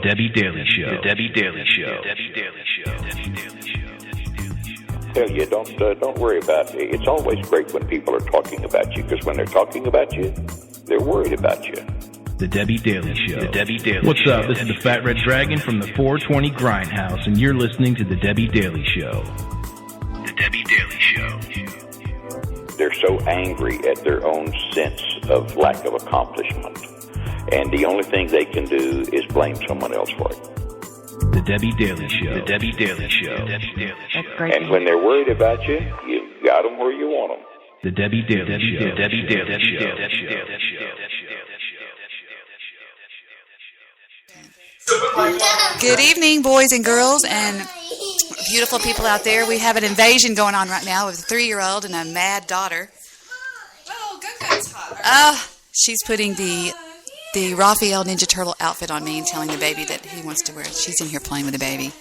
Debbie Daily Show. The Debbie Daily Show. The Debbie Daily Show. The Debbie Daily Show. Tell you, don't worry about it. It's always great when people are talking about you, because when they're talking about you, they're worried about you. The Debbie Daily Show. The Debbie Daily Show. What's up? This is the Fat Red Dragon from the 420 Grindhouse, and you're listening to the Debbie Daily Show. The Debbie Daily Show. They're so angry at their own sense of lack of accomplishment, and the only thing they can do is blame someone else for it. The Debbie Daily Show. The Debbie Daily Show. The Debbie Daily Show. That's great. And when they're worried about you, you've got them where you want them. The Debbie Daily Show. The Debbie Daily Show. Good evening, boys and girls, and beautiful people out there. We have an invasion going on right now with a 3-year-old and a mad daughter. Oh, Gun-Gun's hot. She's putting the Raphael Ninja Turtle outfit on me and telling the baby that he wants to wear it. She's in here playing with the baby.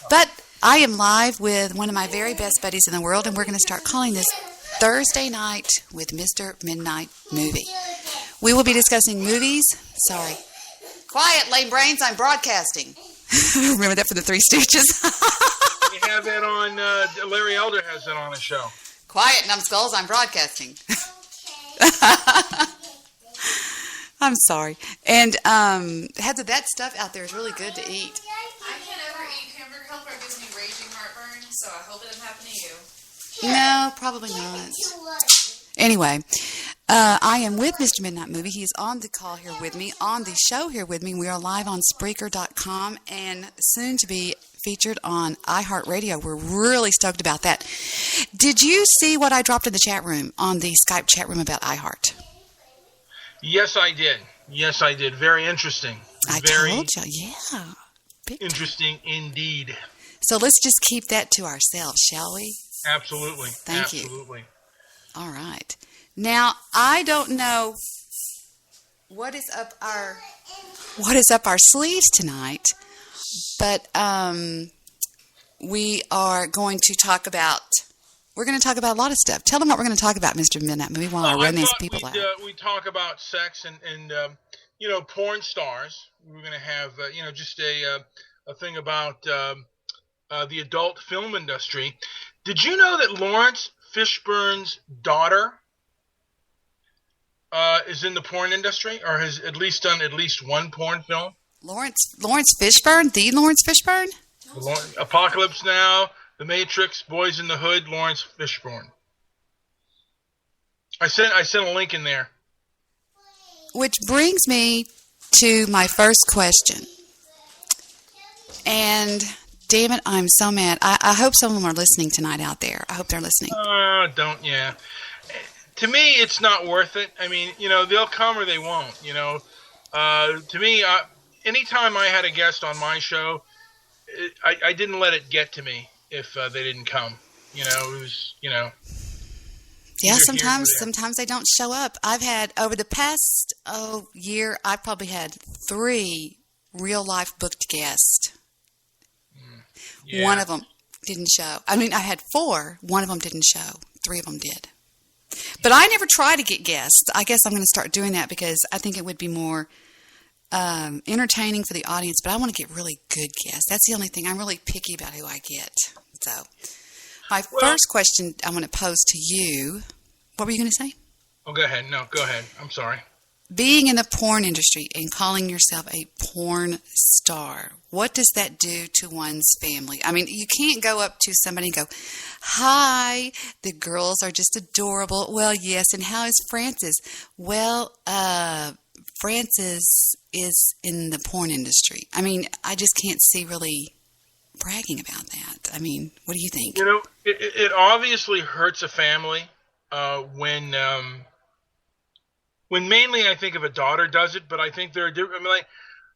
But I am live with one of my very best buddies in the world, and we're going to start calling this Thursday Night with Mr. Midnight Movie. We will be discussing movies. Sorry. Quiet, lame brains, I'm broadcasting. Remember that from the Three Stooges? We have that on, Larry Elder has that on his show. Quiet, numbskulls, I'm broadcasting. I'm sorry. And that stuff out there is really good to eat. I can't ever eat hamburger helper. It gives me raging heartburn, so I hope it doesn't happen to you. No, probably not. Anyway, I am with Mr. Midnight Movie. He is on the call here with me, on the show here with me. We are live on Spreaker.com and soon to be featured on iHeartRadio. We're really stoked about that. Did you see what I dropped in the chat room, on the Skype chat room about iHeart? Yes, I did. Yes, I did. Very interesting. Very told you, yeah. Interesting indeed. So let's just keep that to ourselves, shall we? Absolutely. Thank you. Absolutely. All right. Now, I don't know what is up our sleeves tonight, but we are going to talk about. We're going to talk about a lot of stuff. Tell them what we're going to talk about, Mr. Midnight Movie, while I run these people out. We talk about sex and porn stars. We're going to have just a thing about the adult film industry. Did you know that Lawrence Fishburne's daughter is in the porn industry, or has at least done at least one porn film? Lawrence Fishburne? The Lawrence Fishburne? Apocalypse Now, The Matrix, Boys in the Hood, Lawrence Fishburne. I sent a link in there. Which brings me to my first question. And damn it, I'm so mad. I hope some of them are listening tonight out there. I hope they're listening. Yeah. To me, it's not worth it. I mean, they'll come or they won't, To me, anytime I had a guest on my show, I didn't let it get to me if they didn't come. It was, Yeah, sometimes they don't show up. I've had, over the past year, I've probably had 3 real-life booked guests. Yeah. One of them didn't show. I mean, I had 4. One of them didn't show. 3 of them did. But I never try to get guests. I guess I'm going to start doing that because I think it would be more entertaining for the audience. But I want to get really good guests. That's the only thing. I'm really picky about who I get. So my first question I want to pose to you. What were you going to say? Oh, go ahead. No, go ahead. I'm sorry. Being in the porn industry and calling yourself a porn star, what does that do to one's family? I mean, you can't go up to somebody and go, "Hi, the girls are just adorable." Well, yes, and how is Francis? Well, Francis is in the porn industry. I mean, I just can't see really bragging about that. I mean, what do you think? It obviously hurts a family when mainly I think if a daughter does it, but I think there are different. I mean,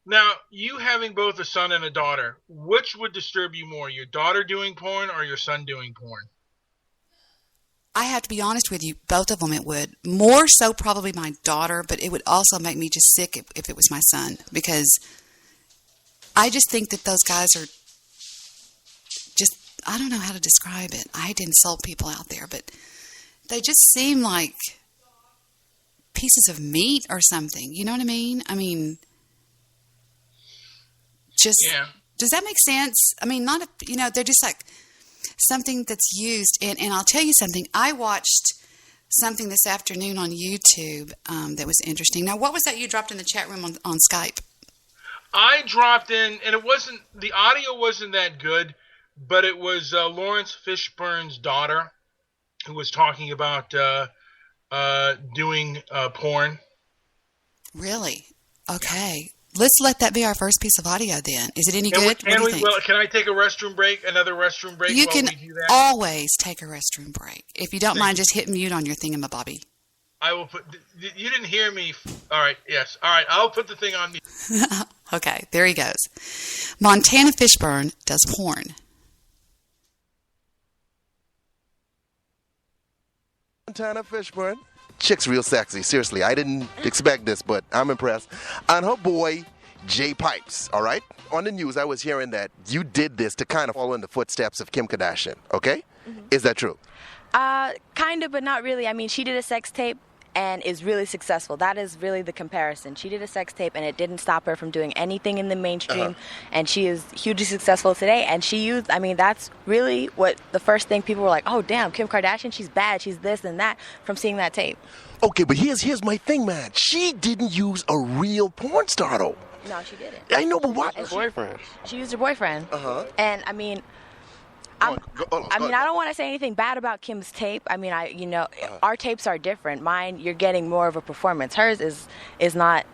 now, you having both a son and a daughter, which would disturb you more, your daughter doing porn or your son doing porn? I have to be honest with you, both of them it would. More so probably my daughter, but it would also make me just sick if it was my son, because I just think that those guys are just, I don't know how to describe it. I hate to insult people out there, but they just seem like pieces of meat or something. You know what I mean? I mean, just, Yeah. does that make sense? I mean, not, they're just like something that's used. And I'll tell you something. I watched something this afternoon on YouTube that was interesting. Now, what was that you dropped in the chat room on Skype? I dropped in, and the audio wasn't that good, but it was Lawrence Fishburne's daughter who was talking about doing porn. Really? Okay. Let's let that be our first piece of audio then. Is it any good? Can I take a restroom break? Another restroom break you while can we do that? always take a restroom break. If you don't mind, just hit mute on your thingamabobby. I will put... You didn't hear me. All right, yes. All right, I'll put the thing on mute. Okay, there he goes. Montana Fishburne does porn. Montana Fishburne. Chick's real sexy. Seriously, I didn't expect this, but I'm impressed. And her boy, Jay Pipes, all right? On the news, I was hearing that you did this to kind of follow in the footsteps of Kim Kardashian, okay? Mm-hmm. Is that true? Kind of, but not really. I mean, she did a sex tape and is really successful. That is really the comparison. She did a sex tape and it didn't stop her from doing anything in the mainstream, and she is hugely successful today. And she used, I mean, that's really what the first thing people were like, oh, damn, Kim Kardashian, she's bad, she's this and that, from seeing that tape. Okay, but here's my thing, man. She didn't use a real porn star, though. No, she didn't. I know, but why? Her boyfriend. She used her boyfriend. And I mean... I don't want to say anything bad about Kim's tape. I mean, our tapes are different. Mine, you're getting more of a performance. Hers is not,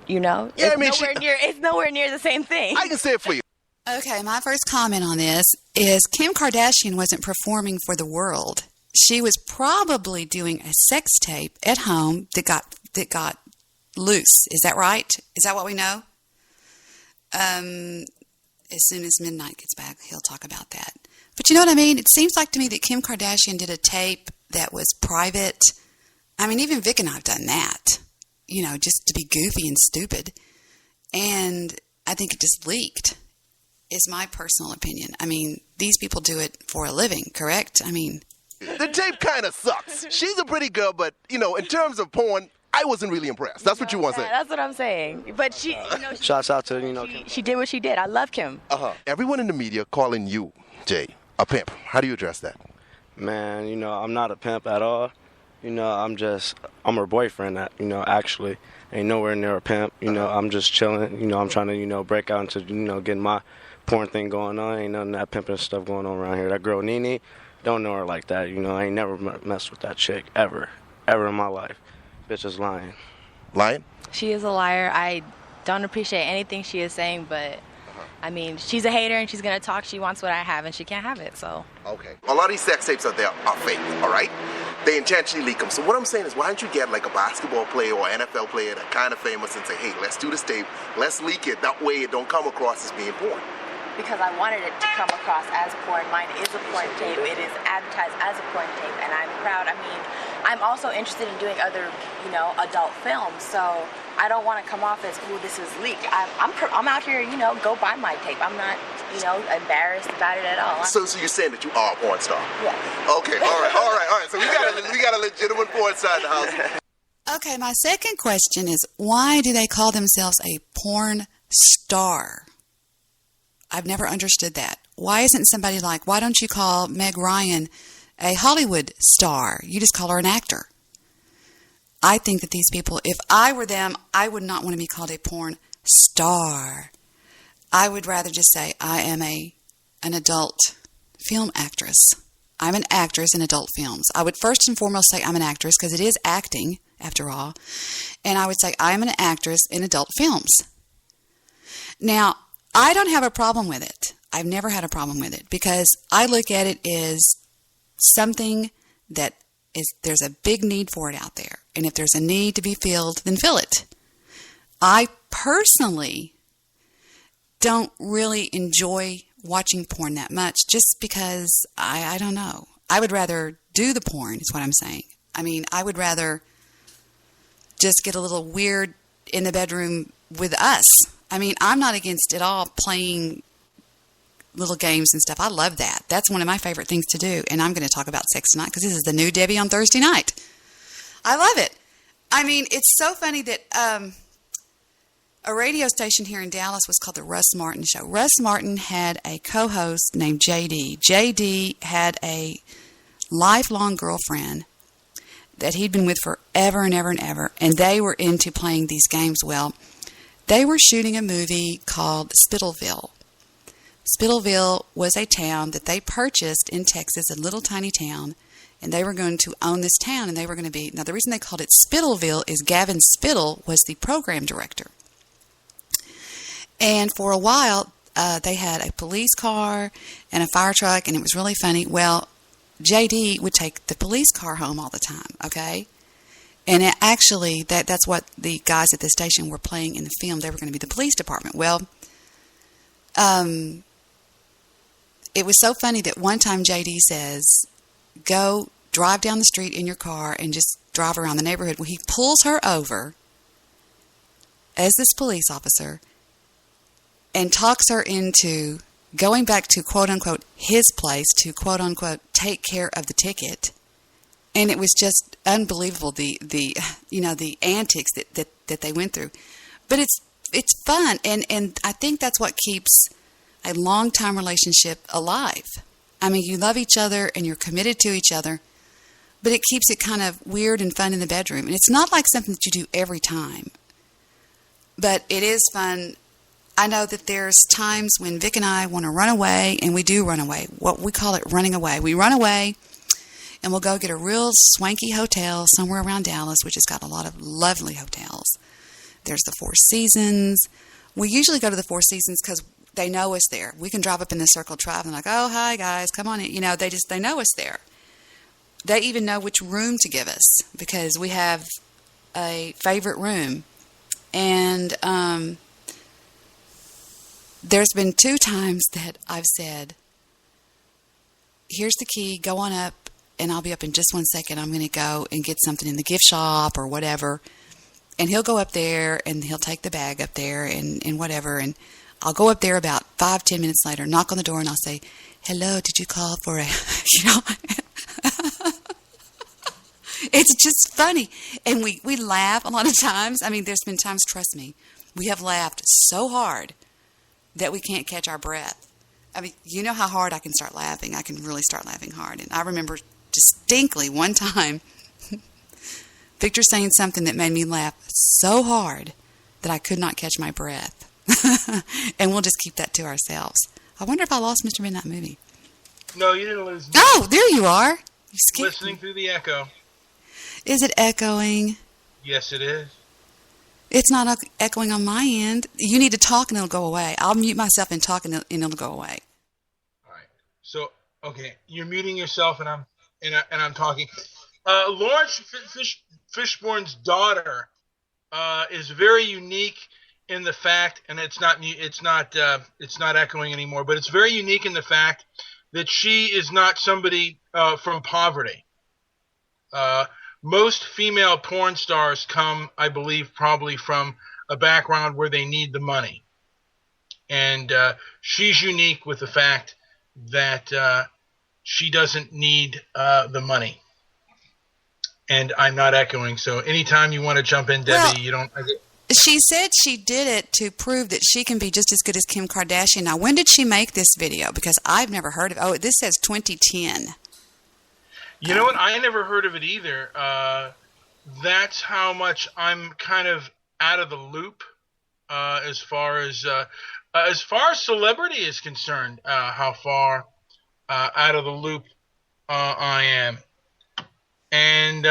Yeah, it's nowhere near the same thing. I can say it for you. Okay, my first comment on this is Kim Kardashian wasn't performing for the world. She was probably doing a sex tape at home that got loose. Is that right? Is that what we know? As soon as Midnight gets back, he'll talk about that. But you know what I mean? It seems like to me that Kim Kardashian did a tape that was private. I mean, even Vic and I have done that, just to be goofy and stupid. And I think it just leaked, is my personal opinion. I mean, these people do it for a living, correct? I mean... The tape kind of sucks. She's a pretty girl, but, in terms of porn, I wasn't really impressed. That's what you want to say. That's what I'm saying. But she, shouts out to, Kim. She did what she did. I love Kim. Everyone in the media calling you, Jay, a pimp. How do you address that? Man, I'm not a pimp at all. I'm her boyfriend, actually. Ain't nowhere near a pimp. I'm just chilling. I'm trying to, break out into, getting my porn thing going on. Ain't none of that pimping stuff going on around here. That girl, Nene, don't know her like that. I ain't never messed with that chick, ever in my life. Bitch is lying. Lying? She is a liar. I don't appreciate anything she is saying, but I mean, she's a hater and she's gonna talk. She wants what I have and she can't have it, so. Okay. A lot of these sex tapes out there are fake, all right? They intentionally leak them. So what I'm saying is, why don't you get like a basketball player or NFL player that's kind of famous and say, hey, let's do this tape, let's leak it. That way it don't come across as being porn. Because I wanted it to come across as porn. Mine is a porn tape. It is advertised as a porn tape, and I'm proud. I mean, I'm also interested in doing other, adult films. So I don't want to come off as, ooh, this is leaked. I'm out here, go buy my tape. I'm not, embarrassed about it at all. So you're saying that you are a porn star? Yeah. Okay. All right. So we got a legitimate porn star in the house. Okay, my second question is, why do they call themselves a porn star? I've never understood that. Why isn't somebody like, why don't you call Meg Ryan a Hollywood star? You just call her an actor. I think that these people, if I were them, I would not want to be called a porn star. I would rather just say I am an adult film actress. I'm an actress in adult films. I would first and foremost say I'm an actress because it is acting, after all. And I would say I'm an actress in adult films. Now, I don't have a problem with it. I've never had a problem with it because I look at it as something that there's a big need for it out there. And if there's a need to be filled, then fill it. I personally don't really enjoy watching porn that much just because I don't know. I would rather do the porn is what I'm saying. I mean, I would rather just get a little weird in the bedroom with us. I mean, I'm not against at all playing little games and stuff. I love that. That's one of my favorite things to do. And I'm going to talk about sex tonight because this is the new Debbie on Thursday night. I love it. I mean, it's so funny that a radio station here in Dallas was called the Russ Martin Show. Russ Martin had a co-host named JD. JD had a lifelong girlfriend that he'd been with forever and ever and ever, and they were into playing these games. Well, they were shooting a movie called Spittleville. Spittleville was a town that they purchased in Texas, a little tiny town, and they were going to own this town, and they were going to be... Now, the reason they called it Spittleville is Gavin Spittle was the program director. And for a while, they had a police car and a fire truck, and it was really funny. Well, JD would take the police car home all the time, okay? And actually, that's what the guys at the station were playing in the film. They were going to be the police department. Well, it was so funny that one time JD says, go drive down the street in your car and just drive around the neighborhood. Well, he pulls her over as this police officer and talks her into going back to, quote-unquote, his place to, quote-unquote, take care of the ticket. And it was just unbelievable, the antics that they went through. But it's fun, and I think that's what keeps a long-time relationship alive. I mean, you love each other, and you're committed to each other, but it keeps it kind of weird and fun in the bedroom. And it's not like something that you do every time, but it is fun. I know that there's times when Vic and I want to run away, and we do run away. What we call it, running away. We run away, and we'll go get a real swanky hotel somewhere around Dallas, which has got a lot of lovely hotels. There's the Four Seasons. We usually go to the Four Seasons because they know us there. We can drive up in the Circle Drive and like, oh, hi, guys, come on in. They know us there. They even know which room to give us because we have a favorite room. And there's been 2 times that I've said, here's the key, go on up, and I'll be up in just 1 second. I'm going to go and get something in the gift shop or whatever. And he'll go up there, and he'll take the bag up there and whatever. And I'll go up there about 5-10 minutes later, knock on the door, and I'll say, hello, did you call for a, It's just funny. And we laugh a lot of times. I mean, there's been times, trust me, we have laughed so hard that we can't catch our breath. I mean, you know how hard I can start laughing. I can really start laughing hard. And I remember distinctly one time, Victor saying something that made me laugh so hard that I could not catch my breath. And we'll just keep that to ourselves. I wonder if I lost Mr. Midnight Movie. No, you didn't lose me. Oh, there you are. You skipped Listening me. through the echo. Is it echoing? Yes, it is. It's not echoing on my end. You need to talk and it'll go away. I'll mute myself and talk and it'll go away. All right. So, okay, you're muting yourself and I'm talking. Lawrence Fishburne's daughter is very unique in the fact, and it's not echoing anymore, but it's very unique in the fact that she is not somebody from poverty. Most female porn stars come, I believe, probably from a background where they need the money. And she's unique with the fact that she doesn't need the money. And I'm not echoing, so anytime you want to jump in, Debbie, well, you don't... She said she did it to prove that she can be just as good as Kim Kardashian. Now, when did she make this video? Because I've never heard of it. Oh, this says 2010. You know what? I never heard of it either. That's how much I'm kind of out of the loop as far as celebrity is concerned. How far out of the loop I am, and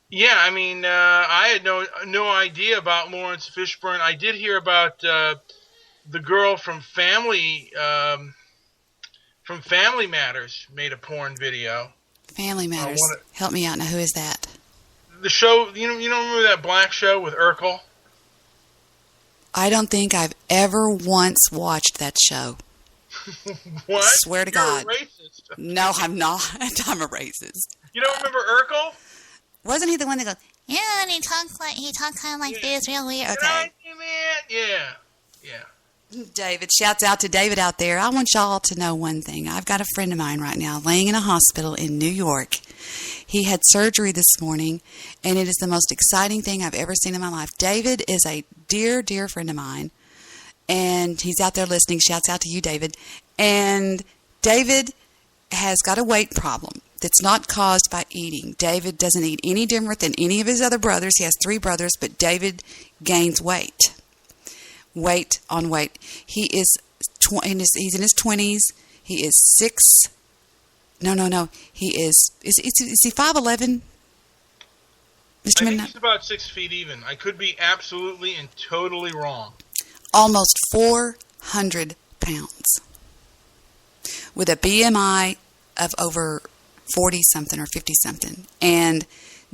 yeah, I mean, I had no idea about Lawrence Fishburne. I did hear about the girl from Family Matters made a porn video. Family Matters. Help me out now. Who is that? The show. You don't remember that black show with Urkel? I don't think I've ever once watched that show. What? I swear to God. You're a racist. No, I'm not. I'm a racist. You don't remember Urkel? Wasn't he the one that goes, yeah, and he talks kind of like this, real weird. Okay. Yeah. David, shouts out to David out there. I want y'all to know one thing. I've got a friend of mine right now laying in a hospital in New York. He had surgery this morning, and it is the most exciting thing I've ever seen in my life. David is a dear, dear friend of mine, and he's out there listening. Shouts out to you, David. And David has got a weight problem that's not caused by eating. David doesn't eat any different than any of his other brothers. He has 3 brothers, but David gains weight. Weight on weight. He is he's in his 20s. He is 6. No. He is he 5'11"? Mr. I think Midnight? he's about 6 feet even. I could be absolutely and totally wrong. Almost 400 pounds. With a BMI of over 40-something or 50-something. And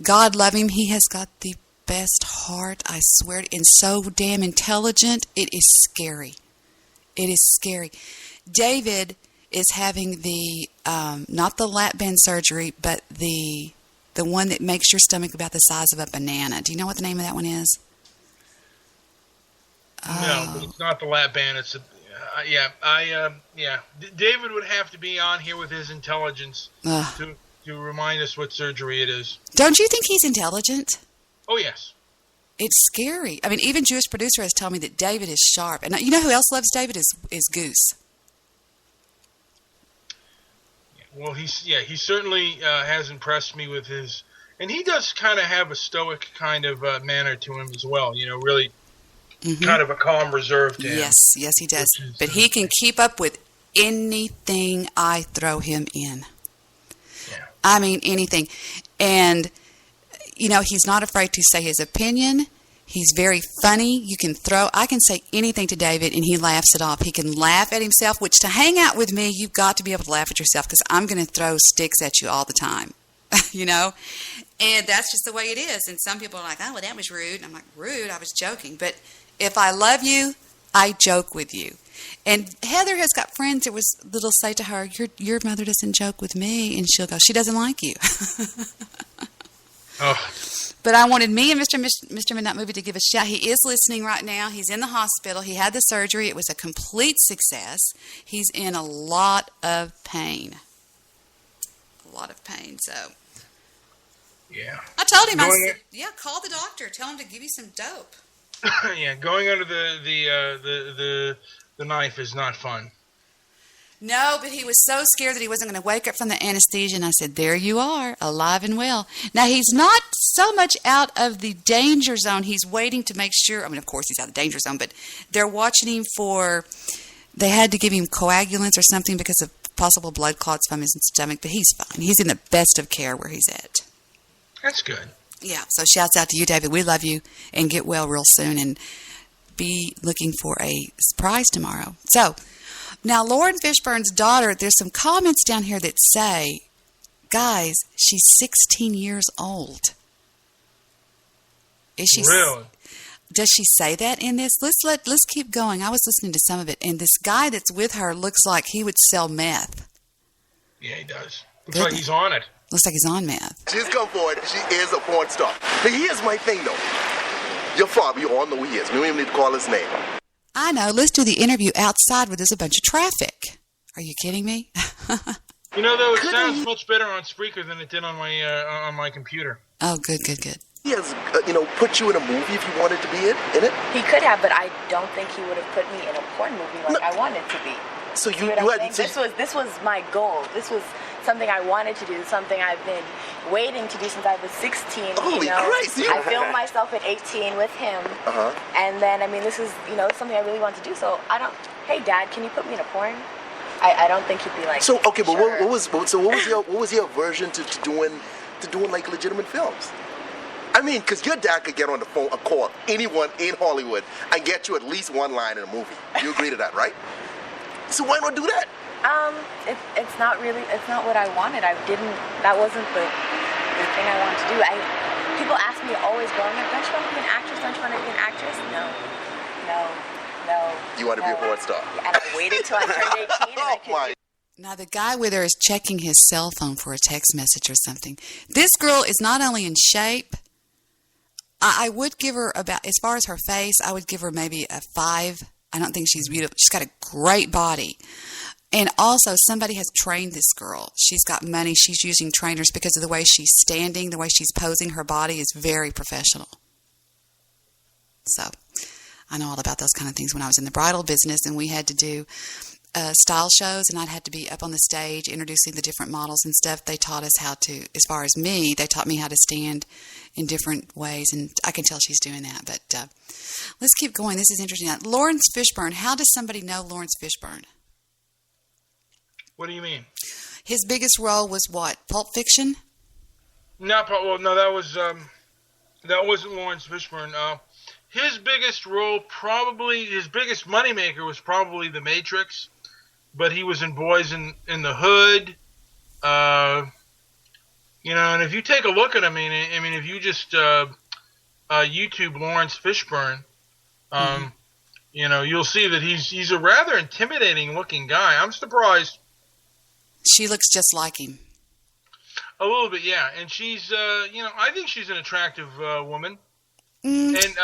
God love him, he has got the best heart, I swear, and so damn intelligent, it is scary. It is scary. David is having the, not the lap band surgery, but the one that makes your stomach about the size of a banana. Do you know what the name of that one is? No, but it's not the lap band. It's David would have to be on here with his intelligence to remind us what surgery it is. Don't you think he's intelligent? Oh, yes. It's scary. I mean, even Jewish producer has told me that David is sharp. And you know who else loves David is Goose. Well, he certainly has impressed me with his, and he does kind of have a stoic kind of manner to him as well. You know, really kind of a calm reserve to him. Yes, he does. But he can keep up with anything I throw him in. Yeah. I mean, anything. And, you know, he's not afraid to say his opinion. He's very funny. I can say anything to David and he laughs it off. He can laugh at himself, which to hang out with me, you've got to be able to laugh at yourself because I'm going to throw sticks at you all the time, you know? And that's just the way it is. And some people are like, oh, well, that was rude. And I'm like, rude? I was joking. But if I love you, I joke with you. And Heather has got friends that'll say to her, your mother doesn't joke with me. And she'll go, she doesn't like you. Oh. But I wanted me and Mr. Midnight Movie to give a shout. He is listening right now. He's in the hospital. He had the surgery. It was a complete success. He's in a lot of pain. A lot of pain. So, yeah. I told him, call the doctor. Tell him to give you some dope. Yeah, going under the knife is not fun. No, but he was so scared that he wasn't going to wake up from the anesthesia, and I said, there you are, alive and well. Now, he's not so much out of the danger zone. He's waiting to make sure. I mean, of course, he's out of the danger zone, but they're watching him they had to give him coagulants or something because of possible blood clots from his stomach, but he's fine. He's in the best of care where he's at. That's good. Yeah, so shouts out to you, David. We love you, and get well real soon, and be looking for a surprise tomorrow. So, now, Lauren Fishburne's daughter, there's some comments down here that say, guys, she's 16 years old. Is she? Really? Does she say that in this? Let's keep going. I was listening to some of it, and this guy that's with her looks like he would sell meth. Yeah, he does. Looks like he's on it. Looks like he's on meth. She's come forward. She is a porn star. But here's my thing, though. Your father, you all know who he is. We don't even need to call his name. I know. Let's do the interview outside where there's a bunch of traffic. Are you kidding me? You know, though, it sounds much better on Spreaker than it did on my computer. Oh, good. He has, put you in a movie if you wanted to be in it? He could have, but I don't think he would have put me in a porn movie like I wanted to be. So you know what had... This was my goal. This was something I wanted to do, something I've been waiting to do since I was 16. Holy Christ! I filmed myself at 18 with him. And then, I mean, this is, something I really want to do. So hey, Dad, can you put me in a porn? I don't think he'd be like, so, okay, but sure. what was your aversion to doing like legitimate films? I mean, because your dad could get on the phone or call anyone in Hollywood and get you at least one line in a movie. You agree to that, right? So why not do that? It's not what I wanted. That wasn't the thing I wanted to do. People ask me always growing up, don't you want to be an actress? Don't you want to be an actress? No. You want to be a porn star? And I waited till I turned 18 and I could do. Now, the guy with her is checking his cell phone for a text message or something. This girl is not only in shape, I would give her as far as her face, I would give her maybe a 5. I don't think she's beautiful. She's got a great body. And also, somebody has trained this girl. She's got money. She's using trainers because of the way she's standing, the way she's posing. Her body is very professional. So I know all about those kind of things when I was in the bridal business, and we had to do style shows, and I'd have to be up on the stage introducing the different models and stuff. They taught us how to, as far as me, they taught me how to stand in different ways, and I can tell she's doing that. But let's keep going. This is interesting. Now, Lawrence Fishburne. How does somebody know Lawrence Fishburne? What do you mean? His biggest role was what? Pulp Fiction? No, that wasn't Lawrence Fishburne. His biggest role, probably his biggest moneymaker, was probably The Matrix. But he was in Boys in the Hood. And if you take a look at him, I mean, if you just YouTube Lawrence Fishburne, you'll see that he's a rather intimidating looking guy. I'm surprised. She looks just like him. A little bit, yeah. And she's, I think she's an attractive woman. Mm. And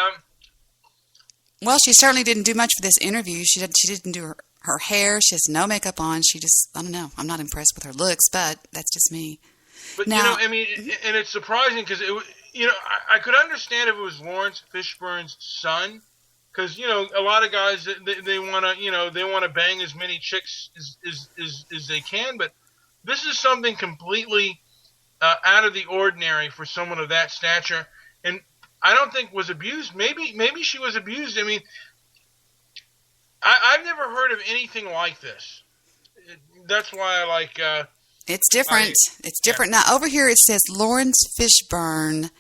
well, she certainly didn't do much for this interview. She didn't do her hair. She has no makeup on. She just, I don't know. I'm not impressed with her looks, but that's just me. But, now, and it's surprising because, I could understand if it was Lawrence Fishburne's son. Because, a lot of guys, they want to, they want to bang as many chicks as they can. But this is something completely out of the ordinary for someone of that stature. And I don't think was abused. Maybe she was abused. I mean, I've never heard of anything like this. That's why I like... it's different. It's different. Yeah. Now, over here it says Lawrence Fishburne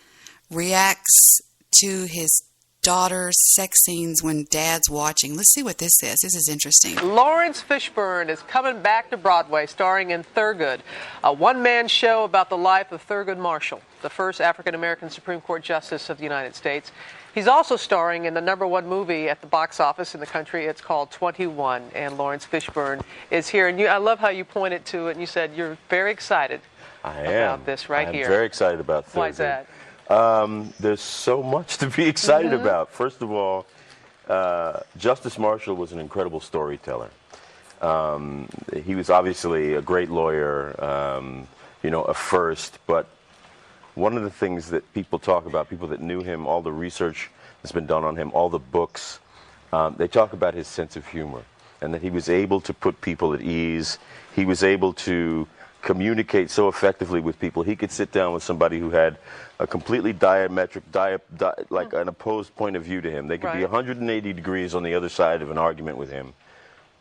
reacts to his daughter's sex scenes when dad's watching. Let's see what this says. This is interesting. Lawrence Fishburne is coming back to Broadway, starring in Thurgood, a one-man show about the life of Thurgood Marshall, the first African-American Supreme Court Justice of the United States. He's also starring in the #1 movie at the box office in the country. It's called 21, and Lawrence Fishburne is here. And I love how you pointed to it, and you said you're very excited about this here. I'm very excited about Thurgood. Why is that? There's so much to be excited about. First of all, Justice Marshall was an incredible storyteller. He was obviously a great lawyer, a first, but one of the things that people talk about, people that knew him, all the research that's been done on him, all the books, they talk about his sense of humor and that he was able to put people at ease. He was able to communicate so effectively with people. He could sit down with somebody who had a completely like an opposed point of view to him. They could be 180 degrees on the other side of an argument with him,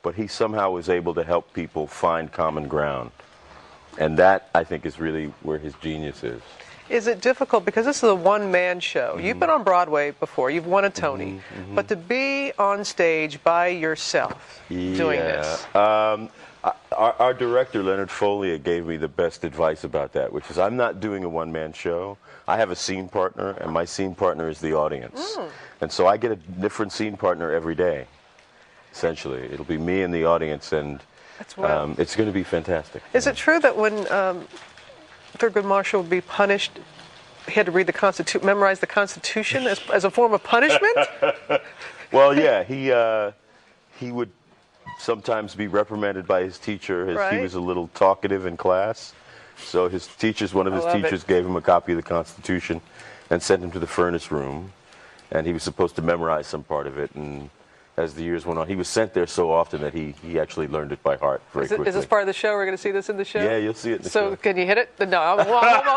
but he somehow was able to help people find common ground. And that, I think, is really where his genius is. Is it difficult, because this is a one-man show? You've been on Broadway before, you've won a Tony, but to be on stage by yourself doing this? Our director, Leonard Folia, gave me the best advice about that, which is I'm not doing a one-man show. I have a scene partner, and my scene partner is the audience. And so I get a different scene partner every day, essentially. It'll be me and the audience, and it's going to be fantastic. Is it true that when Thurgood Marshall would be punished, he had to memorize the Constitution as a form of punishment? Well, yeah, he would sometimes be reprimanded by his teacher as he was a little talkative in class. So one of his teachers gave him a copy of the Constitution and sent him to the furnace room, and he was supposed to memorize some part of it. And as the years went on, he was sent there so often that he actually learned it by heart very quickly. Is this part of the show? We're going to see this in the show? Yeah, you'll see it in the show. So can you hit it? No, I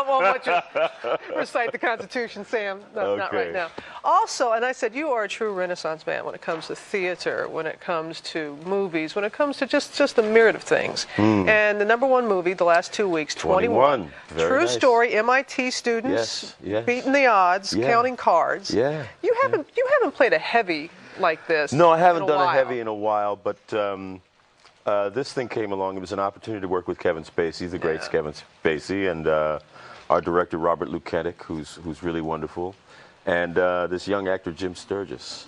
won't let you recite the Constitution, Sam. No, not right now. Also, and I said, you are a true Renaissance man when it comes to theater, when it comes to movies, when it comes to just a myriad of things. And the #1 movie, the last 2 weeks, 21. True story, MIT students beating the odds, counting cards. Yeah. You haven't played a heavy like this. No, I haven't done a heavy in a while, but this thing came along. It was an opportunity to work with Kevin Spacey, the great Kevin Spacey, and our director Robert Luketic, who's really wonderful, and this young actor Jim Sturgis,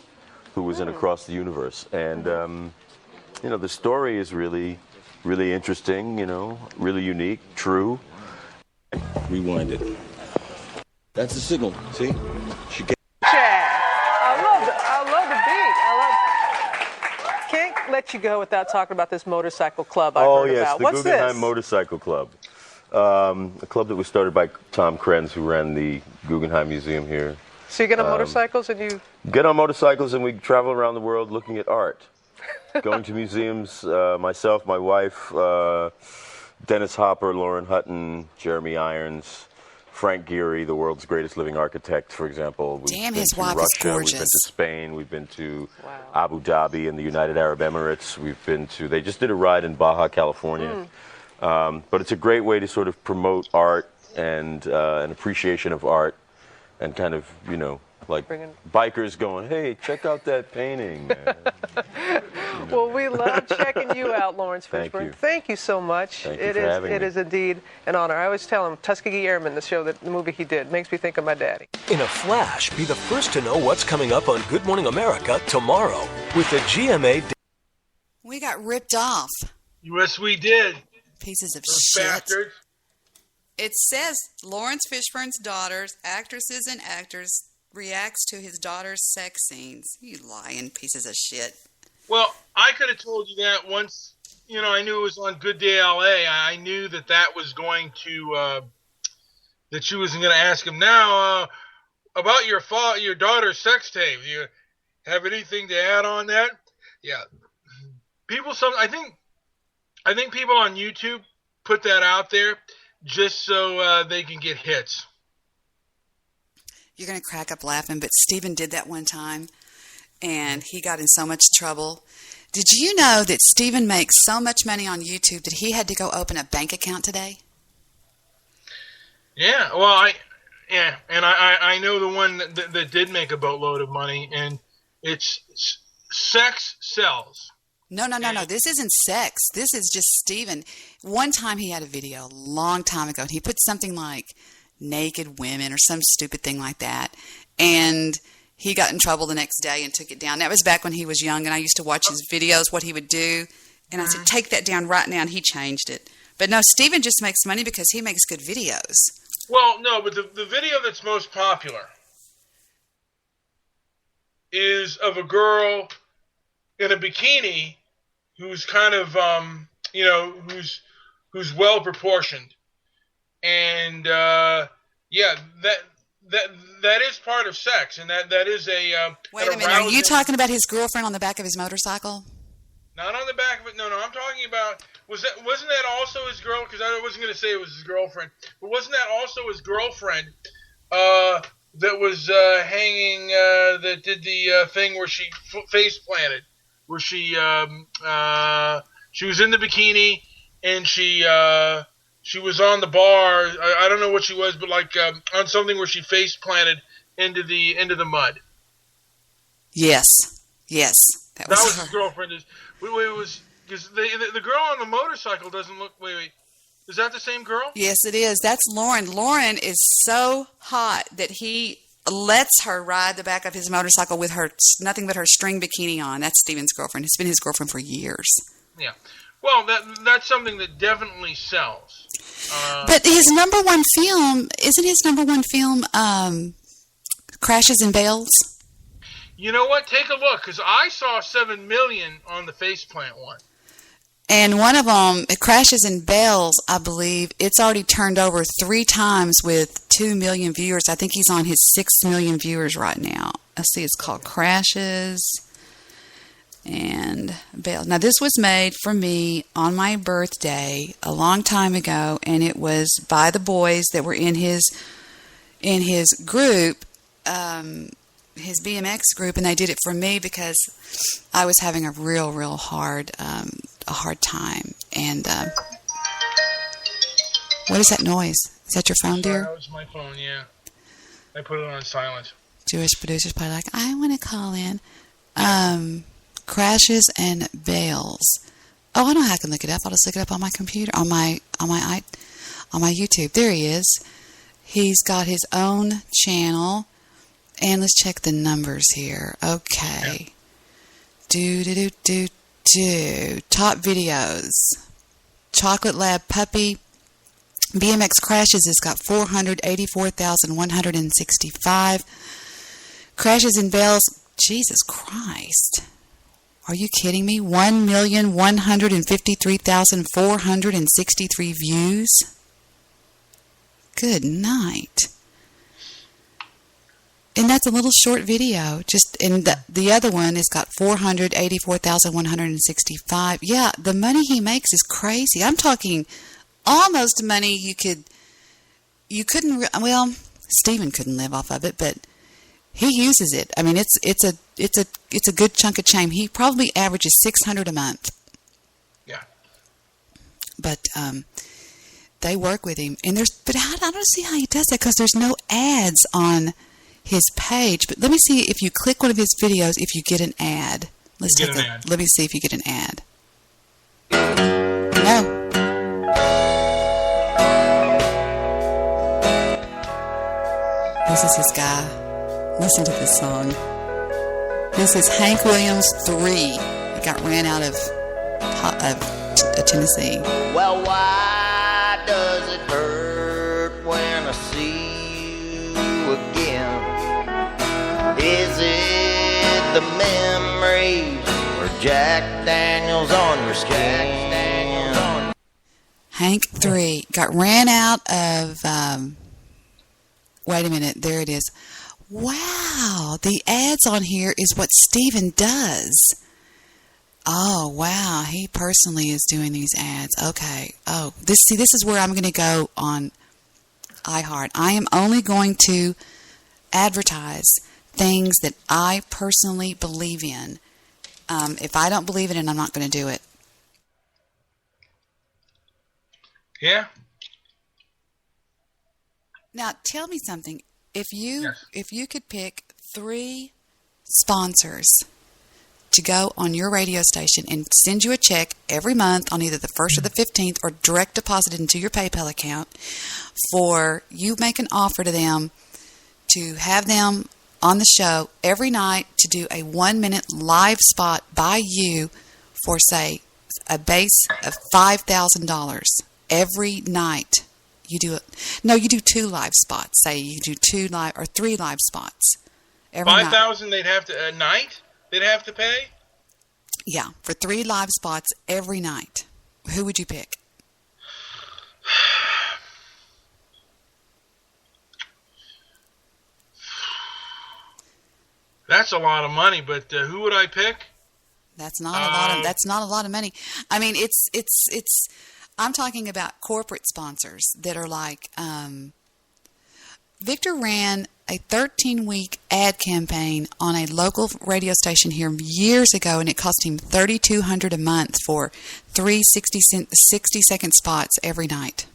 who was in Across the Universe. And the story is really, really interesting. Really unique, true. Rewind it. That's the signal. See? I love the beat. Can't let let you go without talking about this motorcycle club I heard about. The What's Guggenheim this? Motorcycle Club. A club that was started by Tom Krenz, who ran the Guggenheim Museum here. So you get on motorcycles and you... Get on motorcycles and we travel around the world looking at art. Going to museums, myself, my wife, Dennis Hopper, Lauren Hutton, Jeremy Irons, Frank Gehry, the world's greatest living architect, for example. Damn, his wife is gorgeous. We've been to Spain. We've been to Abu Dhabi and the United Arab Emirates. They just did a ride in Baja, California. But it's a great way to sort of promote art and an appreciation of art and kind of, like bikers going, hey, check out that painting. Well, we love checking you out, Lawrence Fishburne. Thank you so much. Thank you for having me. It is indeed an honor. I always tell him, Tuskegee Airmen, the movie he did, makes me think of my daddy. In a flash, be the first to know what's coming up on Good Morning America tomorrow with the GMA. We got ripped off. Yes, we did. Pieces of Those shit. bastards. It says Lawrence Fishburne's daughters, actresses and actors, reacts to his daughter's sex scenes. You lying pieces of shit. Well, I could have told you that once, I knew it was on Good Day LA. I knew that was going to, that she wasn't going to ask him. Now, about your daughter's sex tape, do you have anything to add on that? Yeah. I think people on YouTube put that out there just so they can get hits. You're going to crack up laughing, but Stephen did that one time, and he got in so much trouble. Did you know that Stephen makes so much money on YouTube that he had to go open a bank account today? Yeah, well, I know the one that did make a boatload of money, and it's sex sells. No. This isn't sex. This is just Stephen. One time he had a video, a long time ago, and he put something like naked women or some stupid thing like that, and he got in trouble the next day and took it down. That was back when he was young, and I used to watch his videos, what he would do, and I said, take that down right now, and he changed it. But no, Stephen just makes money because he makes good videos. Well, no, but the video that's most popular is of a girl in a bikini who's kind of, who's well proportioned. And that is part of sex, and that is a. Wait a minute, are you talking about his girlfriend on the back of his motorcycle? Not on the back of it. No. I'm talking about wasn't that also his girl? Because I wasn't going to say it was his girlfriend, but wasn't that also his girlfriend that was hanging? That did the thing where she face planted, where she was in the bikini and she was on the bar. I don't know what she was, but like on something where she face planted into the mud. Yes. That was his girlfriend. It was because the girl on the motorcycle doesn't look. Wait. Is that the same girl? Yes, it is. That's Lauren. Lauren is so hot that he lets her ride the back of his motorcycle with her nothing but her string bikini on. That's Stephen's girlfriend. It's been his girlfriend for years. Yeah. Well, that's something that definitely sells. But his number one film, isn't his number one film Crashes and Bales? You know what? Take a look, because I saw 7 million on the faceplant one. And one of them, Crashes and Bales, I believe, it's already turned over 3 times with 2 million viewers. I think he's on his 6 million viewers right now. Let's see, it's called Crashes and Bales. Now, this was made for me on my birthday a long time ago, and it was by the boys that were in his group, his BMX group, and they did it for me because I was having a real hard time. And what is that noise? Is that your phone, dear? That was my phone, yeah. I put it on silent. Jewish producers probably like, I want to call in. Crashes and Bales. Oh, I know how I can look it up. I'll just look it up on my computer, on my YouTube. There he is. He's got his own channel. And let's check the numbers here. Okay. Yeah. Top videos. Chocolate Lab Puppy. BMX Crashes has got 484,165. Crashes and Bales. Jesus Christ. Are you kidding me? 1,153,463 views? Good night. And that's a little short video. And the other one has got 484,165. Yeah, the money he makes is crazy. I'm talking almost money you couldn't. Well, Stephen couldn't live off of it, but he uses it. I mean, it's a good chunk of change. He probably averages $600 a month. Yeah. But they work with him, and but I don't see how he does that because there's no ads on his page. But let me see if you click one of his videos if you get an ad. Let me see if you get an ad. No. This is his guy. Listen to this song. This is Hank Williams 3. He got ran out of Tennessee. Well, why does it hurt when I see you again? Is it the memories or Jack Daniels on your skin? Hank 3 got ran out of... wait a minute. There it is. Wow. The ads on here is what Stephen does. Oh, wow. He personally is doing these ads. Okay. Oh, this is where I'm going to go on iHeart. I am only going to advertise things that I personally believe in. If I don't believe in it, I'm not going to do it. Yeah. Now, tell me something. If you could pick 3 sponsors to go on your radio station and send you a check every month on either the 1st or the 15th or direct deposit into your PayPal account for you make an offer to them to have them on the show every night to do a 1-minute live spot by you for, say, a base of $5,000 every night. You do it. No, you do 2 live spots. Say you do 2 live or 3 live spots every night. 5,000 they'd have to a night. They'd have to pay. Yeah, for 3 live spots every night. Who would you pick? That's a lot of money, but who would I pick? That's not a lot of. That's not a lot of money. I mean, it's. I'm talking about corporate sponsors that are like. Victor ran a 13-week ad campaign on a local radio station here years ago, and it cost him $3,200 a month for 3 60-second spots every night.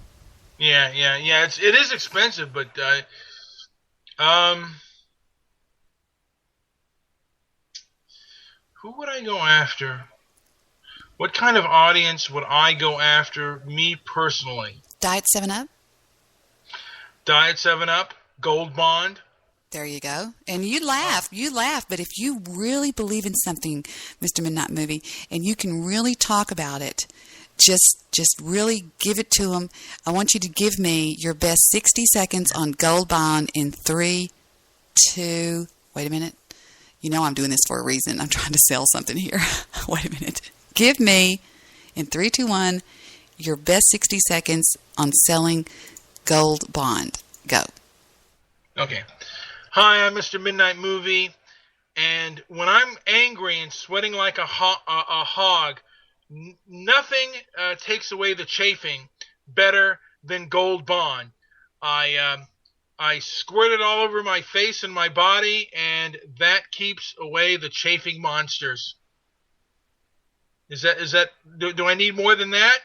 Yeah. It is expensive, but who would I go after? What kind of audience would I go after, me personally? Diet 7-Up? Diet 7-Up, Gold Bond. There you go. And you laugh, but if you really believe in something, Mr. Midnight Movie, and you can really talk about it, just really give it to them. I want you to give me your best 60 seconds on Gold Bond in 3, 2, wait a minute. You know I'm doing this for a reason. I'm trying to sell something here. Wait a minute. Give me, in 3, 2, 1, your best 60 seconds on selling Gold Bond. Go. Okay. Hi, I'm Mr. Midnight Movie, and when I'm angry and sweating like a hog, nothing takes away the chafing better than Gold Bond. I squirt it all over my face and my body, and that keeps away the chafing monsters. Is that? Do I need more than that?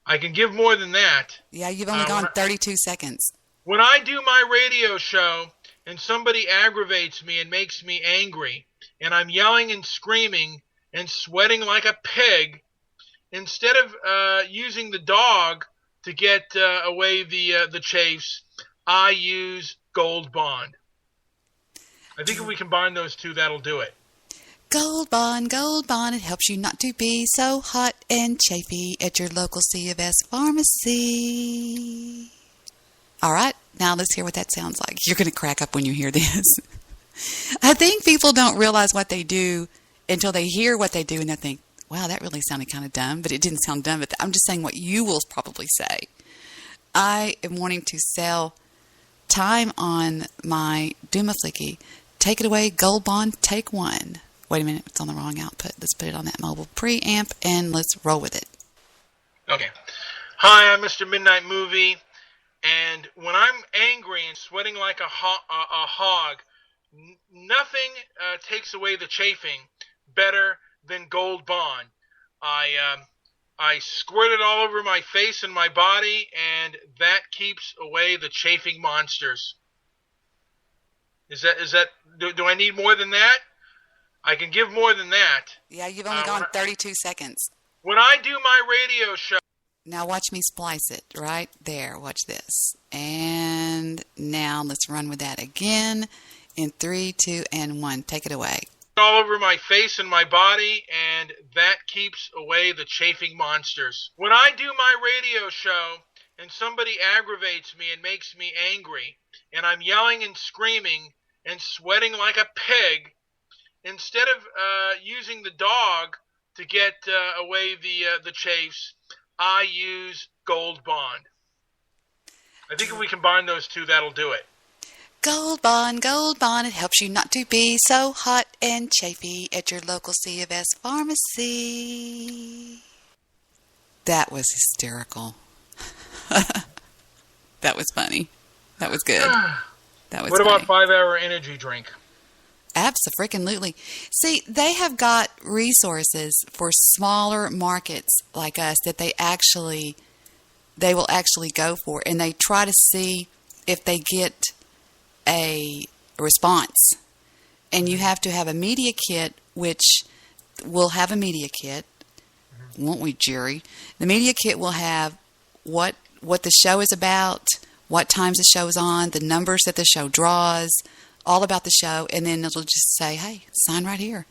I can give more than that. Yeah, you've only gone 32 seconds. When I do my radio show and somebody aggravates me and makes me angry, and I'm yelling and screaming and sweating like a pig, instead of using the dog to get away the chafes, I use Gold Bond. I think if we combine those two, that'll do it. Gold Bond, it helps you not to be so hot and chafy at your local C of S pharmacy. All right, now let's hear what that sounds like. You're going to crack up when you hear this. I think people don't realize what they do until they hear what they do and they think, wow, that really sounded kind of dumb, but it didn't sound dumb. But I'm just saying what you will probably say. I am wanting to sell time on my Doomaflicky. Take it away, Gold Bond, take one. Wait a minute, it's on the wrong output. Let's put it on that mobile preamp and let's roll with it. Okay. Hi, I'm Mr. Midnight Movie, and when I'm angry and sweating like a hog, nothing takes away the chafing better than Gold Bond. I squirt it all over my face and my body, and that keeps away the chafing monsters. Do I need more than that? I can give more than that. Yeah, you've only gone 32 seconds. When I do my radio show... Now watch me splice it right there. Watch this. And now let's run with that again in 3, 2, and 1. Take it away. All over my face and my body, and that keeps away the chafing monsters. When I do my radio show and somebody aggravates me and makes me angry, and I'm yelling and screaming and sweating like a pig, instead of using the dog to get away the chafes, I use Gold Bond. I think if we combine those two, that'll do it. Gold Bond, it helps you not to be so hot and chafy at your local C of S pharmacy. That was hysterical. That was funny. That was good. That was What funny. about 5-hour energy drink? Abso-freaking-lutely. See, they have got resources for smaller markets like us that they will actually go for, and they try to see if they get a response. And you have to have a media kit, which will have a media kit, won't we, Jerry? The media kit will have what the show is about, what times the show is on, the numbers that the show draws, all about the show, and then it'll just say, hey, sign right here.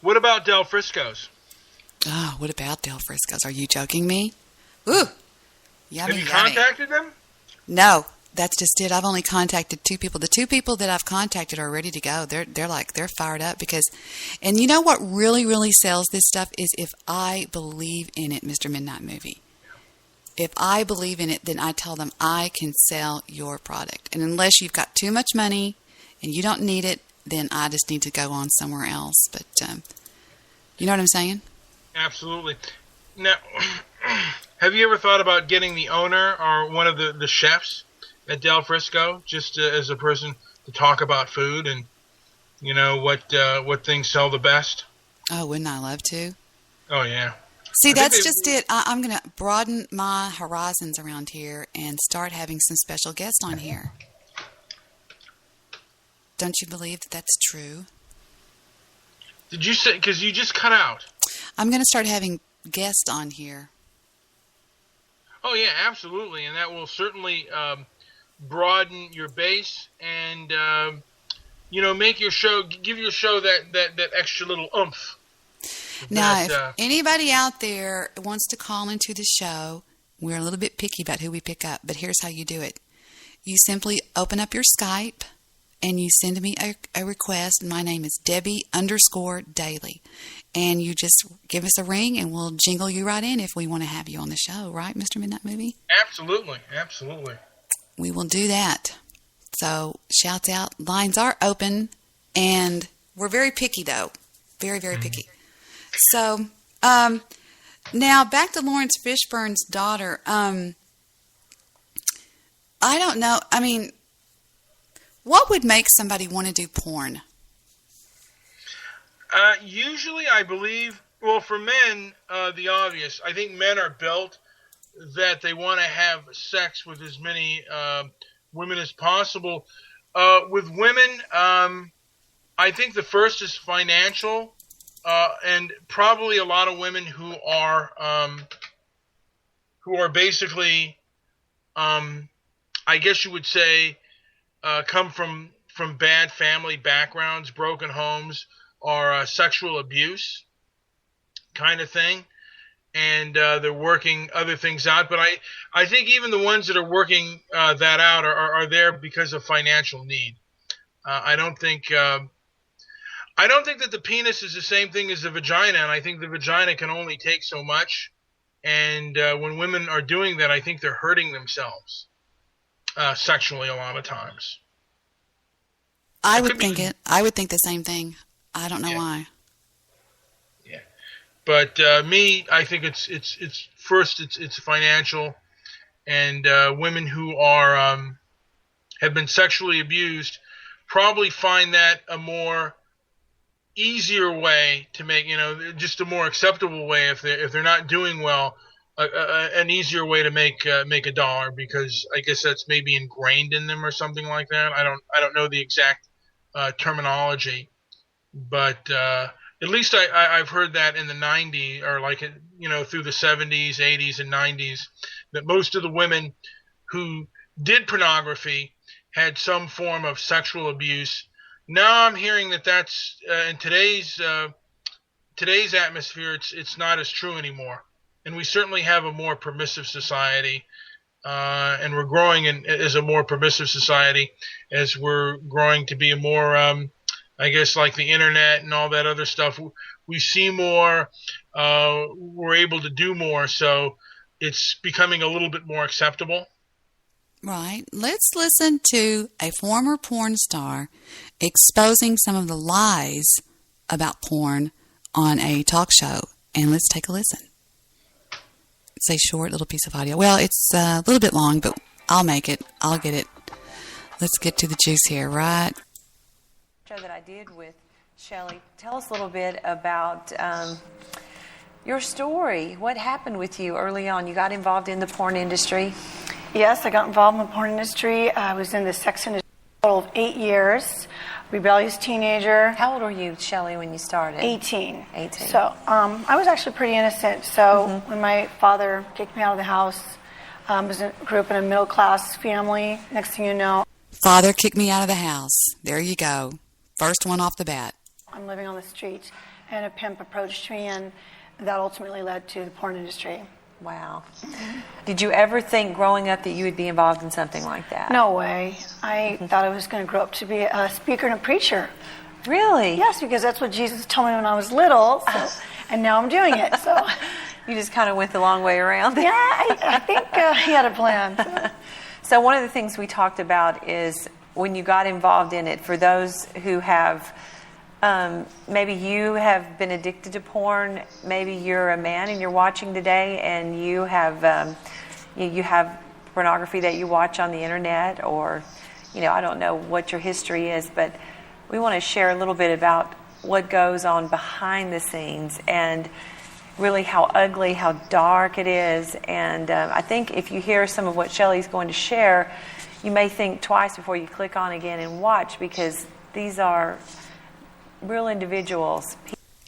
What about Del Frisco's? Oh, what about Del Frisco's? Are you joking me? Ooh. Yummy, Have you yummy. contacted them? No, that's just it. I've only contacted 2 people. The 2 people that I've contacted are ready to go. They're fired up because, and you know what really, really sells this stuff is if I believe in it, Mr. Midnight Movie. If I believe in it, then I tell them I can sell your product. And unless you've got too much money and you don't need it, then I just need to go on somewhere else. But you know what I'm saying? Absolutely. Now, have you ever thought about getting the owner or one of the chefs at Del Frisco just as a person to talk about food and, you know, what things sell the best? Oh, wouldn't I love to? Oh, yeah. See, that's just it. I'm going to broaden my horizons around here and start having some special guests on here. Don't you believe that that's true? Did you say, because you just cut out? I'm going to start having guests on here. Oh, yeah, absolutely. And that will certainly broaden your base and, you know, make your show, give your show that extra little oomph. Now, if anybody out there wants to call into the show, we're a little bit picky about who we pick up, but here's how you do it. You simply open up your Skype and you send me a request. My name is Debbie_Daily. And you just give us a ring and we'll jingle you right in if we want to have you on the show, right, Mr. Midnight Movie? Absolutely, absolutely. We will do that. So, shouts out. Lines are open, and we're very picky, though. Very, very picky. So, now back to Lawrence Fishburne's daughter. I don't know. I mean, what would make somebody want to do porn? Usually, I believe, well, for men, the obvious. I think men are built that they want to have sex with as many women as possible. With women, I think the first is financial. And probably a lot of women who are basically, I guess you would say, come from bad family backgrounds, broken homes, or sexual abuse kind of thing, and they're working other things out. But I think even the ones that are working that out are there because of financial need. I don't think. I don't think that the penis is the same thing as the vagina, and I think the vagina can only take so much. And when women are doing that, I think they're hurting themselves sexually a lot of times. I would think the same thing. I don't know why. Yeah, but me, I think it's first it's financial, and women who are have been sexually abused probably find that a more easier way to make, just a more acceptable way if they're not doing well, an easier way to make a dollar, because I guess that's maybe ingrained in them or something like that. I don't know the exact terminology, but at least I've heard that in the 90s, or through the 70s, 80s, and 90s, that most of the women who did pornography had some form of sexual abuse. Now I'm hearing that that's in today's atmosphere, it's not as true anymore, and we certainly have a more permissive society, and we're growing as a more permissive society as we're growing to be a more, I guess, like the internet and all that other stuff. We see more, we're able to do more, so it's becoming a little bit more acceptable. Right. Let's listen to a former porn star exposing some of the lies about porn on a talk show. And let's take a listen. It's a short little piece of audio. Well, it's a little bit long, but I'll make it. I'll get it. Let's get to the juice here, right? Show that I did with Shelley. Tell us a little bit about your story. What happened with you early on? You got involved in the porn industry. Yes, I got involved in the porn industry. I was in the sex industry for a total of 8 years. Rebellious teenager. How old were you, Shelley, when you started? 18. 18. So I was actually pretty innocent. So when my father kicked me out of the house, grew up in a middle-class family. Next thing you know, Father kicked me out of the house. There you go. First one off the bat. I'm living on the street, and a pimp approached me, and that ultimately led to the porn industry. Wow. Did you ever think growing up that you would be involved in something like that? No way. I thought I was going to grow up to be a speaker and a preacher. Really? Yes, because that's what Jesus told me when I was little, and now I'm doing it. So you just kind of went the long way around. Yeah, I think he had a plan. So one of the things we talked about is when you got involved in it, for those who have maybe you have been addicted to porn. Maybe you're a man and you're watching today, and you have pornography that you watch on the internet, or I don't know what your history is, but we want to share a little bit about what goes on behind the scenes and really how ugly, how dark it is. And I think if you hear some of what Shelley's going to share, you may think twice before you click on again and watch, because these are real individuals.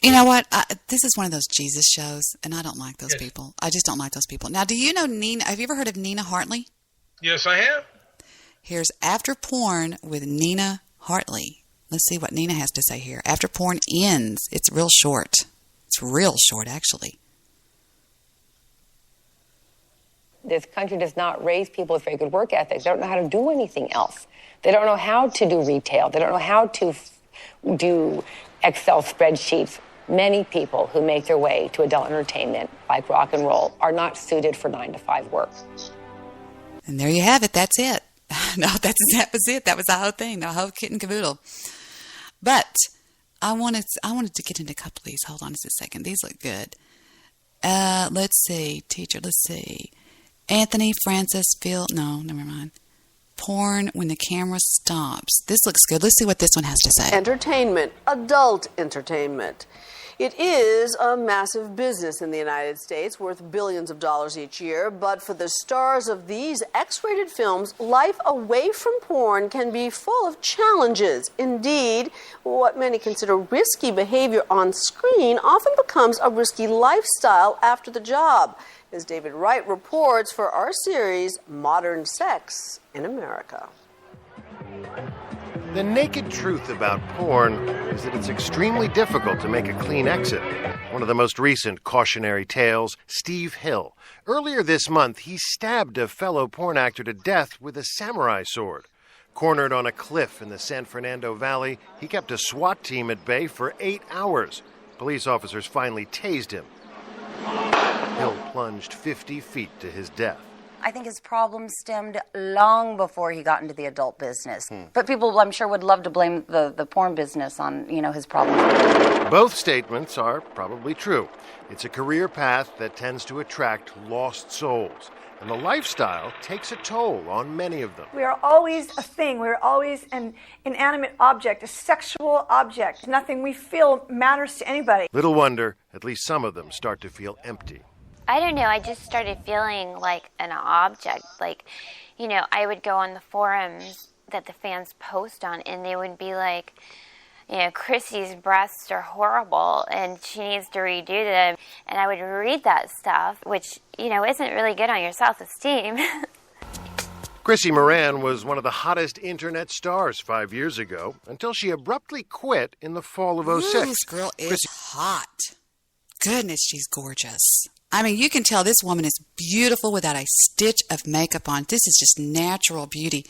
You know what? This is one of those Jesus shows, and I don't like those people. I just don't like those people. Now, do you know Nina? Have you ever heard of Nina Hartley? Yes, I have. Here's After Porn with Nina Hartley. Let's see what Nina has to say here. After Porn ends. It's real short. It's real short, actually. This country does not raise people with very good work ethics. They don't know how to do anything else. They don't know how to do retail. They don't know how to do Excel spreadsheets. Many people who make their way to adult entertainment, like rock and roll, are not suited for 9-to-5 work. And there you have it. That's it. No, that was it. That was the whole thing, the whole kit and caboodle. But I wanted to get into a couple of these. Hold on just a second. These look good. Let's see. Teacher, let's see. Anthony Francis Phil. No, never mind. Porn when the camera stops. This looks good. Let's see what this one has to say. Entertainment, adult entertainment. It is a massive business in the United States, worth billions of dollars each year. But for the stars of these X-rated films, life away from porn can be full of challenges. Indeed, what many consider risky behavior on screen often becomes a risky lifestyle after the job, as David Wright reports for our series, Modern Sex in America. The naked truth about porn is that it's extremely difficult to make a clean exit. One of the most recent cautionary tales, Steve Hill. Earlier this month, he stabbed a fellow porn actor to death with a samurai sword. Cornered on a cliff in the San Fernando Valley, he kept a SWAT team at bay for 8 hours. Police officers finally tased him. Hill plunged 50 feet to his death. I think his problem stemmed long before he got into the adult business. But people, I'm sure, would love to blame the porn business on, his problems. Both statements are probably true. It's a career path that tends to attract lost souls. And the lifestyle takes a toll on many of them. We are always a thing. We're always an inanimate object, a sexual object. Nothing we feel matters to anybody. Little wonder, at least some of them start to feel empty. I don't know, I just started feeling like an object. Like, I would go on the forums that the fans post on, and they would be like, Chrissy's breasts are horrible and she needs to redo them. And I would read that stuff, which, isn't really good on your self-esteem. Chrissy Moran was one of the hottest internet stars 5 years ago, until she abruptly quit in the fall of 06. This girl is hot. Goodness, she's gorgeous. I mean, you can tell this woman is beautiful without a stitch of makeup on. This is just natural beauty.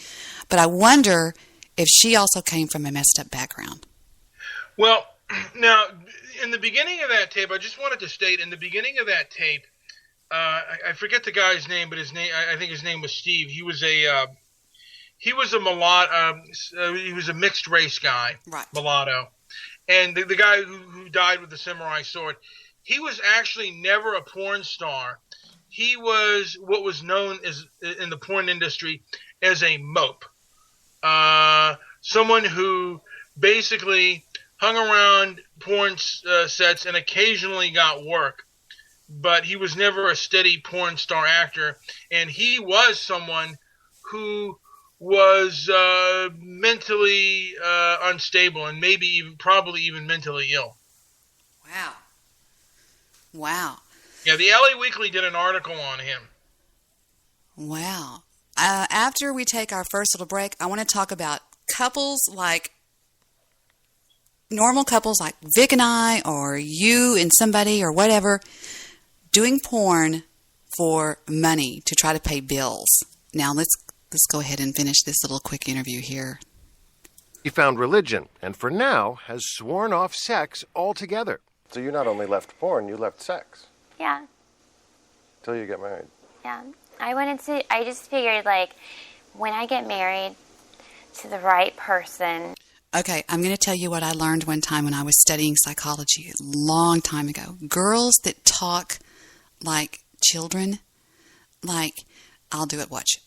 But I wonder if she also came from a messed up background. Well, now, in the beginning of that tape, I just wanted to state, in the beginning of that tape, I forget the guy's name, but I think his name was Steve. He was a mulatto. He was a mixed race guy, right. Mulatto, and the guy who died with the samurai sword. He was actually never a porn star. He was what was known as in the porn industry as a mope, someone who basically hung around porn sets and occasionally got work, but he was never a steady porn star actor. And he was someone who was mentally unstable and probably even mentally ill. Wow. Yeah, the LA Weekly did an article on him. Wow. After we take our first little break, I want to talk about couples like normal couples like Vic and I, or you and somebody or whatever, doing porn for money to try to pay bills. Now let's go ahead and finish this little quick interview here. He found religion, and for now has sworn off sex altogether. So you not only left porn, you left sex. Yeah. Till you get married. Yeah. I just figured, when I get married to the right person. Okay, I'm going to tell you what I learned one time when I was studying psychology a long time ago. Girls that talk like children, I'll do it, watch.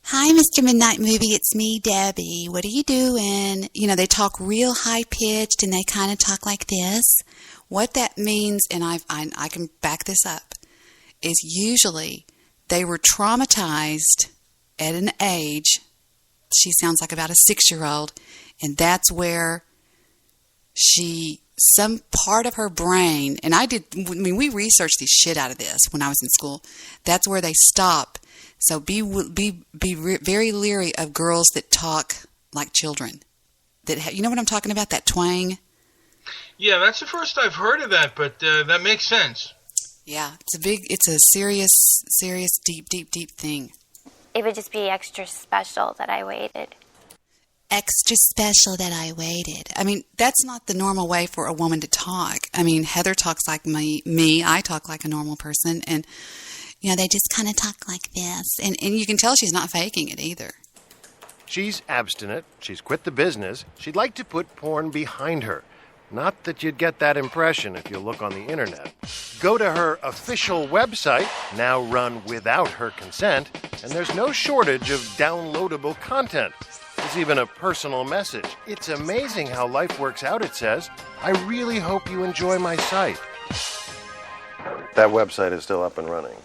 Hi, Mr. Midnight Movie, it's me, Debbie. What are you doing? They talk real high-pitched and they kind of talk like this. What that means, and I can back this up, is usually they were traumatized at an age. She sounds like about a 6-year-old, and that's where some part of her brain, and we researched the shit out of this when I was in school. That's where they stop. So be very leery of girls that talk like children. You know what I'm talking about? That twang. Yeah, that's the first I've heard of that, but that makes sense. Yeah, it's a serious, deep thing. It would just be extra special that I waited. Extra special that I waited. I mean, that's not the normal way for a woman to talk. I mean, Heather talks like me. I talk like a normal person, and they just kind of talk like this. And you can tell she's not faking it either. She's abstinent. She's quit the business. She'd like to put porn behind her. Not that you'd get that impression if you look on the internet. Go to her official website, now run without her consent, and there's no shortage of downloadable content. There's even a personal message. It's amazing how life works out, it says. I really hope you enjoy my site. That website is still up and running.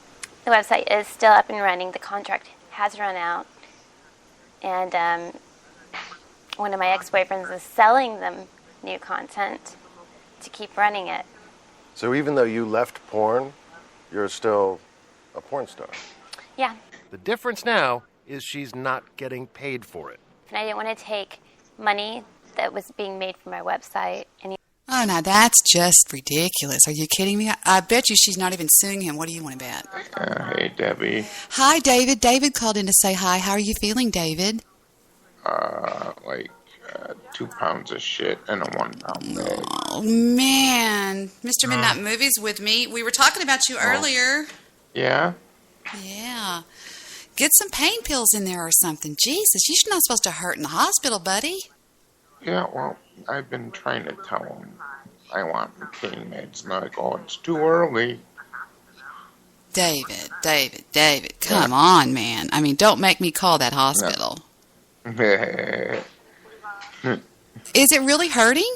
The website is still up and running. The contract has run out. And one of my ex-boyfriends is selling them new content to keep running it. So even though you left porn, you're still a porn star? Yeah. The difference now is she's not getting paid for it. And I didn't want to take money that was being made from my website. Oh, now that's just ridiculous. Are you kidding me? I bet you she's not even suing him. What do you want to bet? Hey, Debbie. Hi, David. David called in to say hi. How are you feeling, David? Like 2 pounds of shit in a 1 pound bag. Oh, man. Mr. Midnight Movies with me. We were talking about you earlier. Yeah? Yeah. Get some pain pills in there or something. Jesus, you're not supposed to hurt in the hospital, buddy. Yeah, well, I've been trying to tell him I want pain meds. Now I go, it's too early. David, come on, man. I mean, don't make me call that hospital. No. Is it really hurting?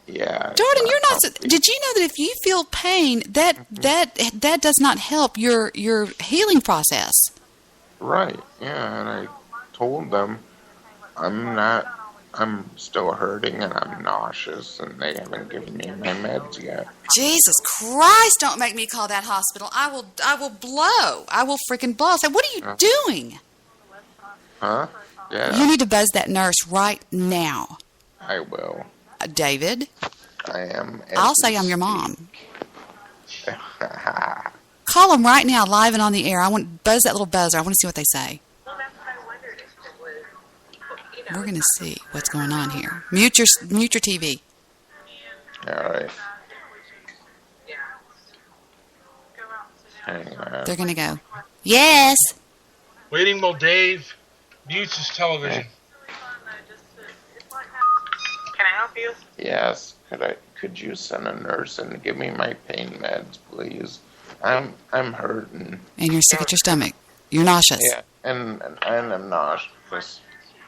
Yeah. Jordan, you're not. Did you know that if you feel pain, that does not help your healing process? Right. Yeah, and I told them I'm still hurting and I'm nauseous and they haven't given me my meds yet. Jesus Christ, don't make me call that hospital. I will blow. I will freaking blow. Say, what are you doing? Huh? Yeah. You need to buzz that nurse right now. I will. David? I am. I'll say I'm your mom. Call them right now, live and on the air. Buzz that little buzzer. I want to see what they say. We're going to see what's going on here. Mute your TV. All right. Hang on. They're going to go, yes. Waiting while Dave mutes his television. Can I help you? Yes. Could you send a nurse and give me my pain meds, please? I'm hurting. And you're sick at your stomach. You're nauseous. Yeah, and I'm nauseous.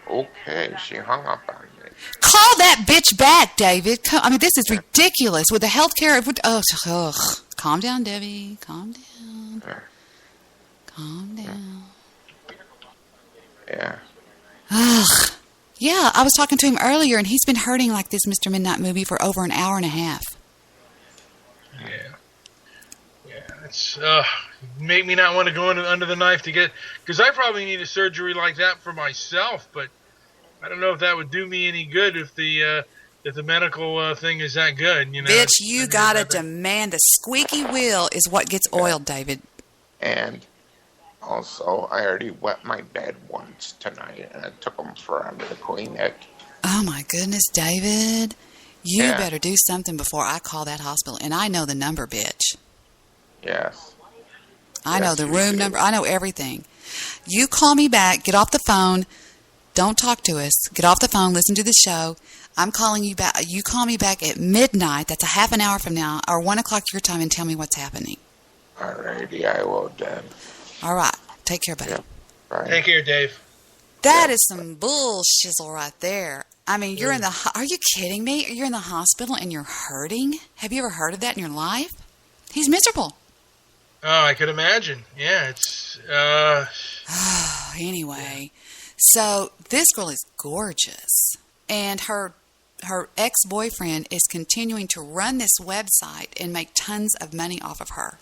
Okay, she hung up on me. Call that bitch back, David. I mean, this is ridiculous. With the health care... Calm down, Debbie. Calm down. Calm down. Yeah. Ugh. Yeah, I was talking to him earlier, and he's been hurting like this Mr. Midnight Movie for over an hour and a half. Yeah, it's make me not want to go under the knife to get... Because I probably need a surgery like that for myself, but I don't know if that would do me any good if the medical thing is that good. You know, bitch, you gotta demand the squeaky wheel is what gets oiled, David. And also, I already wet my bed once tonight, and it took them forever to clean it. Oh my goodness, David. You better do something before I call that hospital. And I know the number, bitch. Yes. I know the room number. I know everything. You call me back. Get off the phone. Don't talk to us. Get off the phone. Listen to the show. I'm calling you back. You call me back at midnight. That's a half an hour from now, or 1 o'clock your time, and tell me what's happening. All righty, I will, Deb. All right. Take care, buddy. Yeah. Bye. Take care, Dave. That is some bullshizzle right there. I mean, you're in the... Are you kidding me? You're in the hospital and you're hurting? Have you ever heard of that in your life? He's miserable. Oh, I could imagine. Yeah, it's... Anyway, so this girl is gorgeous. And her ex-boyfriend is continuing to run this website and make tons of money off of her.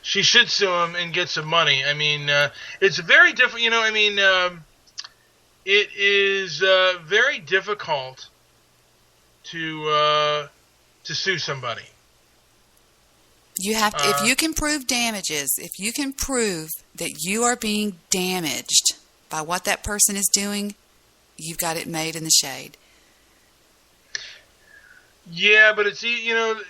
She should sue him and get some money. I mean, it's very different. You know, I mean, it is very difficult to sue somebody. You have to, if you can prove damages, if you can prove that you are being damaged by what that person is doing, you've got it made in the shade. Yeah, but it's, you know,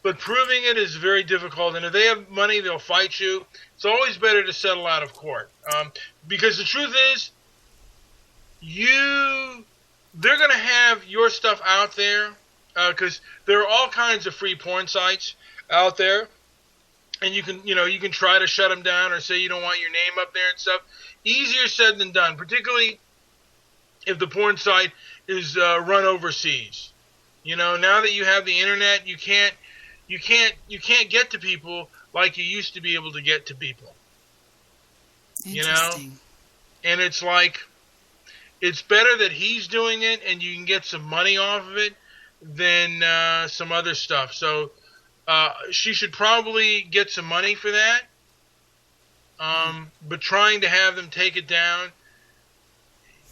but proving it is very difficult, and if they have money, they'll fight you. It's always better to settle out of court, because the truth is, they're going to have your stuff out there, because there are all kinds of free porn sites out there, and you can try to shut them down or say you don't want your name up there and stuff. Easier said than done, particularly if the porn site is run overseas. You know, now that you have the internet, you can't get to people like you used to be able to get to people. You know? And it's like, it's better that he's doing it and you can get some money off of it than some other stuff. So she should probably get some money for that. But trying to have them take it down,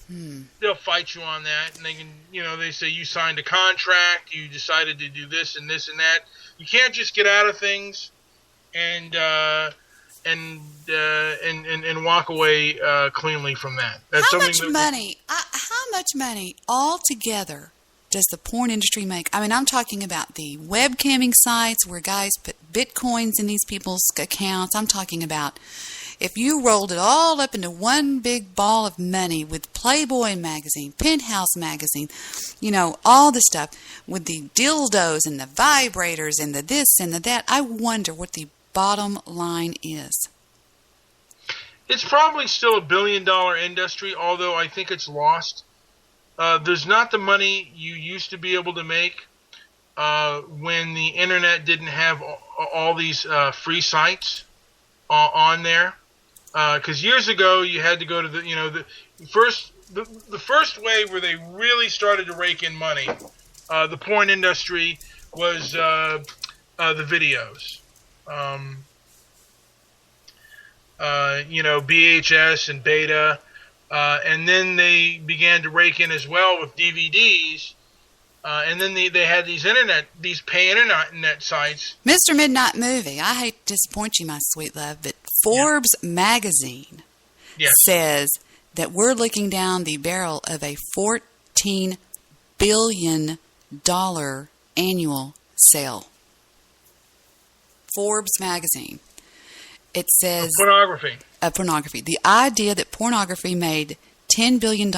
they'll fight you on that, and they can, they say you signed a contract, you decided to do this and this and that. You can't just get out of things and walk away cleanly from that. That's How much money altogether does the porn industry make? I mean, I'm talking about the webcamming sites where guys put bitcoins in these people's accounts. I'm talking about if you rolled it all up into one big ball of money with Playboy magazine, Penthouse magazine, all the stuff with the dildos and the vibrators and the this and the that, I wonder what the bottom line is. It's probably still $1 billion industry, although I think it's lost. There's not the money you used to be able to make when the internet didn't have all these free sites on there. Because years ago, you had to go to the first way where they really started to rake in money, the porn industry was the videos. VHS and Beta, and then they began to rake in as well with DVDs, and then they had these pay internet sites. Mr. Midnight Movie, I hate to disappoint you, my sweet love, but Forbes magazine says that we're looking down the barrel of a $14 billion annual sale. Forbes magazine. It says pornography. The idea that pornography made $10 billion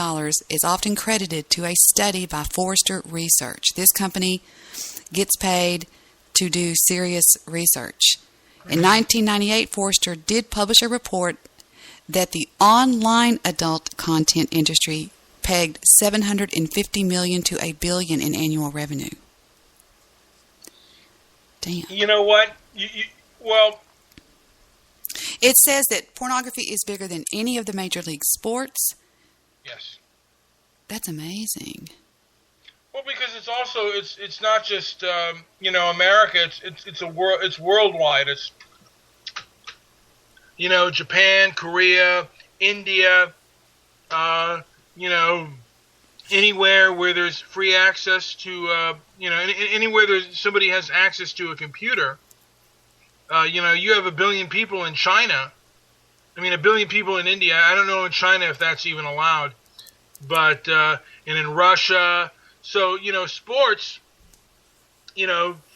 is often credited to a study by Forrester Research. This company gets paid to do serious research. In 1998, Forrester did publish a report that the online adult content industry pegged $750 million to $1 billion in annual revenue. Damn. You know what? It says that pornography is bigger than any of the major league sports. Yes. That's amazing. Well, because it's also it's not just America. It's worldwide. It's Japan, Korea, India. Anywhere where there's free access to anywhere somebody has access to a computer. You have 1 billion people in China. I mean, 1 billion people in India. I don't know in China if that's even allowed, but and in Russia. So sports.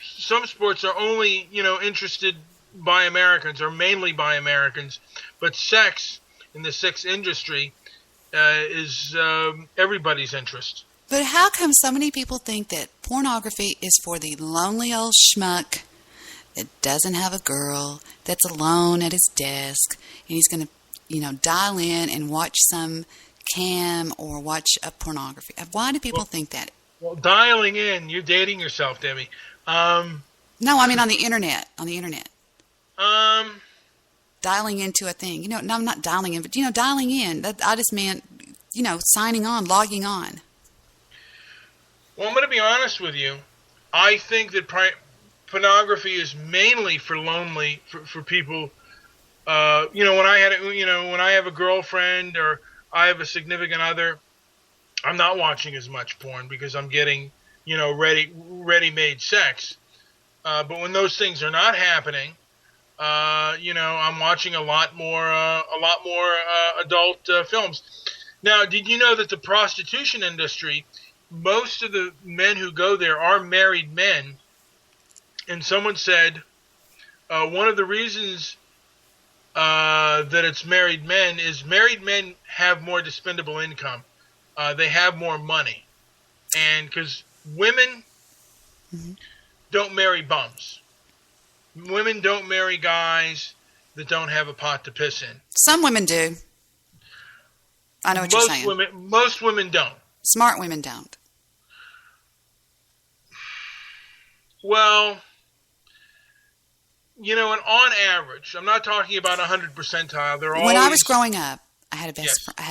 Some sports are only interested by Americans or mainly by Americans, but sex in the sex industry is everybody's interest. But how come so many people think that pornography is for the lonely old schmuck that doesn't have a girl, that's alone at his desk, and he's going to, dial in and watch some cam or watch a pornography? Why do people think that? Well, dialing in, you're dating yourself, Debbie. No, I mean on the internet. Dialing into a thing. No, I'm not dialing in, but, dialing in. I just meant, signing on, logging on. Well, I'm going to be honest with you. I think that pornography is mainly for for people. When I have a girlfriend or I have a significant other, I'm not watching as much porn because I'm getting, ready-made sex. But when those things are not happening, I'm watching a lot more adult films. Now, did you know that the prostitution industry, most of the men who go there are married men? And someone said one of the reasons that it's married men is married men have more dispendable income. They have more money. And because women don't marry bums. Women don't marry guys that don't have a pot to piss in. Some women do. I know what you're saying. Most women don't. Smart women don't. Well, and on average, I'm not talking about 100 percentile. When I was growing up, I had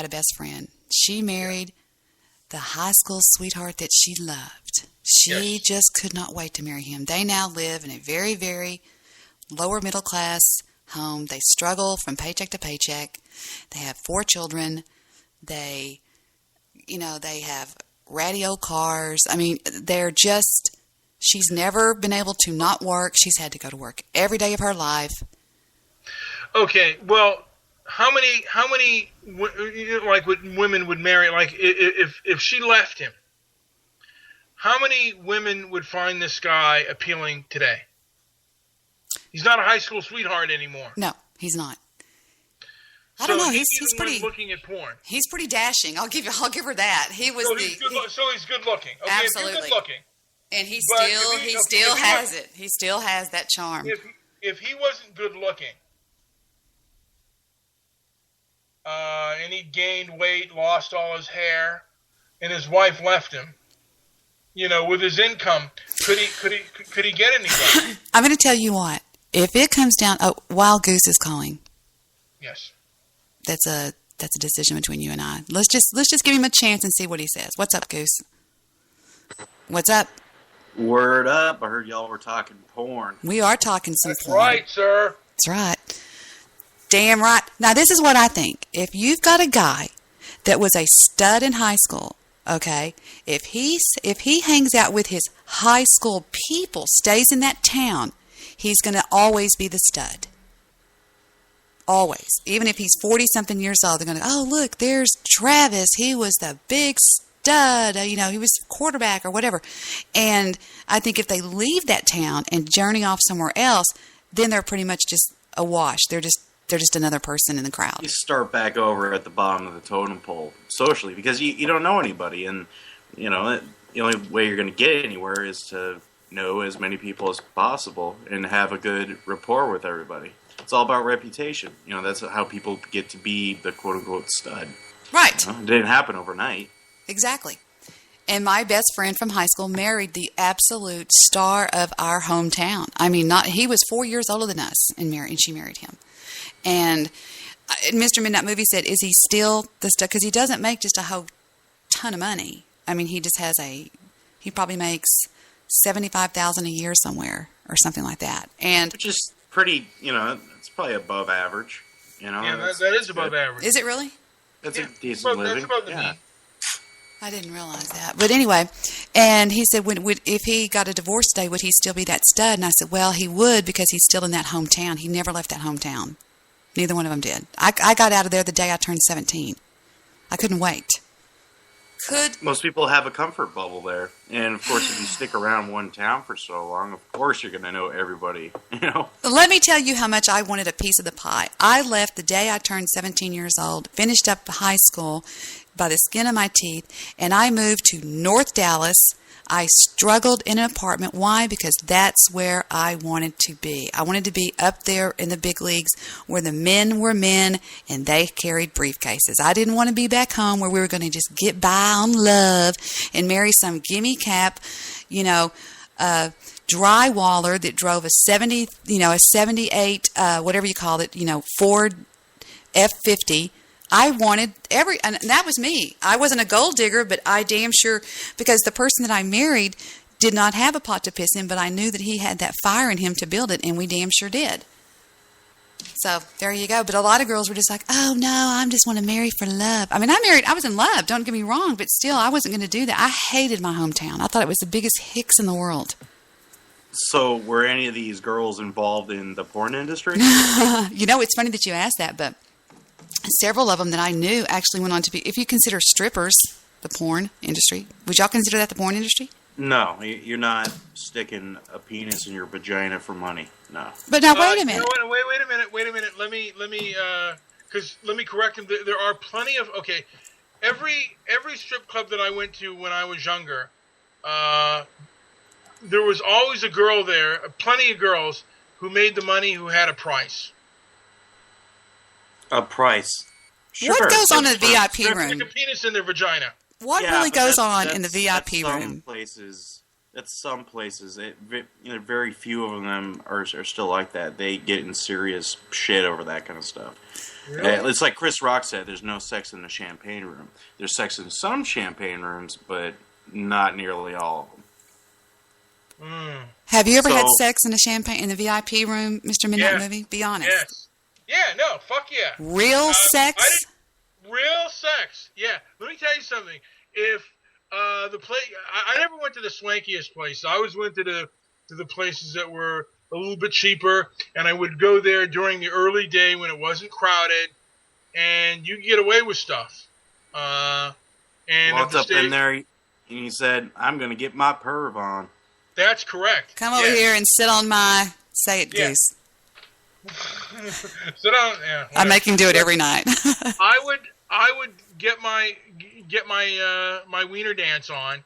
a best friend. She married the high school sweetheart that she loved. She just could not wait to marry him. They now live in a very, very lower middle class home. They struggle from paycheck to paycheck. They have 4 children. They they have radio cars. I mean, they're just, she's never been able to not work. She's had to go to work every day of her life. Okay, well, how many like women would marry, like if she left him, how many women would find this guy appealing today? He's not a high school sweetheart anymore. No, he's not. I don't know. He's pretty looking at porn. He's pretty dashing. I'll give her that. He was so he's good looking. Okay, absolutely. If you're good looking. And he still has it. He still has that charm. If he wasn't good looking, and he gained weight, lost all his hair, and his wife left him, with his income, could he get anybody? I'm going to tell you what. If it comes down, Wild Goose is calling. Yes. That's a decision between you and I. Let's just give him a chance and see what he says. What's up, Goose? What's up? Word up. I heard y'all were talking porn. We are talking some porn. That's right, sir. That's right. Damn right. Now, this is what I think. If you've got a guy that was a stud in high school, okay, if he hangs out with his high school people, stays in that town, he's going to always be the stud. Always. Even if he's 40-something years old, they're going to, oh, look, there's Travis. He was the big stud. He was quarterback or whatever. And I think if they leave that town and journey off somewhere else, then they're pretty much just a wash. They're just another person in the crowd. You start back over at the bottom of the totem pole socially because you don't know anybody. And, the only way you're going to get anywhere is to know as many people as possible and have a good rapport with everybody. It's all about reputation. That's how people get to be the quote-unquote stud. Right. It didn't happen overnight. Exactly. And my best friend from high school married the absolute star of our hometown. I mean, he was 4 years older than us, and she married him. And Mr. Midnight Movie said, is he still the stud? Because he doesn't make just a whole ton of money. I mean, he just has he probably makes $75,000 a year somewhere or something like that. And which is pretty, it's probably above average. Yeah, that is above average. Is it really? That's a decent living. That's above the mean. I didn't realize that. But anyway, and he said, if he got a divorce today, would he still be that stud? And I said, well, he would because he's still in that hometown. He never left that hometown. Neither one of them did. I got out of there the day I turned 17. I couldn't wait. Most people have a comfort bubble there. And, of course, if you stick around one town for so long, of course you're going to know everybody, Let me tell you how much I wanted a piece of the pie. I left the day I turned 17 years old, finished up high school by the skin of my teeth, and I moved to North Dallas. I struggled in an apartment. Why? Because that's where I wanted to be. I wanted to be up there in the big leagues where the men were men and they carried briefcases. I didn't want to be back home where we were going to just get by on love and marry some gimme cap, drywaller that drove a 78, whatever you call it, Ford F-50. I wanted and that was me. I wasn't a gold digger, but I damn sure, because the person that I married did not have a pot to piss in, but I knew that he had that fire in him to build it, and we damn sure did. So there you go. But a lot of girls were just like, oh no, I just want to marry for love. I mean, I was in love, don't get me wrong, but still, I wasn't going to do that. I hated my hometown. I thought it was the biggest hicks in the world. So were any of these girls involved in the porn industry? It's funny that you asked that, but several of them that I knew actually went on to be, if you consider strippers the porn industry, would y'all consider that the porn industry? No, you're not sticking a penis in your vagina for money. No. But now wait a minute. Wait a minute. Let me correct him. There are plenty of every strip club that I went to when I was younger, there was always a girl there, plenty of girls who made the money, who had a price. A price. Sure. What goes on in the VIP room? Stick a penis in their vagina. What really goes on in the VIP room? At some places, very few of them are still like that. They get in serious shit over that kind of stuff. Really? It's like Chris Rock said, there's no sex in the champagne room. There's sex in some champagne rooms, but not nearly all of them. Have you ever had sex in the VIP room, Mr. Midnight Movie? Be honest. Yes. Yeah, no, fuck yeah. Real sex? Real sex. Yeah. Let me tell you something. If the place, I never went to the swankiest place. I always went to the places that were a little bit cheaper, and I would go there during the early day when it wasn't crowded, and you could get away with stuff. And Walked up in there and he said, "I'm going to get my perv on." That's correct. Come over here and sit on my, say it, Goose. Sit down. Yeah, I make him do it every night. I would get my my wiener dance on,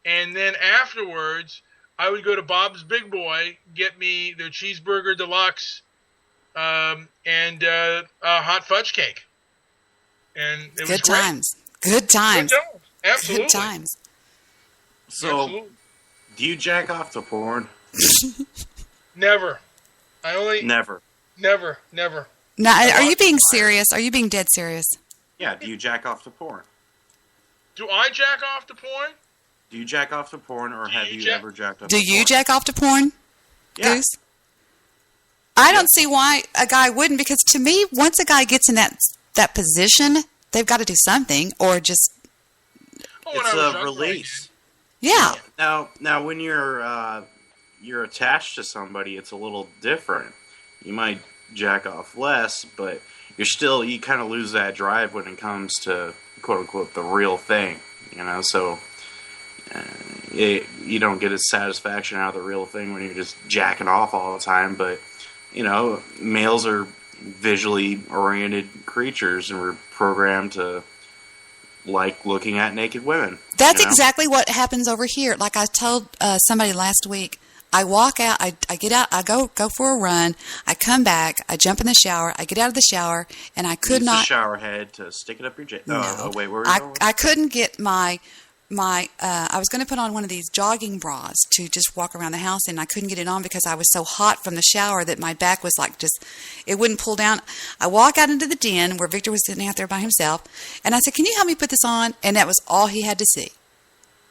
and then afterwards I would go to Bob's Big Boy, get me their cheeseburger deluxe, and a hot fudge cake, and it was Good times. Good times. Good times. Absolutely. Good times. So, Absolutely. do you jack off to porn? Never. Never. Never. Now, are you being serious? Are you being dead serious? Yeah, do you jack off to porn? Do I jack off to porn? Do you jack off to porn, or have you ever jacked off Do to you porn? jack off to porn, Yeah. Goose? I don't see why a guy wouldn't, because to me, once a guy gets in that position, they've got to do something, or just... It's a release. Yeah. Now, when you're attached to somebody, it's a little different. You might jack off less, but you kind of lose that drive when it comes to quote unquote the real thing. So you don't get a satisfaction out of the real thing when you're just jacking off all the time. But males are visually oriented creatures, and we're programmed to like looking at naked women. That's exactly what happens over here. Like I told somebody last week, I walk out, I get out, I go for a run, I come back, I jump in the shower, I get out of the shower, and I could Use not... the shower head to stick it up your... No. Oh, wait, where were you going? I couldn't get my I was going to put on one of these jogging bras to just walk around the house, and I couldn't get it on because I was so hot from the shower that my back was like it wouldn't pull down. I walk out into the den where Victor was sitting out there by himself, and I said, "Can you help me put this on?" And that was all he had to see.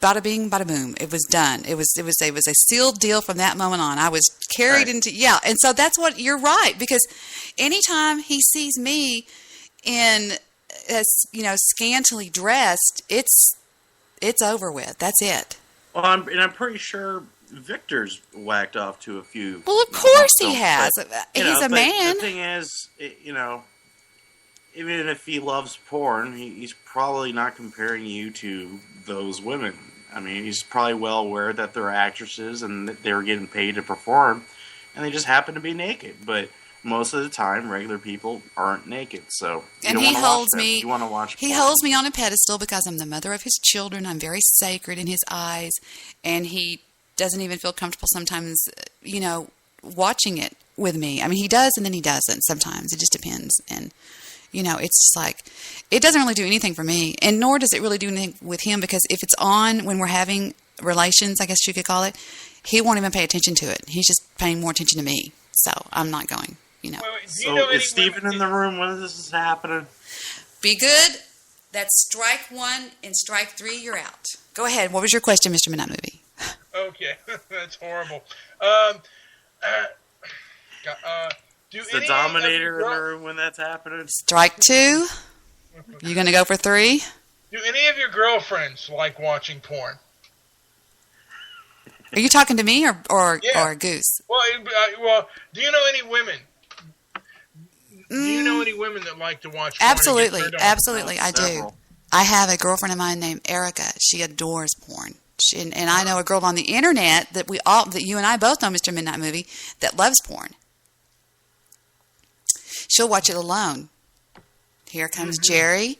Bada bing, bada boom. It was done. It was a sealed deal from that moment on. I was carried into and so that's what you're right, because anytime he sees me in scantily dressed, it's over with. That's it. Well, I'm pretty sure Victor's whacked off to a few. Well, of course he has. He's a man. The thing is, even if he loves porn, he's probably not comparing you to those women. I mean, he's probably well aware that they're actresses and that they were getting paid to perform, and they just happen to be naked. But most of the time, regular people aren't naked, so and he holds me. You want to watch porn. He holds me on a pedestal because I'm the mother of his children. I'm very sacred in his eyes, and he doesn't even feel comfortable sometimes, watching it with me. I mean, he does, and then he doesn't. Sometimes it just depends, and it's just like it doesn't really do anything for me, and nor does it really do anything with him, because if it's on when we're having relations, I guess you could call it, he won't even pay attention to it. He's just paying more attention to me, so I'm not going. So is Steven in the room when this is happening? Be good. That's strike 1, and strike 3, you're out. Go ahead. What was your question, Mr. Midnight Movie? Okay, that's horrible. Is the Dominator in the room when that's happening? Strike 2. You going to go for 3? Do any of your girlfriends like watching porn? Are you talking to me or Goose? Well, do you know any women? Do you know any women that like to watch porn? Absolutely, I do. I have a girlfriend of mine named Erica. She adores porn. And I know a girl on the internet that you and I both know, Mr. Midnight Movie, that loves porn. She'll watch it alone. Here comes Jerry.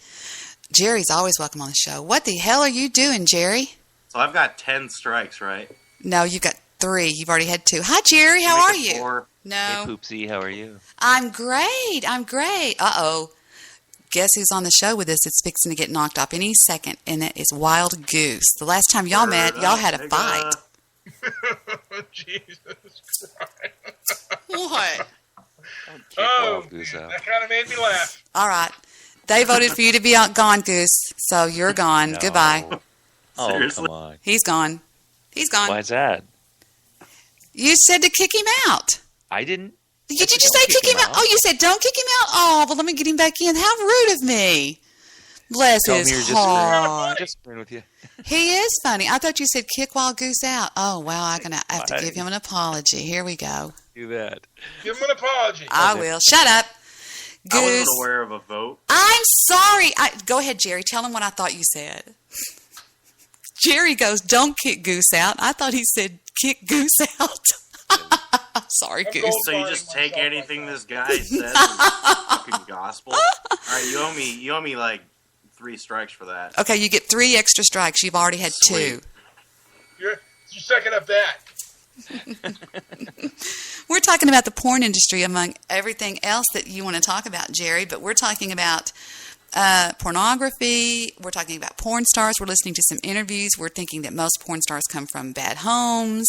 Jerry's always welcome on the show. What the hell are you doing, Jerry? So I've got 10 strikes, right? No, you've got 3. You've already had 2. Hi, Jerry. How are you? 4. No. Hey, Poopsie. How are you? I'm great. Uh-oh. Guess who's on the show with us? It's fixing to get knocked off any second, and that is Wild Goose. The last time y'all met, y'all had a fight. Jesus Christ. What? That kind of made me laugh. All right. They voted for you to be gone, Goose, so you're gone. No. Goodbye. Oh, Seriously? come on. He's gone. He's gone. Why's that? You said to kick him out. I didn't. Did you say kick him out? Oh, you said don't kick him out? Oh, well, let me get him back in. How rude of me. Bless Tell his me you're heart. just screwing with you. He is funny. I thought you said kick Wild Goose out. Oh, wow. I'm going to have to give him an apology. Here we go. Do that. Give him an apology. I will. Shut up. I wasn't Goose. aware of a vote. I'm sorry. Go ahead, Jerry. Tell him what I thought you said. Jerry goes, don't kick Goose out. I thought he said kick Goose out. Sorry, Goose. So you just take anything this guy says as fucking gospel? All right, you owe me like 3 strikes for that. Okay, you get 3 extra strikes. You've already had 2. You're sucking up that. We're talking about the porn industry among everything else that you want to talk about, Jerry, but we're talking about pornography. We're talking about porn stars. We're listening to some interviews. We're thinking that most porn stars come from bad homes.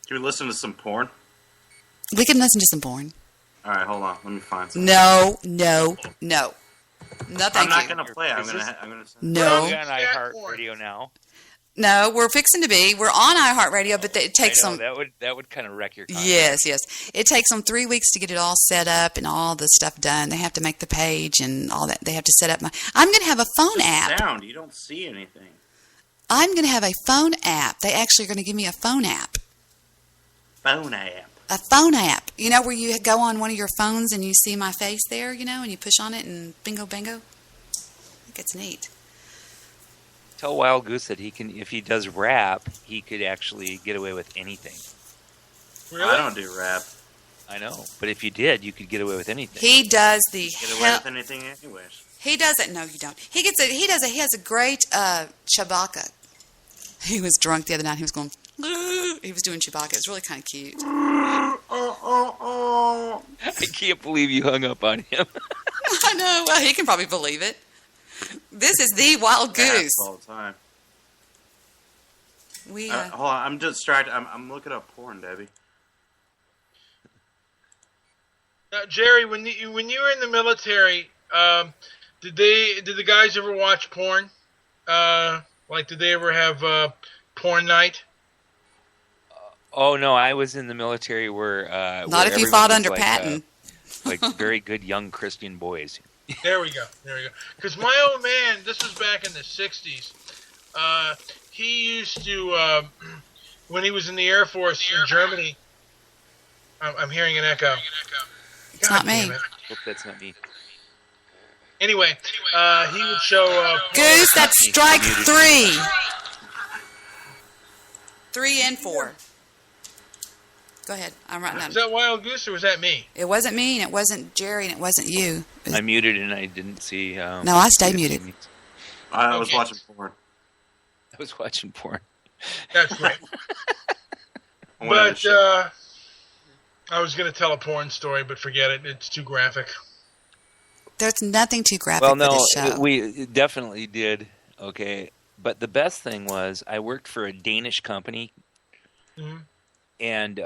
Can we listen to some porn? We can listen to some porn. All right, hold on. Let me find some. No. No, thank you. I'm not going to play. I'm going to. No. We're on iHeartRadio now. No, we're fixing to be. We're on iHeartRadio, but it takes them. That would kind of wreck your content. Yes. It takes them 3 weeks to get it all set up and all the stuff done. They have to make the page and all that. They have to set up I'm going to have a phone app. Sound. You don't see anything. I'm going to have a phone app. They actually are going to give me a phone app. Phone app. A phone app. You know, where you go on one of your phones and you see my face there, and you push on it and bingo, bango. I think it's neat. Tell Wild Goose that he can, if he does rap, he could actually get away with anything. Really? I don't do rap. I know, but if you did, you could get away with anything. He does the Get away with anything anyways. He does it. No, you don't. He has a great Chewbacca. He was drunk the other night. He was going. He was doing Chewbacca. It was really kind of cute. I can't believe you hung up on him. I know. Well, he can probably believe it. This is the Wild Goose. All the time. Hold on. I'm distracted. I'm looking up porn, Debbie. Now, Jerry, when you were in the military, did the guys ever watch porn? Did they ever have porn night? Oh no, I was in the military where not if you fought under Patton. Like very good young Christian boys. There we go. Because my old man, this was back in the 60s, he used to, when he was in the Air Force in Germany, I'm hearing an echo. It's not me. Hope that's not me. Anyway, he would show... Goose, that's strike 3. 3 and 4. Go ahead. I'm writing down. Was that Wild Goose or was that me? It wasn't me, and it wasn't Jerry, and it wasn't you. I muted and I didn't see. No, I stayed muted. I was watching porn. I was watching porn. That's great. But I was going to tell a porn story, but forget it. It's too graphic. There's nothing too graphic for this show. We definitely did. Okay, but the best thing was I worked for a Danish company. Mm-hmm. And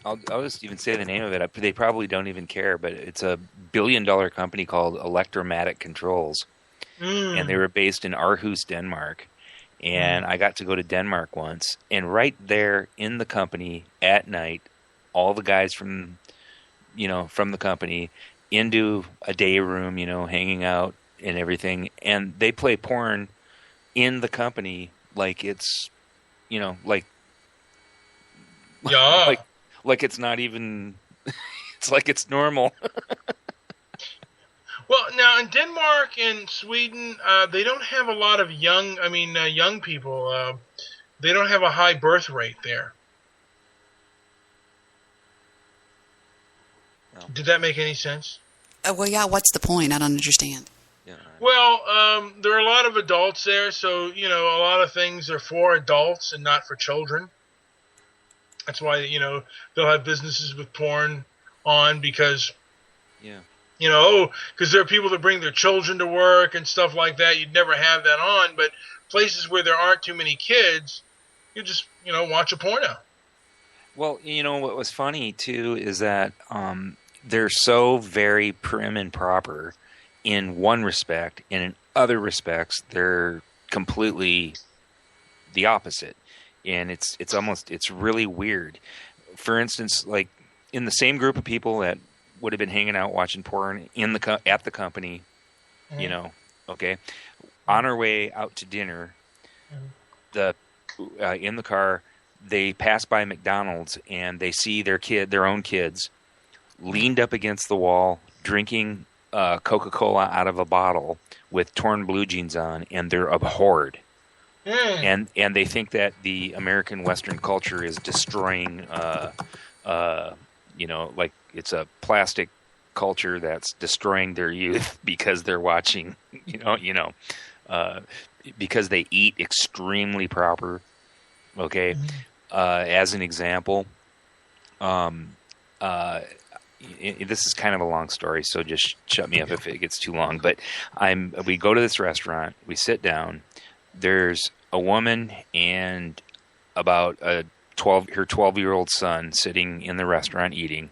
I'll just even say the name of it. They probably don't even care, but it's a billion-dollar company called Electromatic Controls, and they were based in Aarhus, Denmark. And I got to go to Denmark once, and right there in the company at night, all the guys from the company into a day room, hanging out and everything, and they play porn in the company like it's, yeah. like it's not even. It's like it's normal. Well, now in Denmark and Sweden, they don't have a lot of young people. They don't have a high birth rate there. No. Did that make any sense? Well, yeah. What's the point? I don't understand. Yeah. Well, there are a lot of adults there, so a lot of things are for adults and not for children. That's why, they'll have businesses with porn on because, because there are people that bring their children to work and stuff like that. You'd never have that on, but places where there aren't too many kids, you just, watch a porno. Well, what was funny, too, is that they're so very prim and proper in one respect, and in other respects, they're completely the opposite. And it's really weird. For instance, like in the same group of people that would have been hanging out watching porn in the at the company, you know. Okay, on our way out to dinner, in the car, they pass by McDonald's and they see their own kids, leaned up against the wall, drinking Coca-Cola out of a bottle with torn blue jeans on, and they're abhorred. And they think that the American Western culture is destroying, like it's a plastic culture that's destroying their youth because they're watching, because they eat extremely proper. Okay, as an example, this is kind of a long story, so just shut me up if it gets too long. But we go to this restaurant, we sit down. There's a woman and about her 12-year-old son sitting in the restaurant eating,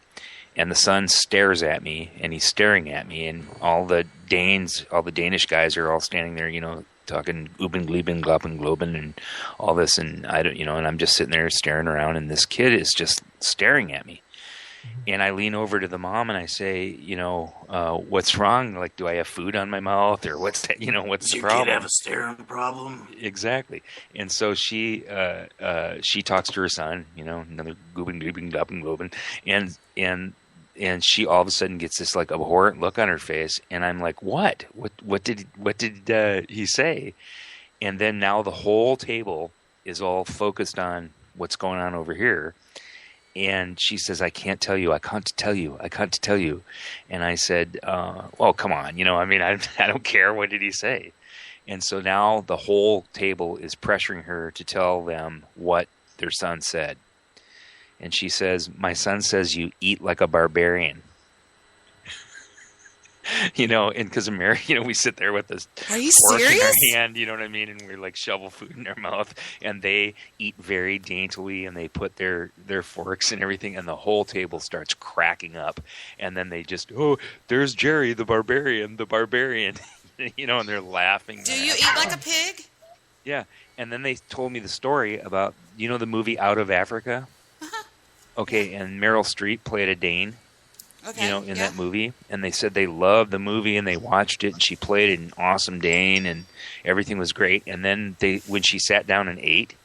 and the son stares at me, and he's staring at me, and all the Danish guys are all standing there, talking Uben Gleben Globen Globen and all this, and and I'm just sitting there staring around, and this kid is just staring at me. And I lean over to the mom and I say, what's wrong? Like, do I have food on my mouth, or what's that? What's the problem? Your kid have a staring problem? Exactly. And so she talks to her son, another goobing goobing globbing globbing, and she all of a sudden gets this like abhorrent look on her face, and I'm like, what did he say? And then now the whole table is all focused on what's going on over here. And she says, I can't tell you. And I said, well, come on. I don't care. What did he say? And so now the whole table is pressuring her to tell them what their son said. And she says, my son says you eat like a barbarian. And because we sit there with this fork in our hand, you know what I mean, and we like shovel food in our mouth, and they eat very daintily, and they put their forks and everything, and the whole table starts cracking up, and then they just, there's Jerry the barbarian, and they're laughing. Do you eat like a pig? Yeah, and then they told me the story about, the movie Out of Africa? Uh-huh. Okay, and Meryl Streep played a Dane. Okay, in that movie, and they said they loved the movie and they watched it, and she played an awesome Dane and everything was great. And then when she sat down and ate,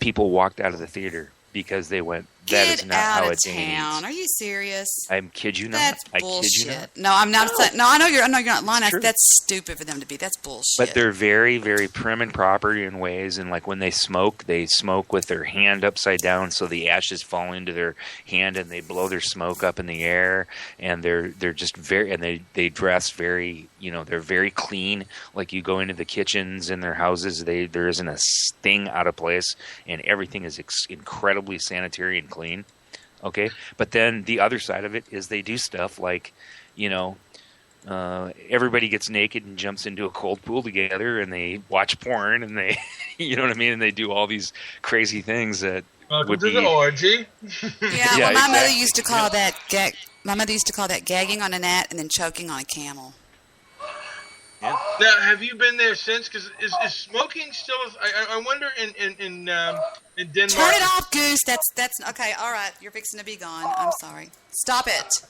people walked out of the theater because they went, that is not how a Dane eats. Are you serious? I kid you not. That's I bullshit. kid you not. No, I'm not. No, I know you're not lying. Sure. That's stupid for them to be. That's bullshit. But they're very, very prim and proper in ways, and like when they smoke with their hand upside down, so the ashes fall into their hand, and they blow their smoke up in the air, and they're just very, and they dress very, they're very clean. Like you go into the kitchens in their houses, there isn't a thing out of place, and everything is incredibly sanitary and clean. Okay, but then the other side of it is they do stuff like, everybody gets naked and jumps into a cold pool together, and they watch porn, and they, and they do all these crazy things that Welcome to the orgy. Yeah, my mother used to call that my mother used to call that gagging on a gnat and then choking on a camel. Yeah. Now, have you been there since? Because is smoking still? I wonder in Denmark. Turn it off, Goose. That's okay. All right, you're fixing to be gone. I'm sorry. Stop it.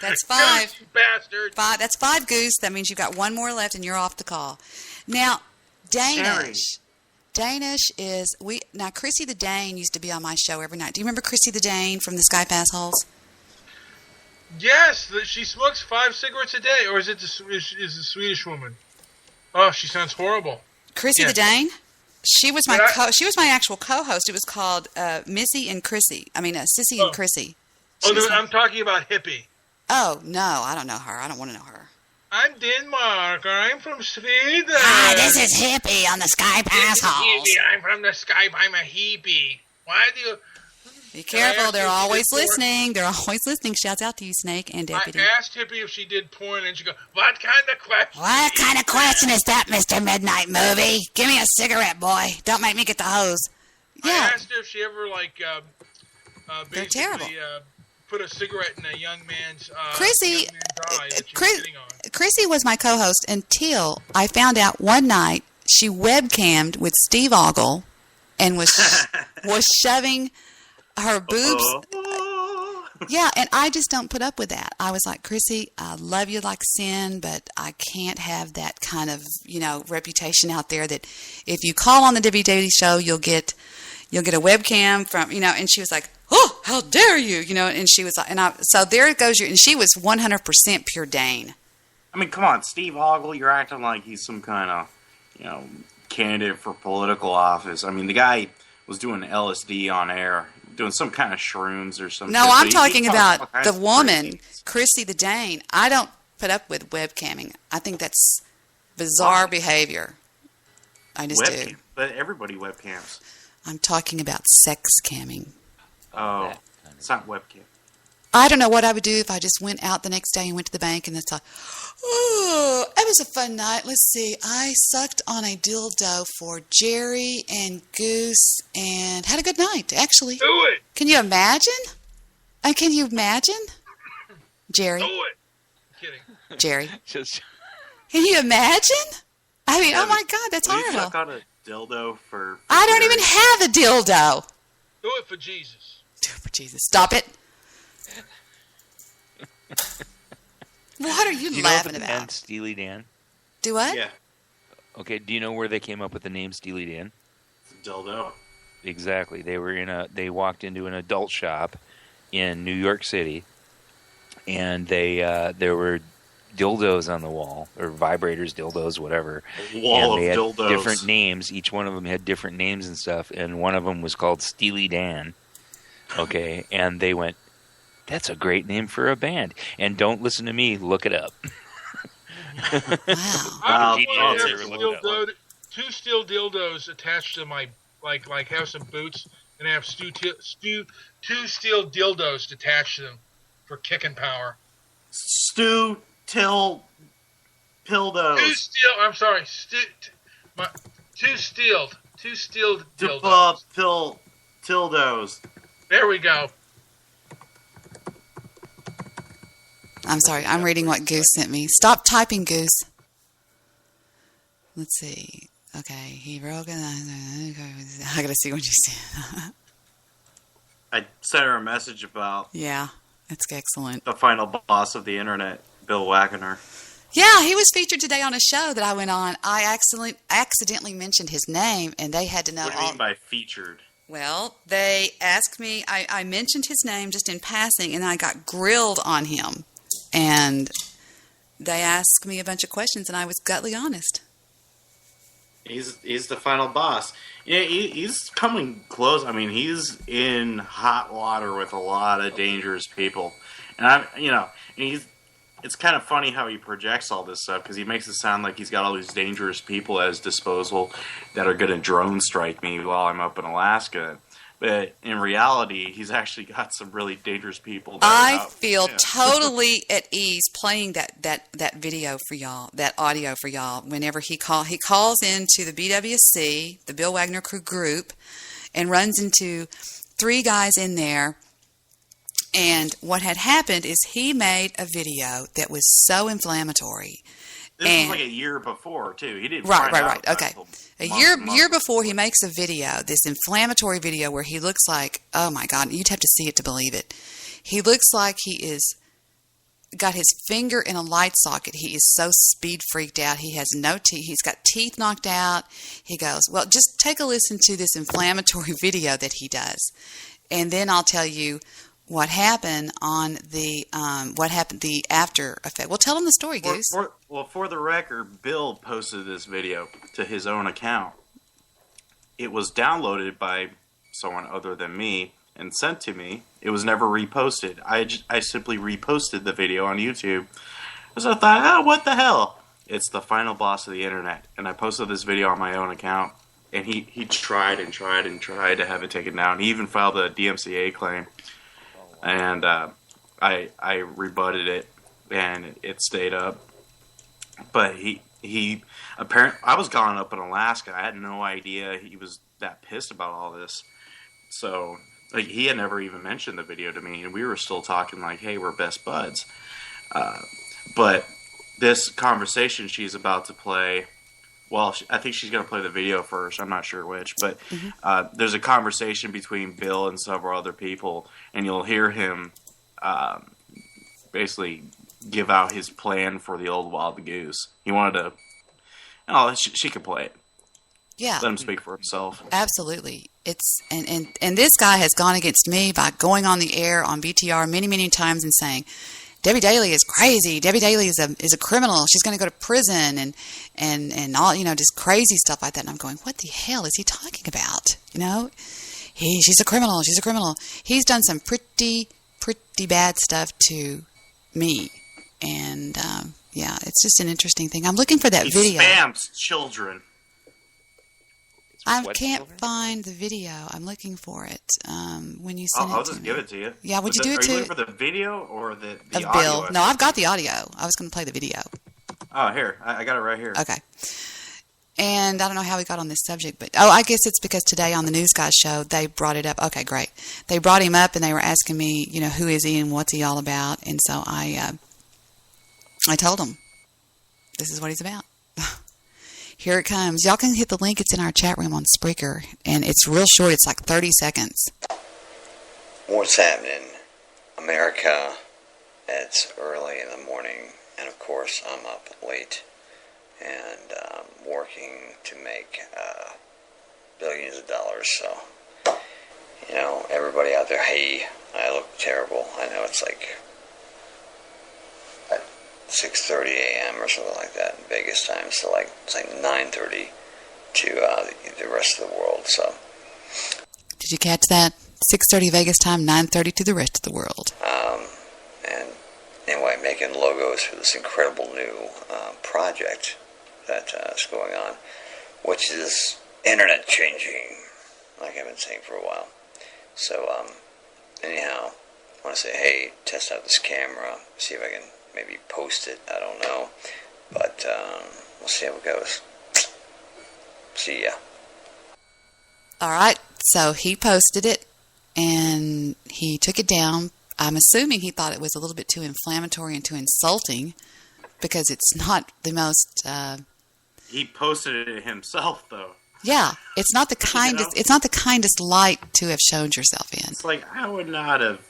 That's 5. Goose, you bastard. 5. That's 5, Goose. That means you've got one more left, and you're off the call. Now, Danish. Danish is now. Chrissy the Dane used to be on my show every night. Do you remember Chrissy the Dane from the Sky Pass Holes? Yes, she smokes 5 cigarettes a day, or is it the Swedish woman? Oh, she sounds horrible. Chrissy the Dane. She was my she was my actual co-host. It was called Missy and Chrissy. I mean, Sissy and Chrissy. I'm talking about Hippie. Oh no, I don't know her. I don't want to know her. I'm Denmark. I'm from Sweden. Hi, this is Hippie on the Sky Pass Holes. I'm from the Sky. I'm a hippie. Why do you? Be careful. They're always listening. They're always listening. Shouts out to you, Snake and Deputy. I asked Hippie if she did porn, and she goes, "What kind of question? What kind of question is that, Mr. Midnight Movie? Give me a cigarette, boy. Don't make me get the hose." Yeah. I asked her if she ever They're terrible. Put a cigarette in a young man's Chrissy. eye that she was sitting on. Chrissy was my co-host until I found out one night she webcammed with Steve Ogle and was shoving her boobs. Yeah, and I just don't put up with that. I was like, Chrissy, I love you like sin, but I can't have that kind of, reputation out there that if you call on the WW show, you'll get a webcam from, and she was like, oh, how dare you, and she was like, so there it goes, and she was 100% pure Dane. I mean, come on, Steve Hoggle, you're acting like he's some kind of, candidate for political office. I mean, the guy was doing LSD on air, doing some kind of shrooms or something. No, I'm talking about the woman, Chrissy the Dane. I don't put up with webcamming. I think that's bizarre behavior. I just do. But everybody webcams. I'm talking about sex camming. Oh, it's not webcam. I don't know what I would do if I just went out the next day and went to the bank and it's like, oh, it was a fun night. Let's see. I sucked on a dildo for Jerry and Goose and had a good night, actually. Do it. Can you imagine? Can you imagine? Jerry? Do it. Kidding. Jerry? Can you imagine? I mean, oh my God, that's horrible. You suck on a dildo for I don't even have a dildo. Do it for Jesus. Do it for Jesus. Stop it. What are you laughing about? Band Steely Dan? Do what? Yeah. Okay, do you know where they came up with the name Steely Dan? Dildo. Exactly. They walked into an adult shop in New York City, and there were dildos on the wall, or vibrators, dildos, whatever. A wall and they of had dildos. different names. Each one of them had different names and stuff, and one of them was called Steely Dan. Okay, and they went, that's a great name for a band. And don't listen to me, look it up. I would want two steel dildos attached to my, like have some boots and have two steel dildos attached to them for kicking power. Pildos. Two steel dildos. Tildos. There we go. I'm sorry. I'm reading what Goose sent me. Stop typing, Goose. Let's see. Okay. He broke it. I gotta see what you said. I sent her a message about. Yeah, that's excellent. The final boss of the internet, Bill Wagner. Yeah, he was featured today on a show that I went on. I accidentally mentioned his name, and they had to know. What do you mean by featured? Well, they asked me. I mentioned his name just in passing, and I got grilled on him. And they asked me a bunch of questions, and I was gutly honest. He's the final boss. Yeah, he's coming close. I mean, he's in hot water with a lot of dangerous people, and it's kind of funny how he projects all this stuff because he makes it sound like he's got all these dangerous people at his disposal that are going to drone strike me while I'm up in Alaska. But in reality, he's actually got some really dangerous people. I feel totally at ease playing that video for y'all, that audio for y'all. Whenever he calls into the BWC, the Bill Wagner Crew group, and runs into three guys in there. And what had happened is he made a video that was so inflammatory. This was like a year before, too. He didn't. Right. Okay. A year before, he makes a video, this inflammatory video where he looks like, oh my God, you'd have to see it to believe it. He looks like he is got his finger in a light socket. He is so speed freaked out. He has no teeth. He's got teeth knocked out. He goes, well, just take a listen to this inflammatory video that he does, and then I'll tell you what happened on the after effect. Well, tell them the story, Goose. For the record, Bill posted this video to his own account. It was downloaded by someone other than me and sent to me. It was never reposted. I simply reposted the video on YouTube. So I thought, what the hell? It's the final boss of the internet. And I posted this video on my own account. And he tried and tried and tried to have it taken down. He even filed a DMCA claim. And I rebutted it, and it stayed up. But he apparently, I was gone up in Alaska. I had no idea he was that pissed about all this. So he had never even mentioned the video to me, and we were still talking like, hey, we're best buds. But this conversation she's about to play, well, I think she's going to play the video first. I'm not sure which. But there's a conversation between Bill and several other people, and you'll hear him basically give out his plan for the old wild goose. He wanted to. Oh, she could play it. Yeah. Let him speak for himself. Absolutely. It's and this guy has gone against me by going on the air on BTR many times and saying Debbie Daly is crazy. Debbie Daly is a criminal. She's going to go to prison and all, just crazy stuff like that. And I'm going, what the hell is he talking about? She's a criminal. She's a criminal. He's done some pretty bad stuff to me. And it's just an interesting thing. I'm looking for that video. He spams children. I can't find the video. I'm looking for it. When you send I'll it to just me. give it to you. Yeah, would you do it Are to you looking for the video or the of audio? Bill? No, I've got the audio. I was going to play the video. Oh, here. I got it right here. Okay. And I don't know how we got on this subject, but I guess it's because today on the News Guys show they brought it up. Okay, great. They brought him up and they were asking me, who is he and what's he all about? And so I told them this is what he's about. Here it comes. Y'all can hit the link. It's in our chat room on Spreaker, and it's real short. It's like 30 seconds. What's happening? America, it's early in the morning, and of course I'm up late and working to make billions of dollars. So, everybody out there, hey, I look terrible. I know it's like 6:30 a.m. or something like that in Vegas time. So it's like 9:30 to the rest of the world. So, did you catch that? 6:30 Vegas time, 9:30 to the rest of the world. And anyway, making logos for this incredible new project that is going on, which is internet changing, like I've been saying for a while. So, anyhow, I want to say, hey, test out this camera, see if I can maybe post it. I don't know, but we'll see how it goes. See ya. All right, so he posted it, and he took it down. I'm assuming he thought it was a little bit too inflammatory and too insulting, because it's not the most... He posted it himself, though. Yeah, it's not the kindest. It's not the kindest light to have shown yourself in. It's like I would not have...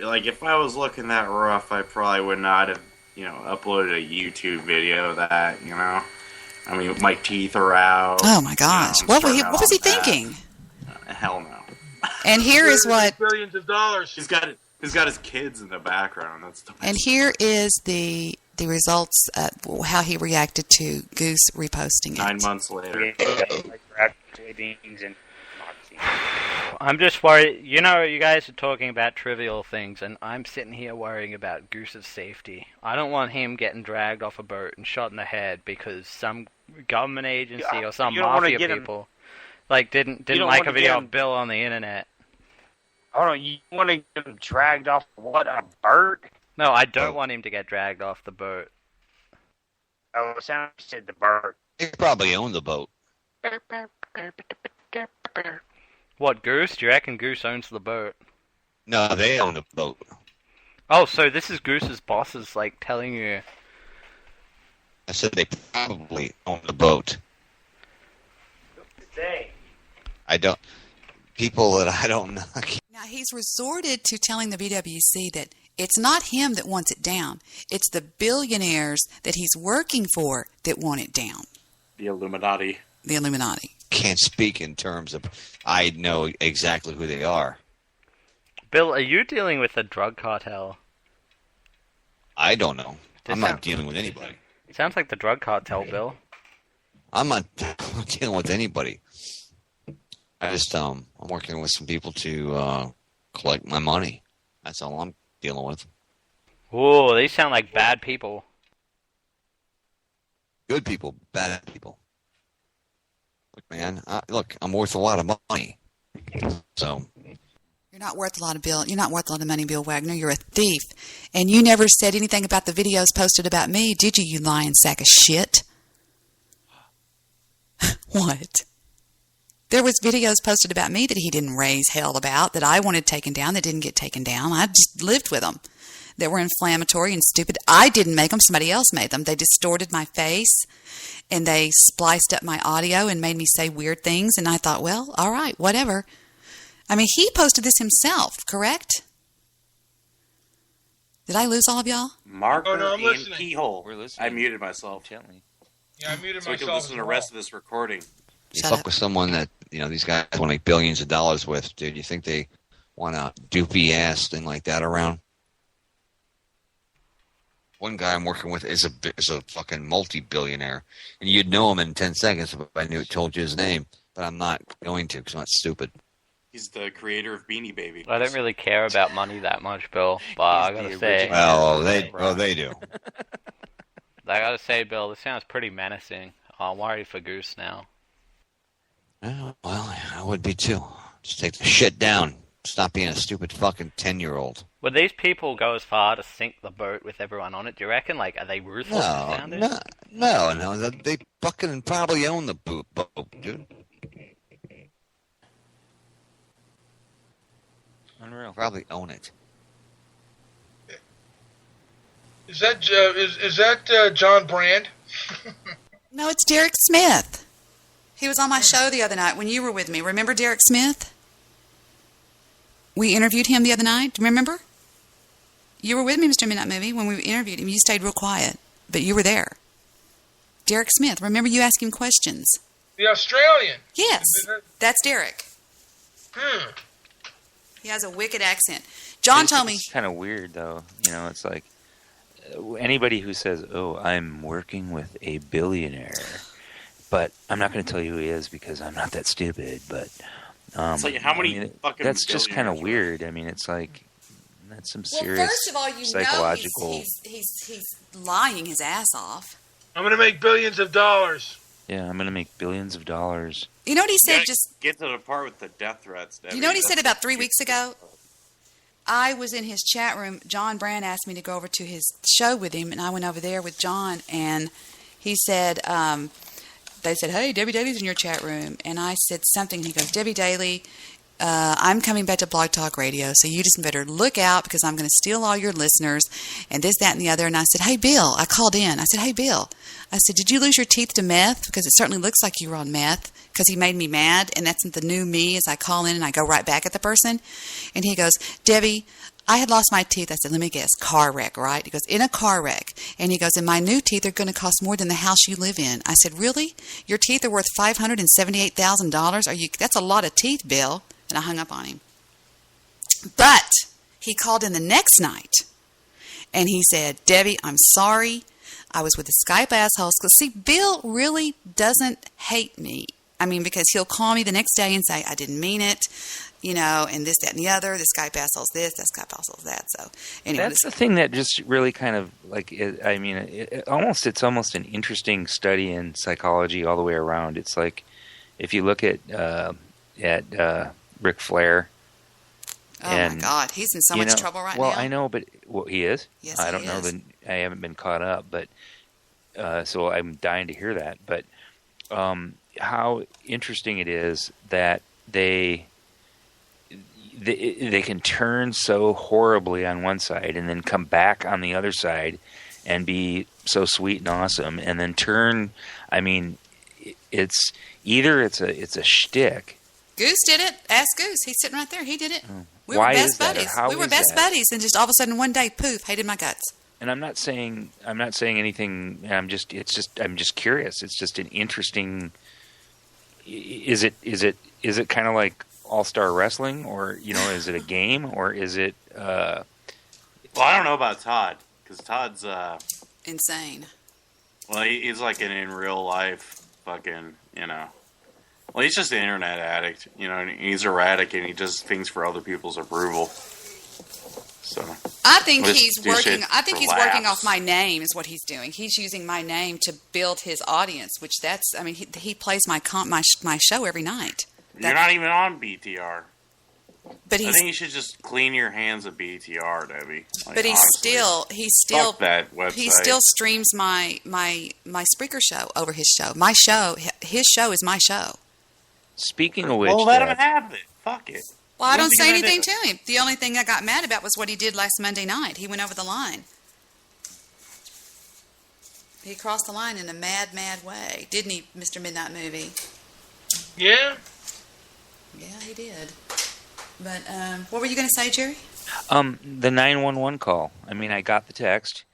Like, if I was looking that rough, I probably would not have, uploaded a YouTube video of that, I mean, my teeth are out. Oh, my gosh. What was he thinking? Hell no. And here is what... Billions of dollars. He's got his kids in the background. That's the and here is the results, how he reacted to Goose reposting it. 9 months later. I'm just worried. You guys are talking about trivial things, and I'm sitting here worrying about Goose's safety. I don't want him getting dragged off a boat and shot in the head because some government agency or some mafia people didn't like a video of Bill on the internet. Hold on, you want to get him dragged off what, a boat? No, I don't want him to get dragged off the boat. Oh, it sounds like you said the boat. They probably own the boat. What, Goose? Do you reckon Goose owns the boat? No, they own the boat. Oh, so this is Goose's bosses, telling you... I said they probably own the boat. They. I don't... People that I don't know... Now, he's resorted to telling the BWC that it's not him that wants it down. It's the billionaires that he's working for that want it down. The Illuminati. The Illuminati. Can't speak in terms of I know exactly who they are. Bill, are you dealing with a drug cartel? I don't know. I'm not dealing with anybody. Sounds like the drug cartel, Bill. I'm not dealing with anybody. I just I'm working with some people to collect my money. That's all I'm dealing with. Ooh, they sound like bad people. Good people, bad people. Look, man, I'm worth a lot of money. So you're not worth a lot of money, Bill Wagner. You're a thief. And you never said anything about the videos posted about me, did you, you lying sack of shit? What? There was videos posted about me that he didn't raise hell about, that I wanted taken down, that didn't get taken down. I just lived with them. That were inflammatory and stupid. I didn't make them. Somebody else made them. They distorted my face, and they spliced up my audio and made me say weird things. And I thought, well, all right, whatever. I mean, he posted this himself, correct? Did I lose all of y'all? Marker Oh, no, I'm and listening. Keyhole. We're listening. I muted myself. Gently. Yeah, I muted so we myself. can listen to the rest of this recording. You fuck with someone that, these guys want to make billions of dollars with, dude. You think they want a doopy ass thing like that around? One guy I'm working with is a fucking multi-billionaire, and you'd know him in 10 seconds if I told you his name, but I'm not going to because I'm not stupid. He's the creator of Beanie Baby. I don't really care about money that much, Bill, but I gotta say... Well, they do. I gotta say, Bill, this sounds pretty menacing. I'm worried for Goose now. Well, I would be too. Just take the shit down. Stop being a stupid fucking 10-year-old. Would these people go as far to sink the boat with everyone on it? Do you reckon? Like, are they ruthless? No. They fucking probably own the boat, dude. Unreal. Probably own it. Is that John Brand? No, it's Derek Smith. He was on my show the other night when you were with me. Remember Derek Smith? We interviewed him the other night. Do you remember? You were with me, Mr. Midnight Movie, when we interviewed him. You stayed real quiet, but you were there. Derek Smith. Remember you asked him questions? The Australian. Yes, that's Derek. He has a wicked accent. John told me... It's kind of weird, though. It's like anybody who says, oh, I'm working with a billionaire, but I'm not going to tell you who he is because I'm not that stupid, but... it's like, how many fucking that's just kind of billionaires weird. I mean, it's like... That's some serious well, first of all, you psychological... know he's lying his ass off. I'm going to make billions of dollars. Yeah, I'm going to make billions of dollars. You know what he said? Just get to the part with the death threats. Debbie. You know what he said about 3 weeks ago? I was in his chat room. John Brand asked me to go over to his show with him, and I went over there with John, and he said, they said, hey, Debbie Daly's in your chat room. And I said something. He goes, Debbie Daly, I'm coming back to Blog Talk Radio, so you just better look out because I'm going to steal all your listeners and this, that, and the other. And I said, hey, Bill, I called in. I said, hey, Bill. I said, did you lose your teeth to meth? Because it certainly looks like you were on meth because he made me mad, and that's the new me as I call in and I go right back at the person. And he goes, Debbie, I had lost my teeth. I said, let me guess, car wreck, right? He goes, in a car wreck. And he goes, and my new teeth are going to cost more than the house you live in. I said, really? Your teeth are worth $578,000? That's a lot of teeth, Bill. And I hung up on him. But he called in the next night, and he said, Debbie, I'm sorry. I was with the Skype assholes. Because, see, Bill really doesn't hate me. I mean, because he'll call me the next day and say, I didn't mean it, and this, that, and the other. The Skype assholes this, that Skype assholes that. So, anyway. That's the thing that just really kind of, like, it's almost an interesting study in psychology all the way around. It's like, if you look at Ric Flair. Oh, my God. He's in so much trouble right now. Well, I know, but he is? Yes, I don't know. I haven't been caught up, but so I'm dying to hear that. But how interesting it is that they can turn so horribly on one side and then come back on the other side and be so sweet and awesome, and then turn. I mean, it's either it's a shtick. Goose did it. Ask Goose. He's sitting right there. He did it. We Why were is best that, or buddies. how We were is best that? buddies, and just all of a sudden one day, poof, hated my guts. And I'm not saying anything. I'm just curious. It's just an interesting. Is it kind of like All-Star Wrestling, or is it a game, or is it? Well, I don't know about Todd because Todd's insane. Well, he's like in real life, fucking, Well, he's just an internet addict, and he's erratic, and he does things for other people's approval. So I think he's working. I think he's working off my name is what he's doing. He's using my name to build his audience, which he plays my show every night. You're not even on BTR. But I think you should just clean your hands of BTR, Debbie. But he's still Fuck that website. He still streams my Spreaker show over his show. My show, his show is my show. Speaking of which, well, let him have it. Fuck it. Well, I don't say anything to him. The only thing I got mad about was what he did last Monday night. He went over the line. He crossed the line in a mad, mad way, didn't he, Mr. Midnight Movie? Yeah. Yeah, he did. But what were you going to say, Jerry? The 911 call. I mean, I got the text,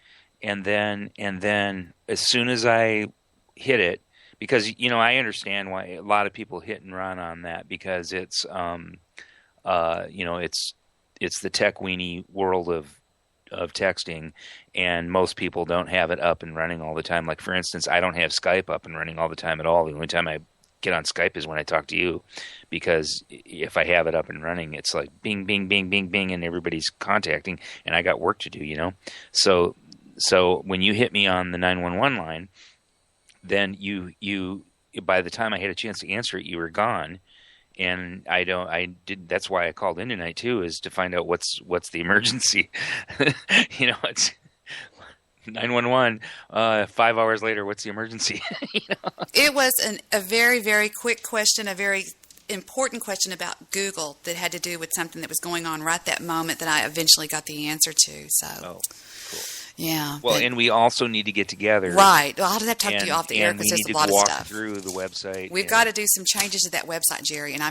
and then as soon as I hit it, because I understand why a lot of people hit and run on that, because it's it's the tech weenie world of texting, and most people don't have it up and running all the time. Like, for instance, I don't have Skype up and running all the time at all. The only time I get on Skype is when I talk to you, because if I have it up and running, it's like bing, bing, bing, bing, bing, and everybody's contacting, and I got work to do, So when you hit me on the 911 line, then you by the time I had a chance to answer it, you were gone. And that's why I called in tonight too, is to find out what's the emergency. It's 911. 5 hours later, what's the emergency? It was a very, very quick question, a very important question about Google that had to do with something that was going on right that moment that I eventually got the answer to. So, cool. Yeah. Well, and we also need to get together. Right. Well, I'll have to talk to you off the air, because there's a lot of stuff. We need to walk through the website. We've got to do some changes to that website, Jerry, and I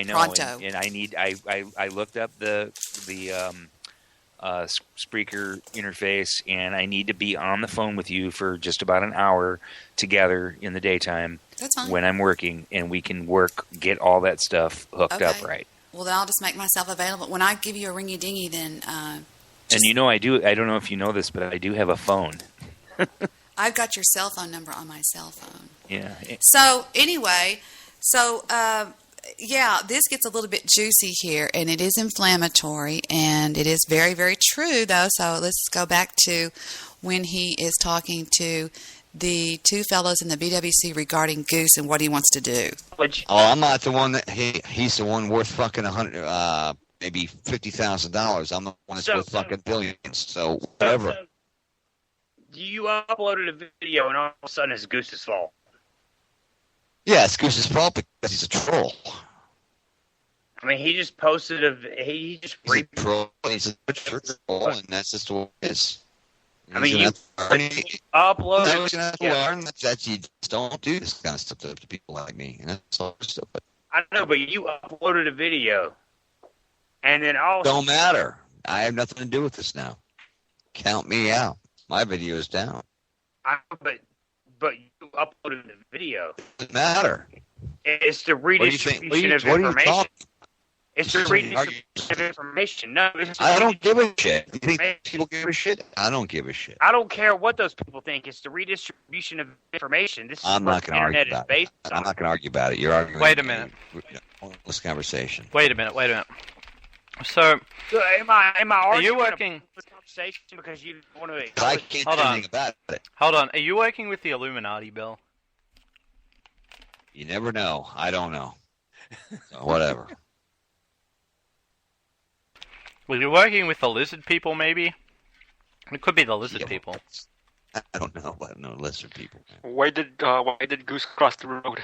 know, pronto. And I looked up the Spreaker interface, and I need to be on the phone with you for just about an hour together in the daytime. That's fine. When I'm working, and we can get all that stuff hooked up right. Well, then I'll just make myself available. When I give you a ringy dingy, then. And I do. I don't know if you know this, but I do have a phone. I've got your cell phone number on my cell phone. Yeah. So anyway, this gets a little bit juicy here, and it is inflammatory, and it is very, very true, though. So let's go back to when he is talking to the two fellows in the BWC regarding Goose and what he wants to do. Oh, I'm not the one that he's the one worth fucking $100, maybe $50,000. I'm the one that's worth fucking billions. So whatever. You uploaded a video, and all of a sudden it's Goose's fault. Yeah, it's Goose's fault because he's a troll. I mean, he just posted he's a troll. He's a troll, and that's just what it is. I mean, you uploaded. I was going to have to learn that you just don't do this kind of stuff to people like me, and that's all stuff. But I know, but you uploaded a video, and then also don't matter. I have nothing to do with this now. Count me out. My video is down. But you uploaded the video. Doesn't matter. It's the redistribution of information. It's the redistribution of information. No, I don't give a shit. You think people give a shit? I don't give a shit. I don't care what those people think. It's the redistribution of information. This is I'm not going to argue about it. I'm not going to argue about it. You're arguing. Wait a minute. This conversation. Wait a minute. So am I arguing? Are you working? Conversation because you want to. I can't do anything about it. Hold on. Are you working with the Illuminati, Bill? You never know. I don't know. So whatever. Well, you're working with the lizard people, maybe? It could be the lizard people. I don't know about no lizard people. Why did Goose cross the road?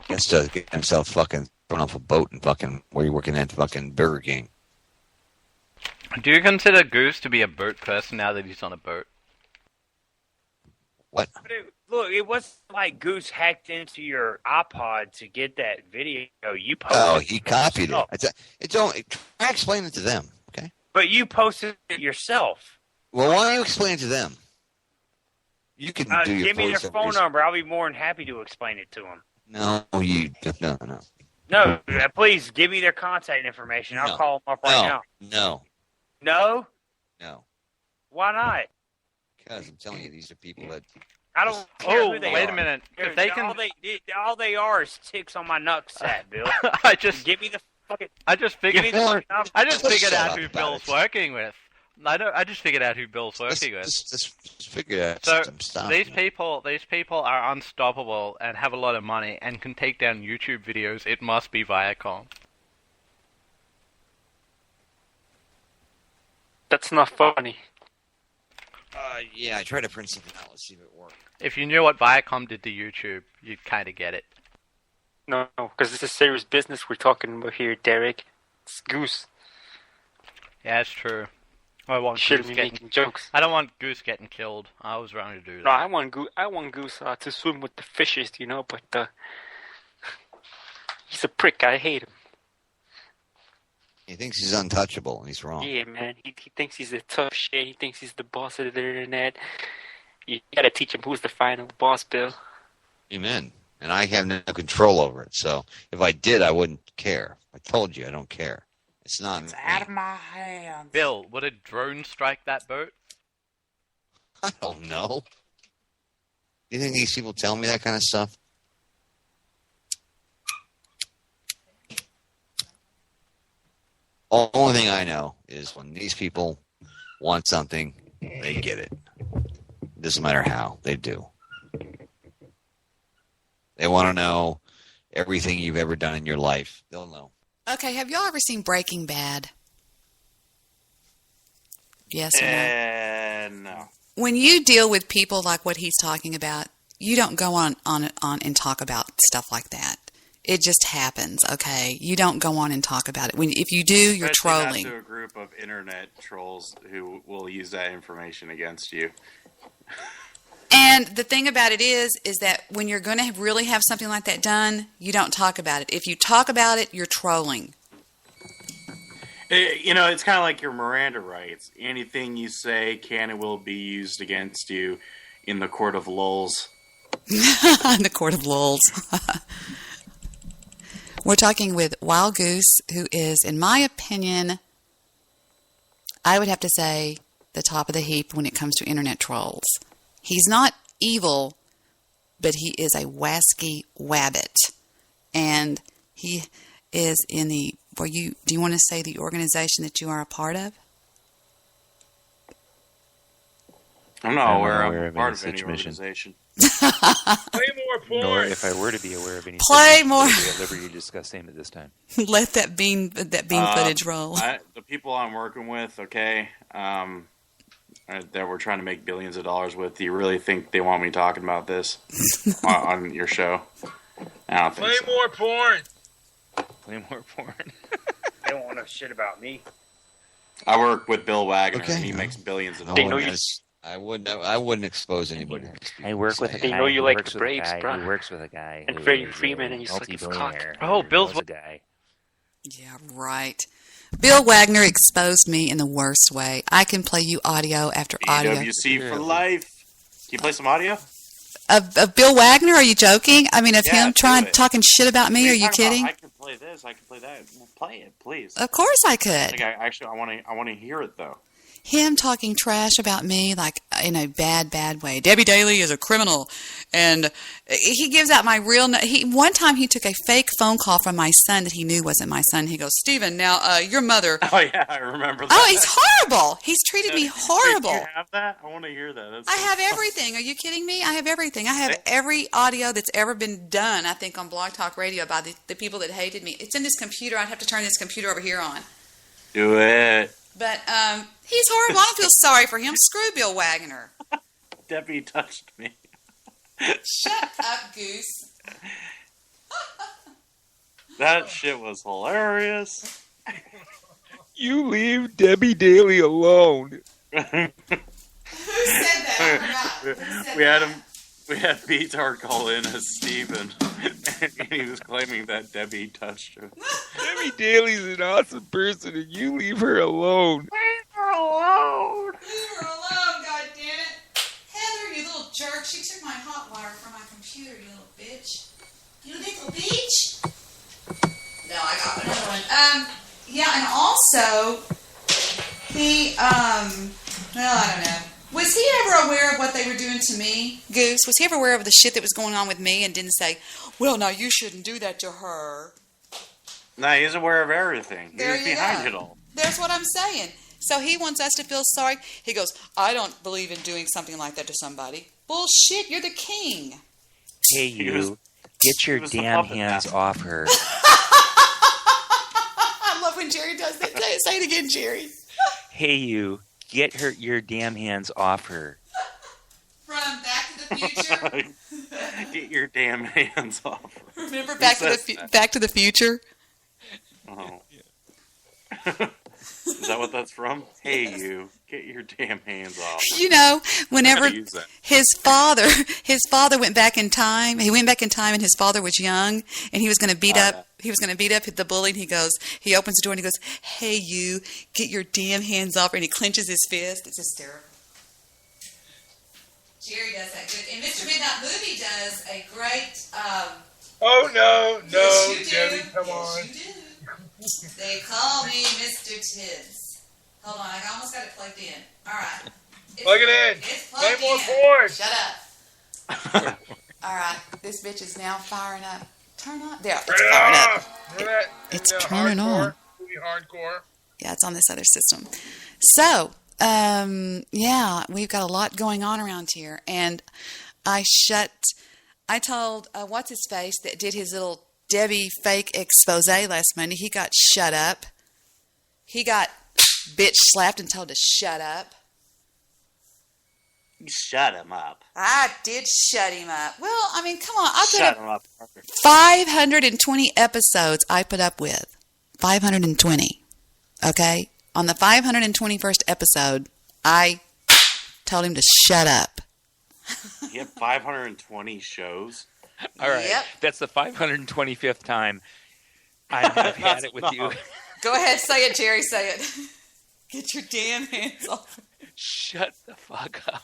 Gets to get himself fucking thrown off a boat and fucking where you working at fucking Burger King. Do you consider Goose to be a boat person now that he's on a boat? What? Look, it wasn't like Goose hacked into your iPod to get that video you posted. Oh, he copied it. It's only try explain it to them, okay? But you posted it yourself. Well, why don't you explain it to them? You can do your give me their voiceover phone yourself. number. I'll be more than happy to explain it to them. No. No, please give me their contact information. I'll call them up right now. No. No? No. Why not? Because I'm telling you, these are people that. I don't care who they are. Wait a minute. If they can... all they are is ticks on my nutsack, Bill. Give me the fucking... I just figured out who Bill's working with. I just figured out who Bill's working with. Just figure out. So these people are unstoppable and have a lot of money and can take down YouTube videos. It must be Viacom. That's not funny. Yeah, I tried to print something out. Let's see if it works. If you knew what Viacom did to YouTube, you'd kind of get it. No, because this is serious business we're talking about here, Derek. It's Goose. Yeah, it's true. I want Shouldn't Goose be making jokes. I don't want Goose getting killed. I was wrong to do that. No, I want Goose to swim with the fishes, but he's a prick. I hate him. He thinks he's untouchable, and he's wrong. Yeah, man. He thinks he's the tough shit. He thinks he's the boss of the internet. You gotta teach him who's the final boss, Bill. Amen. And I have no control over it. So if I did, I wouldn't care. I told you I don't care. It's not. It's out of my hands. Bill, would a drone strike that boat? I don't know. You think these people tell me that kind of stuff? Only thing I know is when these people want something, they get it. Doesn't matter how, they do. They want to know everything you've ever done in your life. They'll know. Okay, have y'all ever seen Breaking Bad? Yes or no? No. When you deal with people like what he's talking about, you don't go on and talk about stuff like that. It just happens, okay? You don't go on and talk about it. If you do, you're Especially trolling. Not to a group of internet trolls who will use that information against you. And the thing about it is that when you're going to really have something like that done, you don't talk about it. If you talk about it, you're trolling. It's kind of like your Miranda rights. Anything you say can and will be used against you in the court of lulz. In the court of lulz. We're talking with Wild Goose, who is, in my opinion, I would have to say, the top of the heap when it comes to internet trolls. He's not evil, but he is a wasky wabbit. And he is in the... do you want to say the organization that you are a part of? I'm not aware of part of any organization. Play more porn. Nor if I were to be aware of any. Play more. I would be at liberty to discuss name at this time. Let that bean footage roll. The people I'm working with, okay, that we're trying to make billions of dollars with. Do you really think they want me talking about this on your show? I don't think so. Play more porn. Play more porn. They don't want to shit about me. I work with Bill Wagner, and he makes billions of dollars. I wouldn't expose anybody. I work with a guy. They know you like works the with a Braves, guy bro. who works with a guy. And who Freddie is Freeman, a and he's like his cock. multi-billionaire Oh, who Bill's knows a guy. Yeah, right. Bill Wagner exposed me in the worst way. I can play you audio after audio. BWC for life. Can you play some audio? Of Bill Wagner? Are you joking? I mean, of him talking shit about me? Are you kidding? I can play this. I can play that. Well, play it, please. Of course I could. I want to hear it though. Him talking trash about me, like in a bad way. Debbie Daly is a criminal, and he gives out my real. One time he took a fake phone call from my son that he knew wasn't my son. He goes, "Stephen, now your mother." Oh yeah, I remember that. Oh, he's horrible. He's treated me horrible. Do you have that? I want to hear that. I have everything. Are you kidding me? I have everything. I have every audio that's ever been done, I think, on Blog Talk Radio by the people that hated me. It's in this computer. I'd have to turn this computer over here on. Do it. But he's horrible. I don't feel sorry for him. Screw Bill Wagner. Debbie touched me. Shut up, Goose. That shit was hilarious. You leave Debbie Daly alone. Who said that? I forgot. We had BTAR call in as Steven, and he was claiming that Debbie touched him. Debbie Daly's an awesome person, and you leave her alone. Leave her alone. Leave her alone, goddammit. Heather, you little jerk. She took my hot wire from my computer, you little bitch. You little bitch. No, I got another one. Yeah, and also, he, well, I don't know. Was he ever aware of what they were doing to me, Goose? Was he ever aware of the shit that was going on with me and didn't say, well, no, you shouldn't do that to her? No, he's aware of everything. There He's you behind go. it all. There's what I'm saying. So he wants us to feel sorry. He goes, I don't believe in doing something like that to somebody. Bullshit, you're the king. Hey, you. Get your damn hands off her. I love when Jerry does that. Say it again, Jerry. Hey, you. Get your damn hands off her. From Back to the Future. Get your damn hands off her. Remember Back to the Future? Oh. Is that what that's from? Hey, you, get your damn hands off. You know, whenever Gotta use that. his father went back in time. He went back in time, and his father was young, and he was going to beat up. He was going to beat up the bully. And he opens the door and he goes, "Hey, you, get your damn hands off!" And he clenches his fist. It's hysterical. Jerry does that good, and Mr. Midnight Movie does a great. Oh no, Yes, you do. Debbie, come Yes, on. you do. They call me Mr. Tibbs. Hold on, I almost got it plugged in. All right. Plug it in. It's Play plugged more in. cords. Shut up. All right, this bitch is now firing up. Turn on. There, it's Turn it firing off. up. Remember that? It's In, turning hardcore, on. Movie hardcore. Yeah, it's on this other system. So, yeah, we've got a lot going on around here, and I told what's his face that did his little Debbie fake expose last Monday. He got shut up. He got bitch slapped and told to shut up. You shut him up. I did shut him up. Well, I mean, come on. I put Shut up him up. 520 episodes I put up with. 520. Okay? On the 521st episode, I told him to shut up. You have 520 shows. All right. Yep. That's the 525th time I've had it with you. Go ahead, say it, Jerry, say it. Get your damn hands off. Shut the fuck up.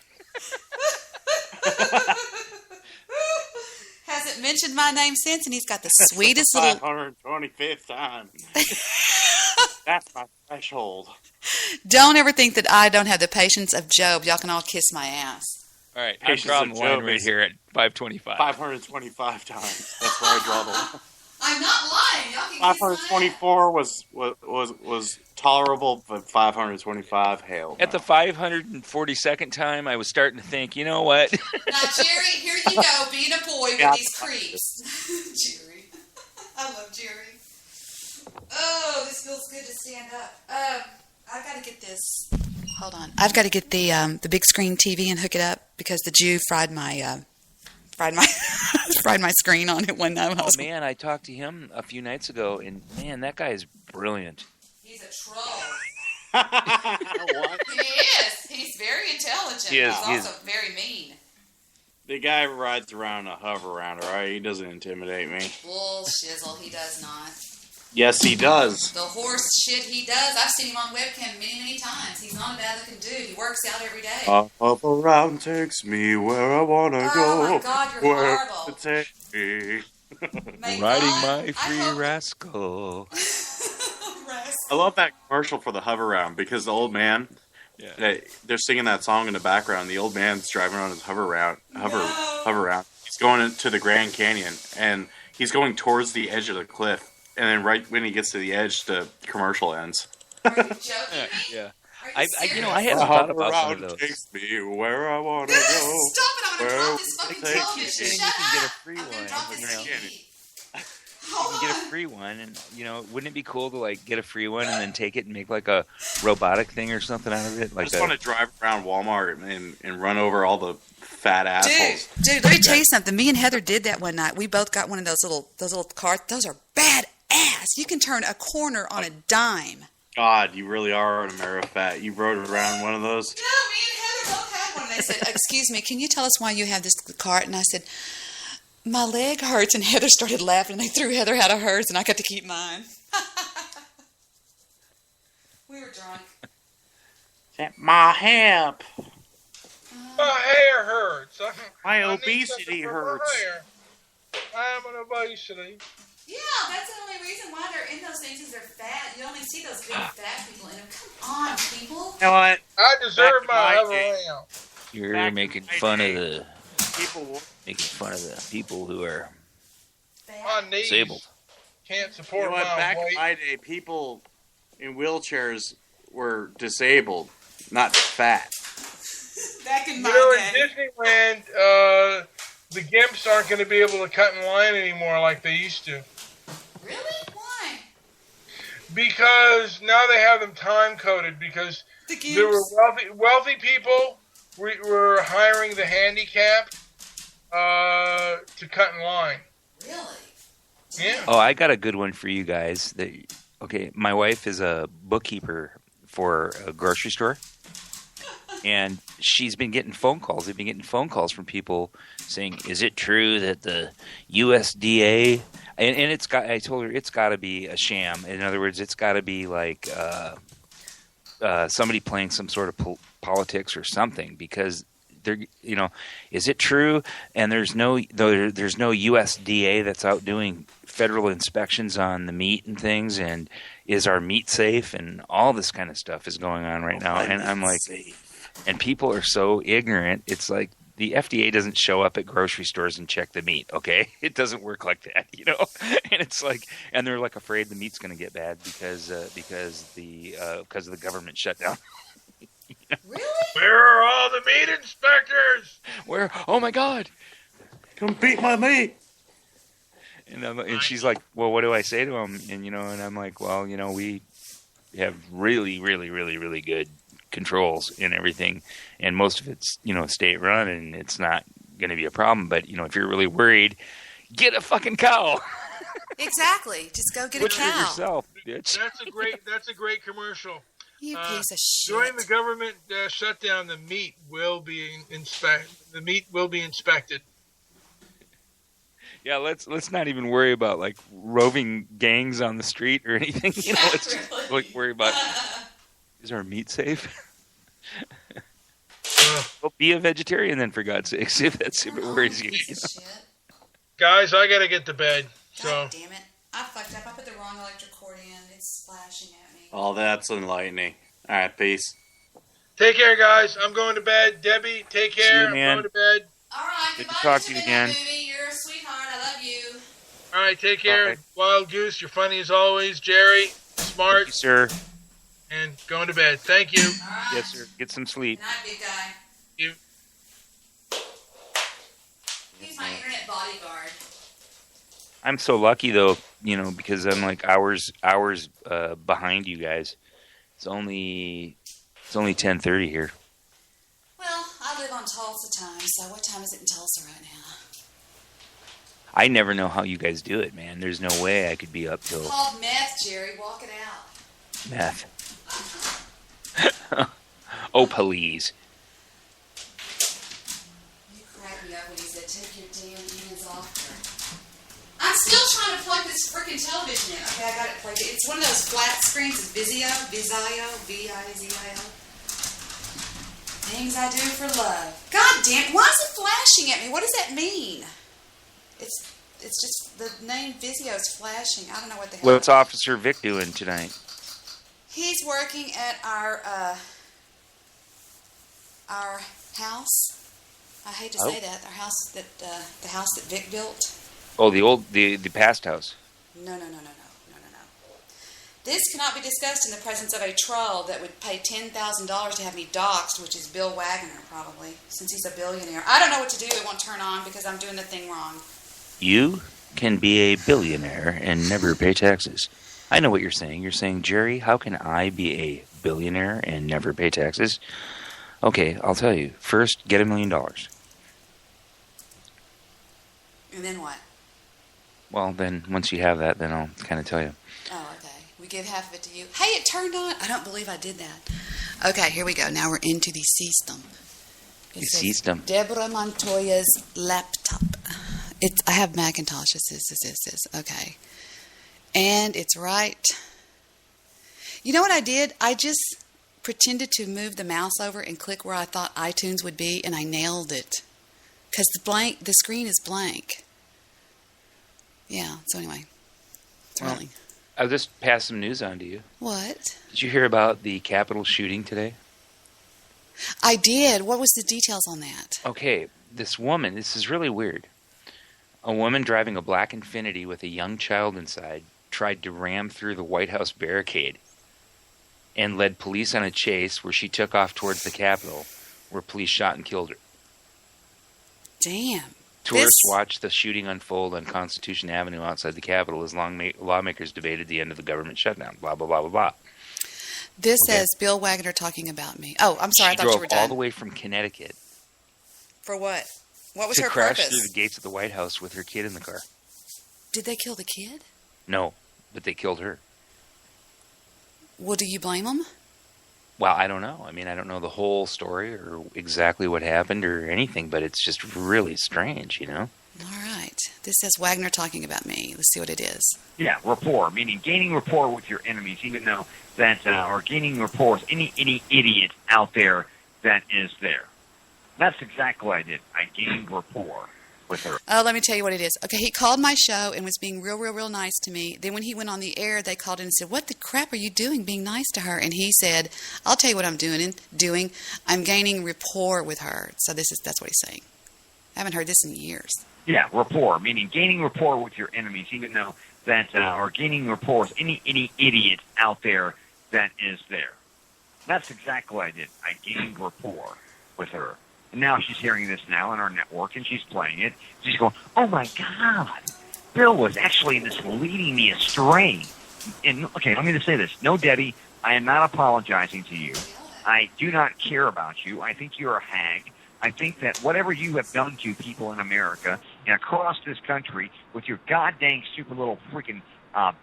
Hasn't mentioned my name since, and he's got the sweetest little... 525th time. That's my threshold. Don't ever think that I don't have the patience of Job. Y'all can all kiss my ass. All right, I'm Patience drawing of the line Job right is here at 525. 525 times. That's where I draw the line. I'm not lying. Y'all can kiss my ass. 524 was tolerable, but 525, hell. At the 542nd time, I was starting to think, you know what? Now, Jerry, here you go, being a boy with Yeah. these creeps. Jerry. I love Jerry. Oh, this feels good to stand up. I've got to get this. Hold on. I've got to get the big screen TV and hook it up because the Jew fried my fried my screen on it one night. Oh, man, I talked to him a few nights ago, and, man, that guy is brilliant. He's a troll. What? He is. He's very intelligent. He's also very mean. The guy rides around a hover round, all right? He doesn't intimidate me. Bull shizzle. He does not. Yes, he does. The horse shit he does. I've seen him on webcam many, many times. He's not a bad looking dude. He works out every day. A hover round takes me where I want to go. Oh my God, you're where horrible. to take me. Riding my free rascal. I love that commercial for the hover round because the old man, they're singing that song in the background. The old man's driving around his hover round. He's going into the Grand Canyon and he's going towards the edge of the cliff. And then right when he gets to the edge, the commercial ends. Are you joking? Yeah. I hadn't thought about some of those. Takes me where I want to go. Stop it! I'm gonna drop this fucking television. You Shut can get a up! free I'm one. gonna drop this TV. You can get a free one, and wouldn't it be cool to like get a free one and then take it and make like a robotic thing or something out of it? Like I just want to drive around Walmart and run over all the fat assholes. Dude, let me tell you something. Me and Heather did that one night. We both got one of those little cars. Those are bad ass. You can turn a corner on a dime. God, you really are an Amerifat. You rode around one of those? No, me and Heather both had one. They said, "Excuse me, can you tell us why you have this cart?" And I said, "My leg hurts." And Heather started laughing. And they threw Heather out of hers, and I got to keep mine. We were drunk. My hip. My hair hurts. My I need obesity something for my hurts. hair. I am an obesity. Yeah, that's the only reason why they're in those things is they're fat. You only see those big fat people in them. Come on, people. You know what? I deserve Back my to hover day. round. You're Back making in my fun day, of the people. people who are My knees disabled. can't You support know what? my Back in weight. my day, people in wheelchairs were disabled, not fat. Back in You my know, day. in Disneyland, the Gimps aren't going to be able to cut in line anymore like they used to. Really? Why? Because now they have them time coded. Because The there were Gimps? wealthy people were hiring the handicap to cut in line. Really? Yeah. Oh, I got a good one for you guys. Okay, my wife is a bookkeeper for a grocery store, and she's been getting phone calls. They've been getting phone calls from people saying, "Is it true that the USDA?" And it's got. I told her it's got to be a sham. In other words, it's got to be like somebody playing some sort of politics or something, because they're, is it true? And there's no USDA that's out doing federal inspections on the meat and things, and is our meat safe, and all this kind of stuff is going on right now. And I'm like, and people are so ignorant. It's like the FDA doesn't show up at grocery stores and check the meat. Okay, it doesn't work like that, And it's like, and they're like afraid the meat's going to get bad because of the government shutdown. Really? Where are all the meat inspectors? Where? Oh my God! Come beat my meat. And she's like, well, what do I say to him? And and I'm like, well, we have really, really, really, really good controls in everything, and most of it's state run, and it's not going to be a problem. But if you're really worried, get a fucking cow. Exactly. Just go get a cow. Yourself, bitch. That's a great commercial. You piece of shit. During the government shutdown, the meat will be inspected. Yeah, let's not even worry about like roving gangs on the street or anything. Let's just worry about, is our meat safe? Well, be a vegetarian then, for God's sake. See if it worries you. Guys, I gotta get to bed. God damn it! I fucked up. I put the wrong electric cord in. It's flashing at me. Oh, that's enlightening. All right, peace. Take care, guys. I'm going to bed. Debbie, take care. See you, man. I'm going to bed. All right. Good to talk to you again. You're a sweetheart. I love you. All right, take care. Bye. Wild Goose, you're funny as always. Jerry, smart. Thank you, sir. And going to bed. Thank you. All right. Yes, sir. Get some sleep. Good night, big guy. You. He's my internet bodyguard. I'm so lucky though, because I'm like hours behind you guys. It's only 10:30 here. Well, I live on Tulsa time, so what time is it in Tulsa right now? I never know how you guys do it, man. There's no way I could be up till... It's called meth, Jerry. Walk it out. Meth. Oh, please. You cracked me up when he said, take your damn hands off her. I'm still trying to plug this freaking television in. Okay, I got it plugged in. It's one of those flat screens. It's Vizio, V-I-Z-I-O. Things I do for love. God damn, why is it flashing at me? What does that mean? It's just the name Vizio is flashing. I don't know what the hell. What's Officer Vic doing tonight? He's working at our house. I hate to say that. Our house the house that Vic built. Oh, the past house. No. This cannot be discussed in the presence of a troll that would pay $10,000 to have me doxxed, which is Bill Wagner, probably, since he's a billionaire. I don't know what to do. It won't turn on because I'm doing the thing wrong. You can be a billionaire and never pay taxes. I know what you're saying. You're saying, Jerry, how can I be a billionaire and never pay taxes? Okay, I'll tell you. First, get $1 million. And then what? Well, then, once you have that, then I'll kind of tell you. Oh, okay. We give half of it to you. Hey, it turned on. I don't believe I did that. Okay, here we go. Now we're into the system. The system. Deborah Montoya's laptop. I have Macintosh. This. Okay. And it's right. You know what I did? I just pretended to move the mouse over and click where I thought iTunes would be, and I nailed it. Because the screen is blank. Yeah, so anyway. Thrilling. I'll just pass some news on to you. What? Did you hear about the Capitol shooting today? I did. What was the details on that? Okay, this woman, this is really weird. A woman driving a black Infiniti with a young child inside tried to ram through the White House barricade and led police on a chase where she took off towards the Capitol, where police shot and killed her. Damn. Tourists watched the shooting unfold on Constitution Avenue outside the Capitol as lawmakers debated the end of the government shutdown. Blah, blah, blah, blah, blah. This says Bill Wagner talking about me. Oh, I'm sorry. I thought you were done. She drove all the way from Connecticut. For what? What was her purpose? To crash purpose? through the gates of the White House with her kid in the car. Did they kill the kid? No, but they killed her. Well, do you blame them? Well, I don't know. I mean, I don't know the whole story or exactly what happened or anything, but it's just really strange, you know? All right. This says Wagner talking about me. Let's see what it is. Yeah, rapport, meaning gaining rapport with your enemies, even though that, or gaining rapport with any idiot out there that is there. That's exactly what I did. I gained rapport with her. Oh, let me tell you what it is. Okay, he called my show and was being real nice to me. Then when he went on the air, they called in and said, "What the crap are you doing being nice to her?" And he said, "I'll tell you what I'm doing. I'm gaining rapport with her." So that's what he's saying. I haven't heard this in years. Yeah, rapport, meaning gaining rapport with your enemies, even though that, or gaining rapport with any idiot out there that is there. That's exactly what I did. I gained rapport with her. And now she's hearing this now on our network, and she's playing it. She's going, "Oh, my God. Bill was actually this leading me astray." And, okay, let me just say this. No, Debbie, I am not apologizing to you. I do not care about you. I think you're a hag. I think that whatever you have done to people in America and across this country with your goddamn stupid little freaking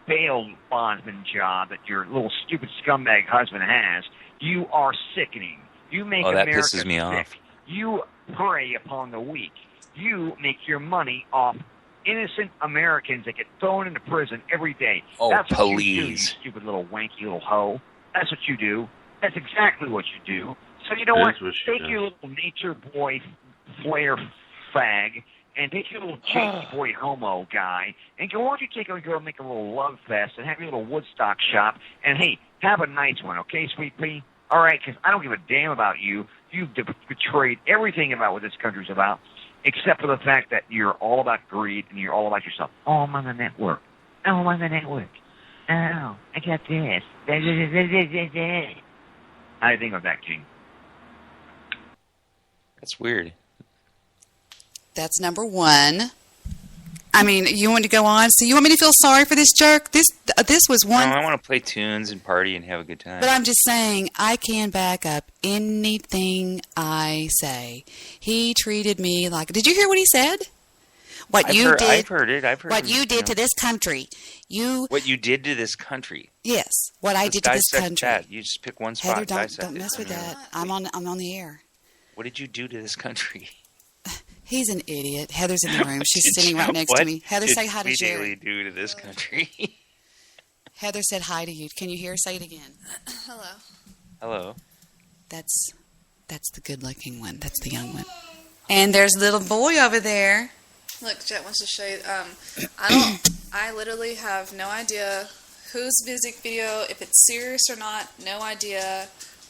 bail bondsman job that your little stupid scumbag husband has, you are sickening. You make that America pisses me sick. off. You prey upon the weak. You make your money off innocent Americans that get thrown into prison every day. Oh, That's what you do, you please. stupid little wanky little hoe. That's what you do. That's exactly what you do. So you know That's what? what she Take does. your little nature boy flair fag and take your little janky boy homo guy and go, why don't you take a girl and make a little love fest and have your little Woodstock shop and, hey, have a nice one, okay, sweet pea? All right, because I don't give a damn about you. You've betrayed everything about what this country's about, except for the fact that you're all about greed and you're all about yourself. Oh, I'm on the network. Oh, I'm on the network. Oh, I got this. How do you think of that, King? That's weird. That's number one. I mean, you want to go on? So you want me to feel sorry for this jerk? This was one. No, I want to play tunes and party and have a good time. But I'm just saying, I can back up anything I say. He treated me like. Did you hear what he said? What I've you heard, did. I've heard it. I've heard what it, you did know. to this country. What you did to this country. Yes, what I did to this Dissect country. That. You just pick one spot. Heather, dissect don't it. mess with that. I'm on the air. What did you do to this country? He's an idiot. Heather's in the room. She's sitting right next What to me. Heather, did say hi to we Jerry. daily do to this country? Heather said hi to you. Can you hear her? Say it again. Hello. Hello. That's the good-looking one. That's the young one. And there's little boy over there. Look, Jet wants to show you. I literally have no idea whose music video, if it's serious or not, no idea.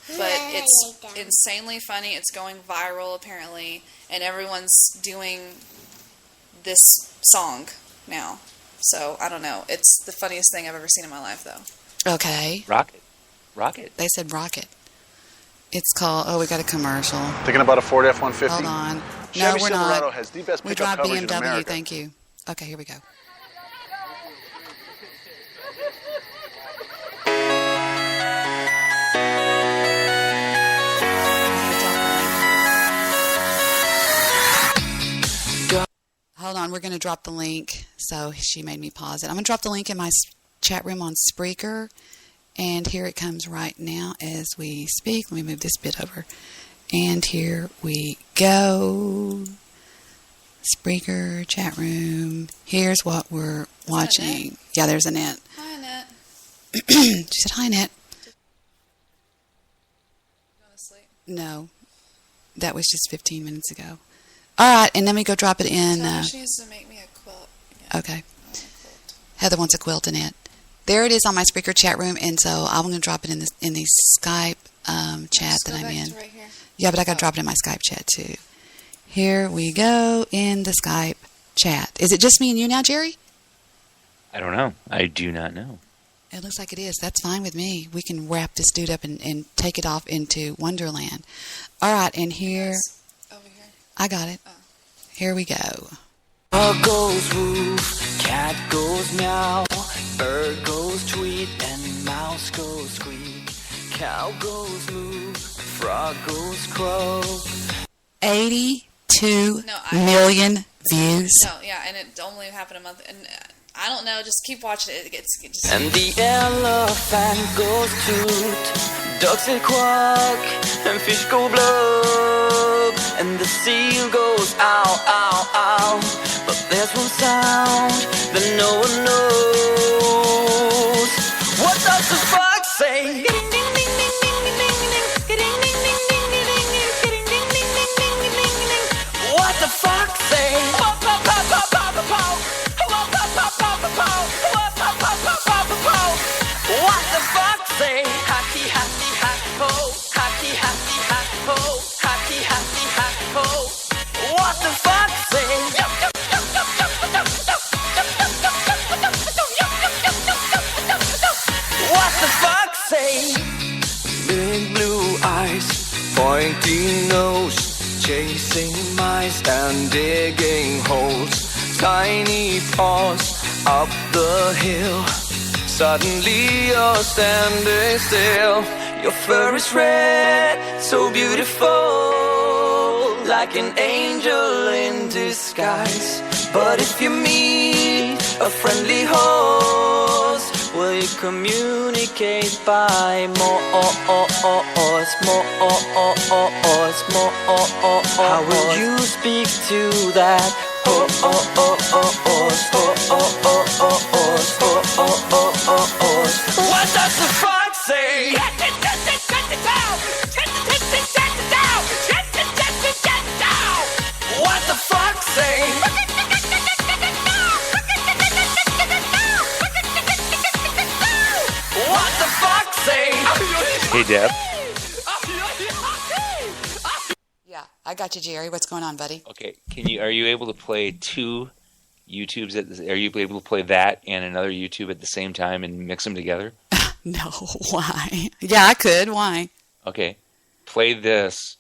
But it's insanely funny. It's going viral apparently, and everyone's doing this song now. So I don't know. It's the funniest thing I've ever seen in my life, though. Okay. Rocket. They said rocket. It's called. Oh, we got a commercial. Thinking about a Ford F-150? Hold on. Chevy No, we're Silverado not. has the best We pickup drive coverage in BMW. America. Thank you. Okay, here we go. Hold on, we're going to drop the link. So she made me pause it. I'm going to drop the link in my chat room on Spreaker. And here it comes right now as we speak. Let me move this bit over. And here we go. Spreaker, chat room. Here's what we're watching. Yeah, there's Annette. Hi, Annette. She said, hi, Annette. Going to sleep. No, that was just 15 minutes ago. All right, and then we go drop it in. Tell her she needs to make me a quilt. Okay. Heather wants a quilt, Annette. There it is on my Spreaker chat room, and so I'm going to drop it in the Skype chat that I'm in. Right here. Yeah, but I got to drop it in my Skype chat too. Here we go in the Skype chat. Is it just me and you now, Jerry? I don't know. I do not know. It looks like it is. That's fine with me. We can wrap this dude up and take it off into Wonderland. All right, and here. Over here. I got it. Here we go. Dog goes woof, cat goes meow, bird goes tweet, and mouse goes squeak. Cow goes moo, frog goes croak. 82 million views. No, yeah, and it only happened a month. And I don't know. Just keep watching it. It just... And the elephant goes toot, ducks say quack, and fish go blub, and the seal goes ow, ow, ow. But there's one sound that no one knows. What does the fox say? What the fox say? What the fuck say? Happy, happy, happy, ho. Happy, happy, happy, ho. Happy, happy, happy, ho. What the fuck say? What the fuck say? Big blue eyes, pointy nose, chasing mice and digging holes. Tiny paws up the hill. Suddenly you're standing still. Your fur is red, so beautiful, like an angel in disguise. But if you meet a friendly host, will you communicate by more? How will you speak to that? What does the fox say? What the fox say? What the fox say? Hey, Deb. Yeah, I got you, Jerry. What's going on, buddy? Okay, are you able to play two YouTubes are you able to play that and another YouTube at the same time and mix them together? No, why? Yeah, I could. Why? Okay, play this.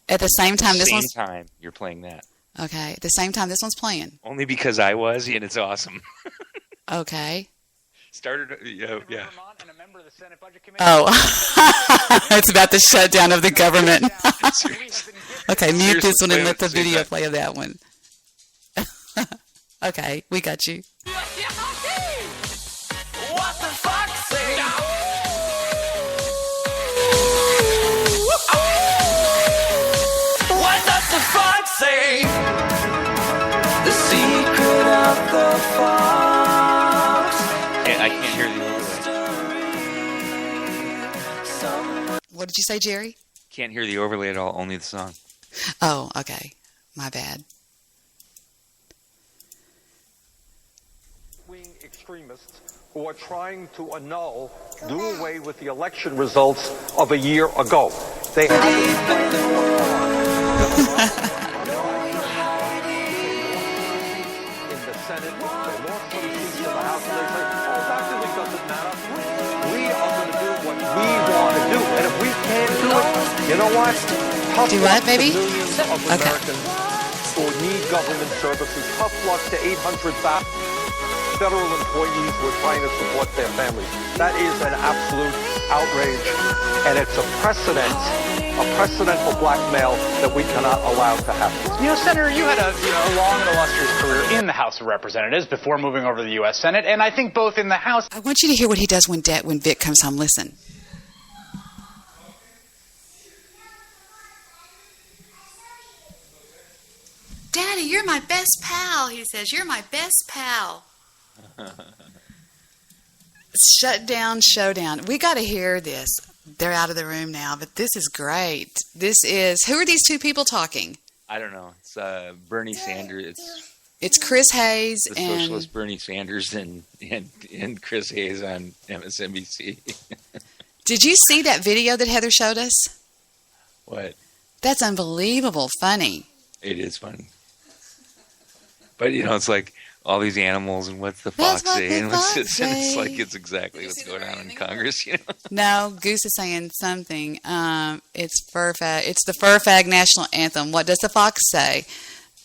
At the same time, Same time you're playing that. Okay, at the same time this one's playing. Only because I was, and it's awesome. Okay. Started, yeah. Oh, it's about the shutdown of the government. Okay, mute this one and let the video play of that one. Okay, we got you. What the fuck say? What does the fuck say? The secret of the fox. I can't hear the overlay. What did you say, Jerry? Can't hear the overlay at all, only the song. Oh, okay. My bad. Extremists who are trying to do away with the election results of a year ago. They have in the Senate, they lost some seats in the House, and they say, oh, that really doesn't matter. We are going to do what we want to do, and if we can't do it, you know what? Do what, baby? Millions of Americans who need government services. Tough luck to 800,000 federal employees who are trying to support their families. That is an absolute outrage, and it's a precedent for blackmail that we cannot allow to happen. You know, Senator, you had a long and illustrious career in the House of Representatives before moving over to the U.S. Senate, and I think both in the House... I want you to hear what he does when Vic comes home. Listen. Daddy, you're my best pal, he says. You're my best pal. Shut down, showdown. We got to hear this. They're out of the room now, but this is great. Who are these two people talking? I don't know. It's Bernie Sanders. It's Chris Hayes the and socialist Bernie Sanders and Chris Hayes on MSNBC. Did you see that video that Heather showed us? What? That's unbelievable funny. It is funny. But, it's like all these animals and what's the fox say? And it's like it's exactly what's going on in Congress, No, Goose is saying something. It's the fur fag national anthem. What does the fox say?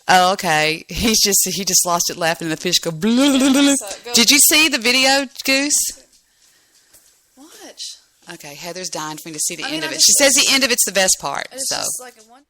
Oh, okay. He just lost it laughing and the fish go blah, blah, blah, blah. Did you see the video, Goose? Watch. Okay, Heather's dying for me to see the end of it. She says the end of it's the best part. It's so. just like a one.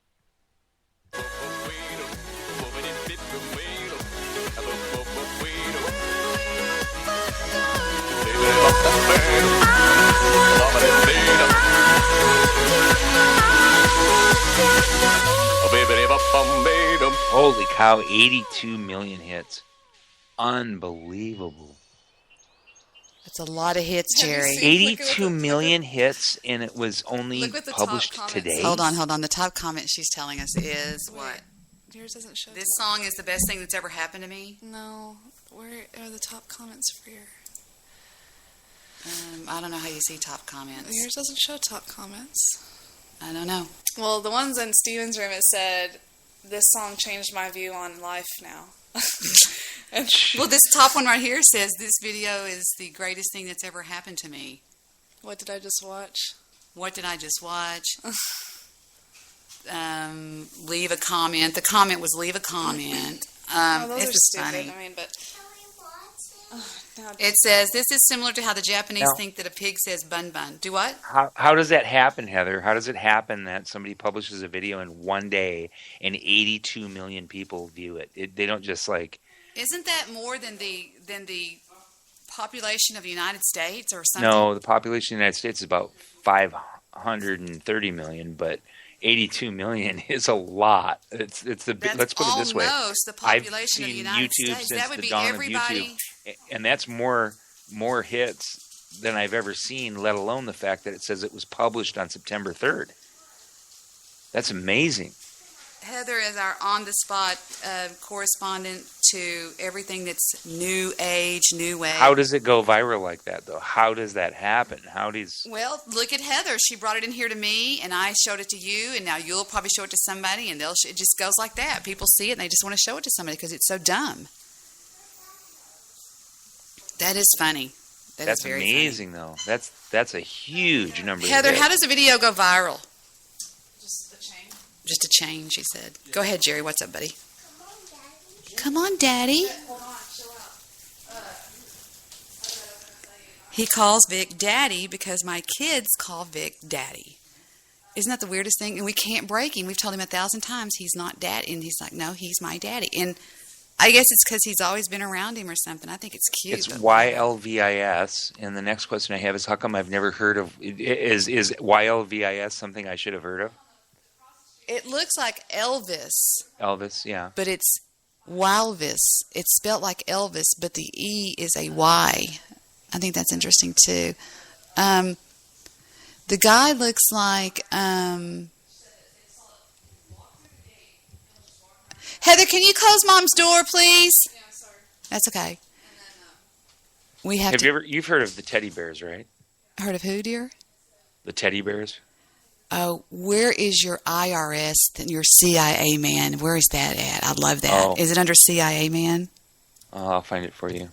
Holy cow, 82 million hits. Unbelievable. That's a lot of hits, Jerry. 82 million hits, and it was only published today? Hold on. The top comment she's telling us is what? Yours doesn't show. This song is the best thing that's ever happened to me? No. Where are the top comments for your... I don't know how you see top comments. Yours doesn't show top comments. I don't know. Well, the ones in Steven's room, it said, this song changed my view on life now. Well, this top one right here says, this video is the greatest thing that's ever happened to me. What did I just watch? What did I just watch? Leave a comment. The comment was leave a comment. Those it are was stupid. funny. I mean, but... It says, this is similar to how the Japanese think that a pig says bun bun. Do what? How does that happen, Heather? How does it happen that somebody publishes a video in one day and 82 million people view it? They don't just like... Isn't that more than the population of the United States or something? No, the population of the United States is about 530 million, but 82 million is a lot. It's the let's put it this way. Almost the population of the United YouTube States. Since That would the be dawn everybody. of YouTube, and that's more hits than I've ever seen. Let alone the fact that it says it was published on September 3rd. That's amazing. Heather is our on-the-spot correspondent to everything that's new age, new wave. How does it go viral like that, though? How does that happen? Well, look at Heather. She brought it in here to me, and I showed it to you, and now you'll probably show it to somebody, and it just goes like that. People see it, and they just want to show it to somebody because it's so dumb. That is funny. That's very amazing, though. That's a huge number. Heather, how does a video go viral? Just a chain, she said. Go ahead, Jerry. What's up, buddy? Come on, Daddy. He calls Vic Daddy because my kids call Vic Daddy. Isn't that the weirdest thing? And we can't break him. We've told him 1,000 times he's not Dad. And he's like, no, he's my daddy. And I guess it's because he's always been around him or something. I think it's cute. It's YLVIS. And the next question I have is, how come I've never heard of... Is YLVIS something I should have heard of? It looks like Elvis. Elvis, yeah. But it's Wildvis. It's spelled like Elvis, but the E is a Y. I think that's interesting, too. The guy looks like... Heather, can you close Mom's door, please? Yeah, sorry. That's okay. We have You've heard of the teddy bears, right? Heard of who, dear? The teddy bears. Oh, where is your IRS and your CIA man? Where is that at? I'd love that. Oh. Is it under CIA man? I'll find it for you.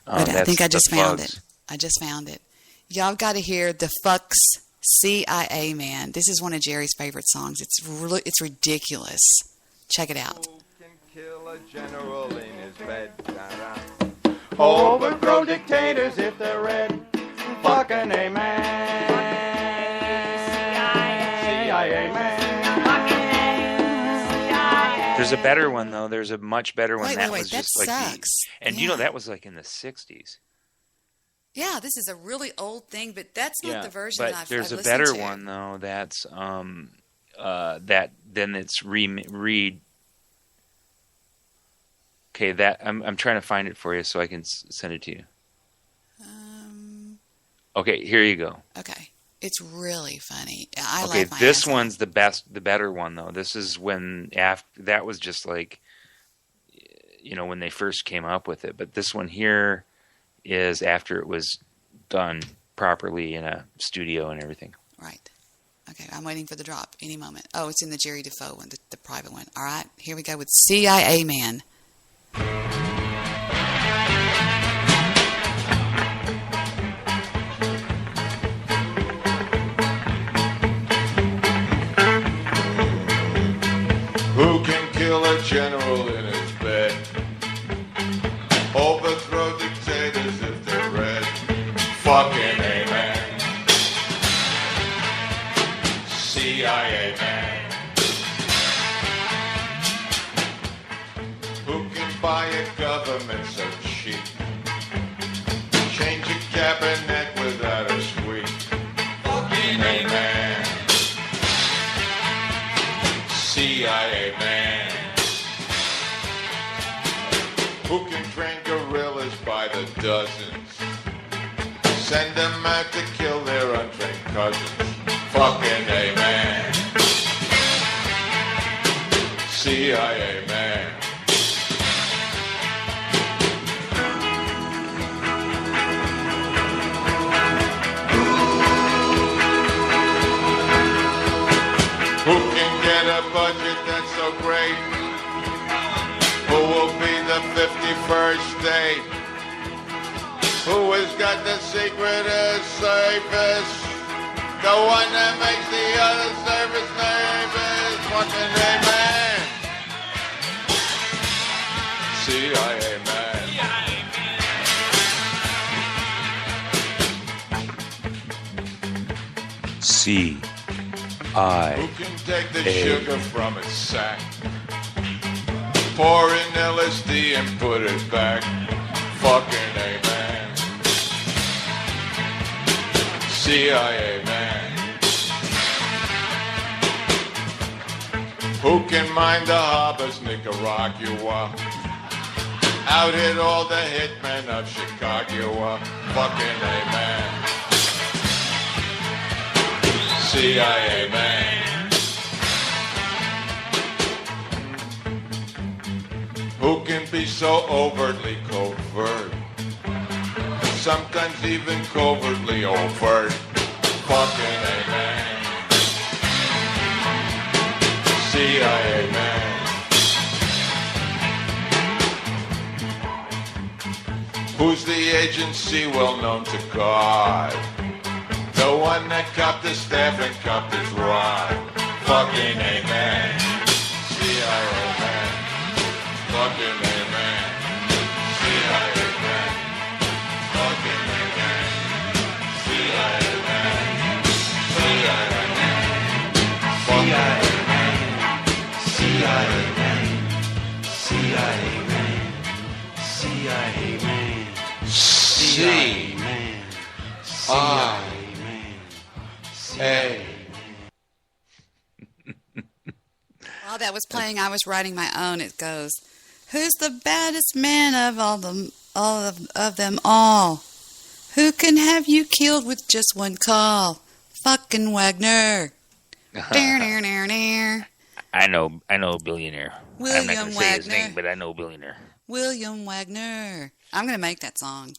I think I just found it. I just found it. Y'all got to hear the Fucks CIA man. This is one of Jerry's favorite songs. It's ridiculous. Check it out. Kill a general in his bed. Overthrow dictators if they're red. Fucking amen. CIA man. There's a better one, though. There's a much better one. Wait, that wait, was that just like sucks. you know that was like in the 60s. Yeah, this is a really old thing, but that's not the version but that I've there's listened a better to. one though. That's that then it's read. Okay, that I'm trying to find it for you so I can send it to you. Okay, here you go. Okay, it's really funny. I Okay, laugh my this ass off. one's the better one though. This is when that was just like, when they first came up with it. But this one here is after it was done properly in a studio and everything. Right. Okay, I'm waiting for the drop any moment. Oh, it's in the Jerry Defoe one, the private one. All right, here we go with CIA Man. Who can kill a general in his bed? Overthrow dictators if they're red. Fucking amen. CIA man. Who can buy a government so cheap? Change a cabinet without a squeak. Fucking amen. CIA man. who can train gorillas by the dozens. Send them out to kill their untrained cousins. Fucking amen. CIA man. Who can get a budget that's so great? Who will be the 51st state? Who has got the secret of service? The one that makes the other service nervous. Fucking amen. CIA man. Who can take the sugar from its sack? Pour in LSD and put it back. Fucking amen. CIA man. Who can mind the harbors, Nicaragua? Out hit all the hitmen of Chicago. Fucking amen. CIA man. Who can be so overtly covert? Sometimes even covertly overt. Fucking amen. CIA man. Who's the agency well known to God? The one that cupped his staff and cupped his rod. Fucking amen. CIA man. Fucking amen. CIA man. Fucking amen. CIA man. CIA man. CIA man. CIA man. CIA man. CIA man. CIA man. CIA. Hey. While that was playing, I was writing my own. It goes, "Who's the baddest man of of them all? Who can have you killed with just one call? Fucking Wagner." I know a billionaire. I'm not William going to say his Wagner. name, but I know a billionaire. William Wagner. I'm going to make that song.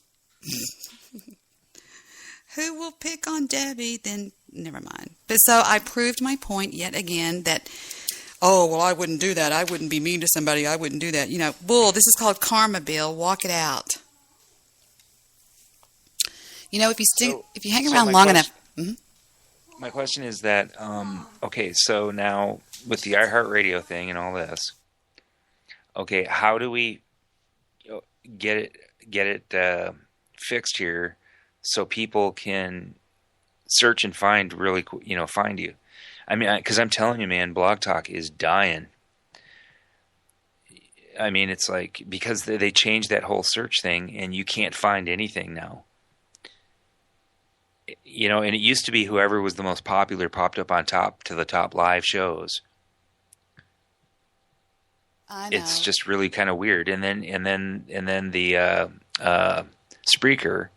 Who will pick on Debbie? Then never mind. But so I proved my point yet again that, oh, well, I wouldn't do that. I wouldn't be mean to somebody. I wouldn't do that. You know, bull. This is called karma, Bill. Walk it out. You know, if you hang around long enough. My question is that, okay, so now with the iHeartRadio thing and all this, okay, how do we get it fixed here so people can search and find find you? I mean, because I'm telling you, man, Blog Talk is dying. I mean, it's like, because they changed that whole search thing and you can't find anything now. You know, and it used to be whoever was the most popular popped up on top to the top live shows. I know. It's just really kind of weird. And then the Spreaker,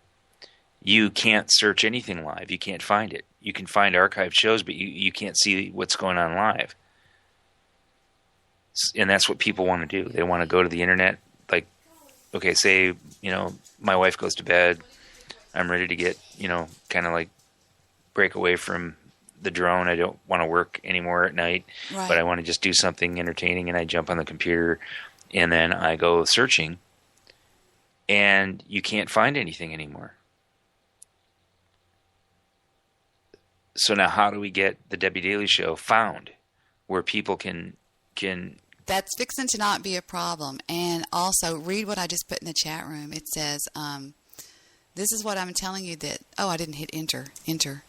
you can't search anything live. You can't find it. You can find archived shows, but you can't see what's going on live. And that's what people want to do. They want to go to the internet. Like, okay, say, my wife goes to bed. I'm ready to get, kind of like break away from the drone. I don't want to work anymore at night, Right. but I want to just do something entertaining. And I jump on the computer and then I go searching and you can't find anything anymore. So now how do we get the Debbie Daily Show found where people can That's fixing to not be a problem. And also, read what I just put in the chat room. It says, this is what I'm telling you that... Oh, I didn't hit enter. Enter.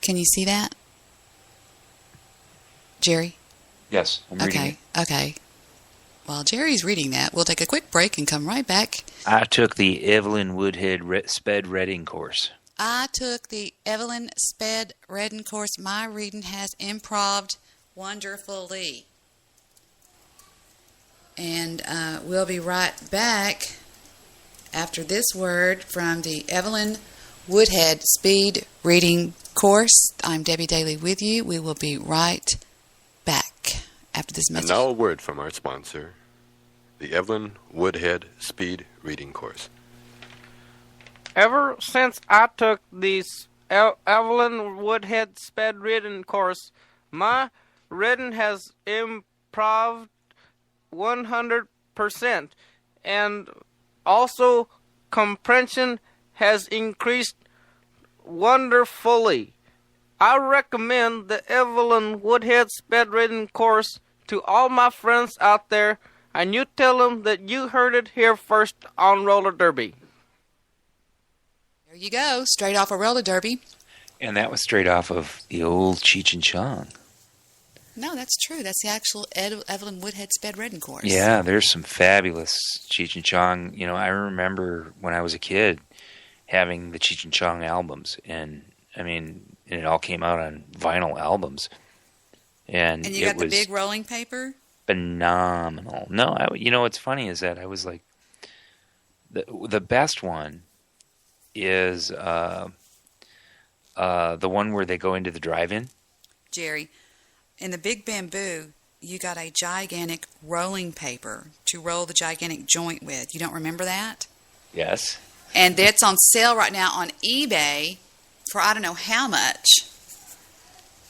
Can you see that? Jerry? Yes, I'm reading it. Okay. While Jerry's reading that, we'll take a quick break and come right back. I took the Evelyn Woodhead sped reading course. I took the Evelyn Sped reading course. My reading has improved wonderfully. And we'll be right back after this word from the Evelyn Woodhead Speed Reading Course. I'm Debbie Daly with you. We will be right back after this message. And now a word from our sponsor, the Evelyn Woodhead Speed Reading Course. Ever since I took this Evelyn Woodhead Speed Reading Course, my reading has improved 100%, and also comprehension has increased wonderfully. I recommend the Evelyn Woodhead Speed Reading Course to all my friends out there, and you tell them that you heard it here first on Roller Derby. There you go, straight off a Roller Derby. And that was straight off of the old Cheech and Chong. No, that's true. That's the actual Evelyn Woodhead Speed Reading Course. Yeah, there's some fabulous Cheech and Chong. You know, I remember when I was a kid having the Cheech and Chong albums, and I mean, it all came out on vinyl albums. And you got the big rolling paper? Phenomenal. No, you know what's funny is that I was like, the best one is the one where they go into the drive-in. Jerry, in the Big Bamboo, you got a gigantic rolling paper to roll the gigantic joint with. You don't remember that? Yes. And that's on sale right now on eBay for I don't know how much.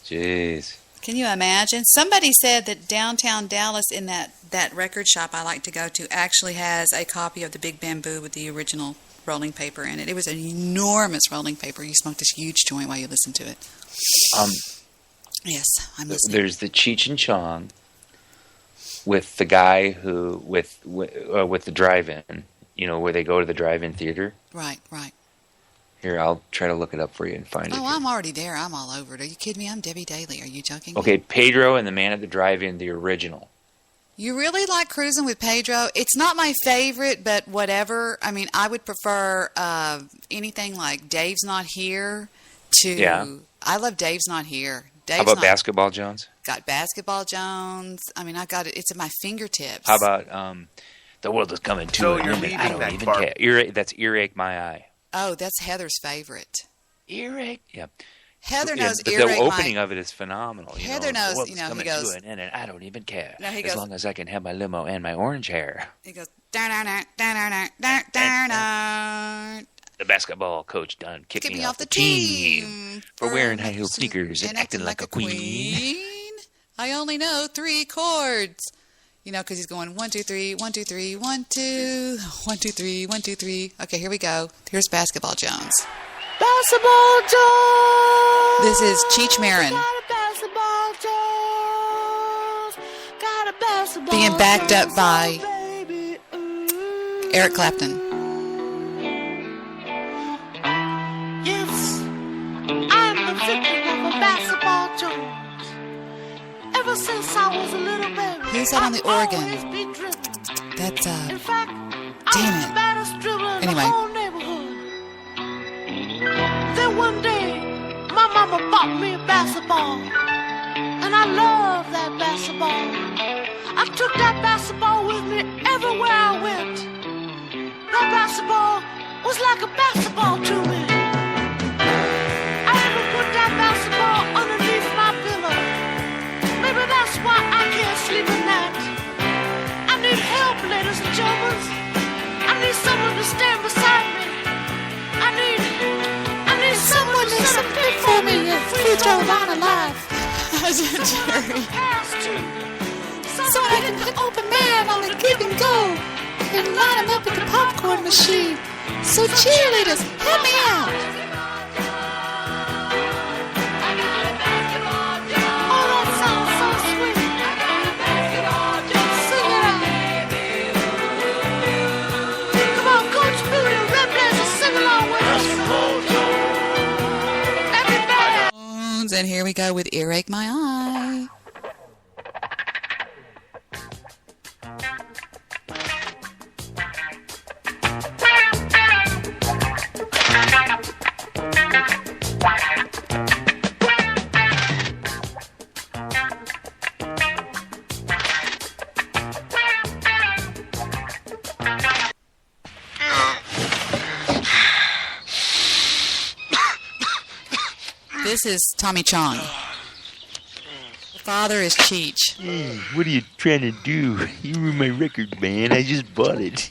Jeez. Can you imagine? Somebody said that downtown Dallas in that record shop I like to go to actually has a copy of the Big Bamboo with the original rolling paper in it. It was an enormous rolling paper. You smoked this huge joint while you listened to it. Yes, I'm listening. There's the Cheech and Chong with the guy who with the drive-in, you know, where they go to the drive-in theater. Right. Here, I'll try to look it up for you and find it. Oh, I'm already there. I'm all over it. Are you kidding me? I'm Debbie Daly. Are you joking? Okay, Pedro and the Man at the Drive-In, the original. You really like cruising with Pedro? It's not my favorite, but whatever. I mean, I would prefer anything like Dave's Not Here to... Yeah. I love Dave's Not Here. How about Basketball Jones? Got Basketball Jones. I mean, I got it. It's at my fingertips. How about The World Is Coming to an End, I Don't Even Care. That's Earache My Eye. Oh, that's Heather's favorite. Earache? Yeah. Heather knows the Earache opening of it is phenomenal. Heather knows, the world's you know, coming he goes... to an end, and I don't even care. No, he as goes... long as I can have my limo and my orange hair. He goes... The basketball coach done kicked me off the team for wearing high-heeled sneakers and acting like a queen. I only know 3 chords. You know, because he's going 1, 2, 3, 1, 2, 3, 1, 2, 1, 2, 3, 1, 2, 3. Okay, here we go. Here's Basketball Jones. Basketball Jones. This is Cheech Marin. Basketball Jones. Got a basketball being backed up by Eric Clapton. Yes, I'm the victim of a basketball Jones. Ever since I was a little baby. Who's that on the organ? That's In fact, damn I was the baddest dribbler in Anyway. the whole neighborhood. Then one day, my mama bought me a basketball, and I love that basketball. I took that basketball with me everywhere I went. That basketball was like a basketball to me. I even put that basketball underneath my pillow. Maybe that's why I can't sleep at night. I need help, ladies and gentlemen. I need someone to stand beside me. I need someone to set a pick for me and free throw line of life. Jerry. So I can be open man on the give and go and line him up at the popcorn machine. So cheerleaders, help me out. Oh, that sounds so sweet. Sing it out. Come on, Coach Booty and Red Blazer, sing along with us. Everybody. And here we go with Earache My Eye. This is Tommy Chong. The father is Cheech. Hey, what are you trying to do? You ruined my record, man. I just bought it.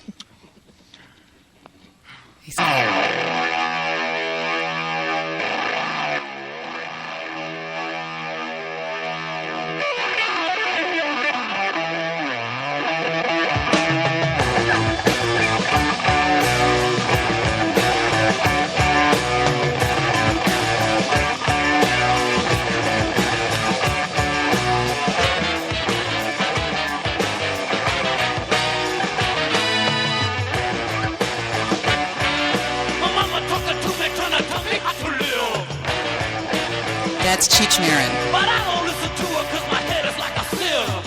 That's Cheech Marin. But I don't listen to her 'cause my head is like a sieve.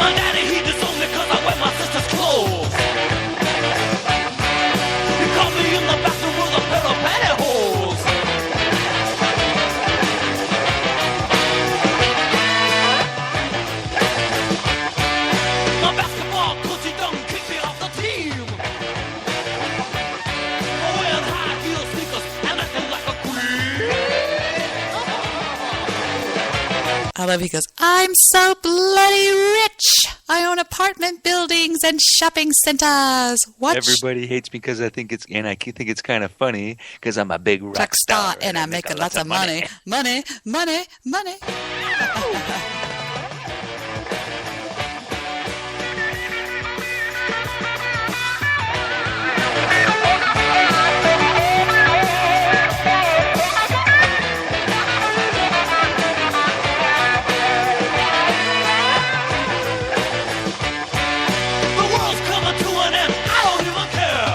My daddy, he disowned me 'cause I wear my sister's clothes. He caught me in the bathroom with a pair of pantyhose. My basketball coach, he done kicked me off the team. Wearing high heel sneakers and acting like a queen. I love he goes, I'm so bloody rich. I own apartment buildings and shopping centers. Watch Everybody hates me because I think it's kind of funny because I'm a big rock star and I'm making lots of money. Money, money, money. The world's coming to an end. I don't even care.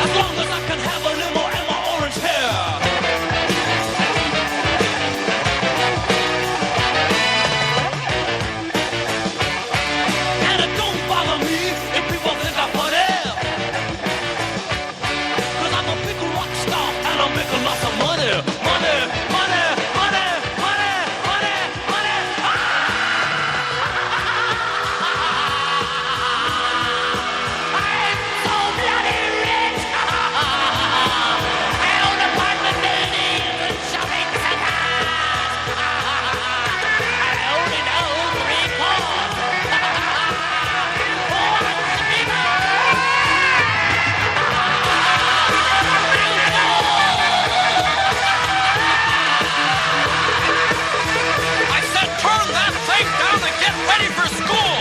As long as I can have a limo and my orange hair. And it don't bother me if people think I'm funny. 'Cause I'm a big rock star and I'm making lots of money. Money, money, money, money, money, money. So bloody rich. I own apartment buildings and shopping centers. I own it all report. I said turn that thing down and get ready for school.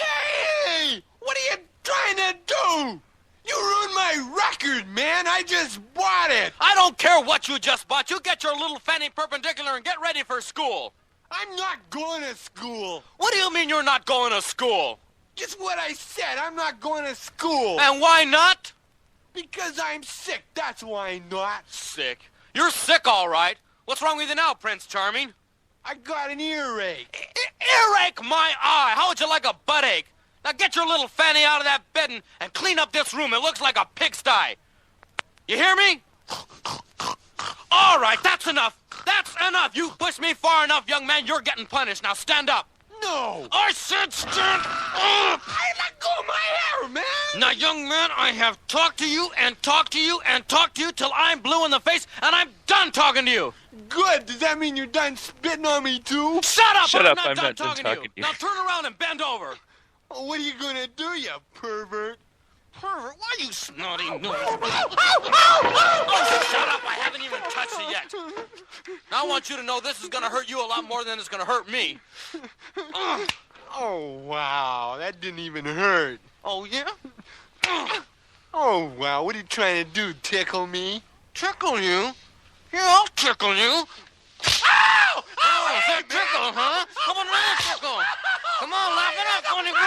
Hey! What are you trying to do? You ruined my record, man. I just bought it. I don't care what you just bought. You get your little fanny perpendicular and get ready for school. I'm not going to school. What do you mean you're not going to school? Just what I said. I'm not going to school. And why not? Because I'm sick. That's why not. Sick? You're sick, all right. What's wrong with you now, Prince Charming? I got an earache. Earache, my eye. How would you like a butt ache? Now get your little fanny out of that bed and clean up this room. It looks like a pigsty. You hear me? All right, that's enough. That's enough. You pushed me far enough, young man. You're getting punished. Now stand up. No. I said stand up. I let go of my hair, man. Now, young man, I have talked to you and talked to you and talked to you till I'm blue in the face, and I'm done talking to you. Good. Does that mean you're done spitting on me, too? Shut up. Shut I'm up, not I'm done not done talking talking to to you. you. Now turn around and bend over. What are you going to do, you pervert? Pervert, why you snotty nose? Oh, shut up. I haven't even touched it yet. Now I want you to know this is going to hurt you a lot more than it's going to hurt me. Oh, wow. That didn't even hurt. Oh, yeah? Oh, wow. What are you trying to do, tickle me? Tickle you? Yeah, I'll tickle you. Ow! Oh, is that tickle, huh? Come on, another tickle. Come on, laugh it up, funny boy.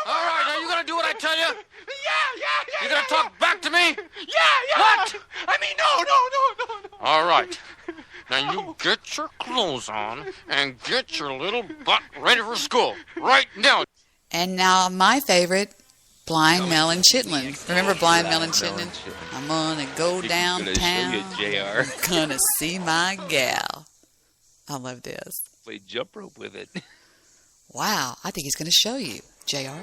All right, now you gonna do what I tell you? Yeah. You gonna talk back to me? Yeah. What? I mean, no. All right. Now you get your clothes on and get your little butt ready for school right now. And now my favorite, Blind Melon Chitlin. Remember Blind Melon Chitlin? I'm gonna go downtown. Gonna show you JR. Gonna see my gal. I love this. Play jump rope with it. Wow, I think he's going to show you, JR.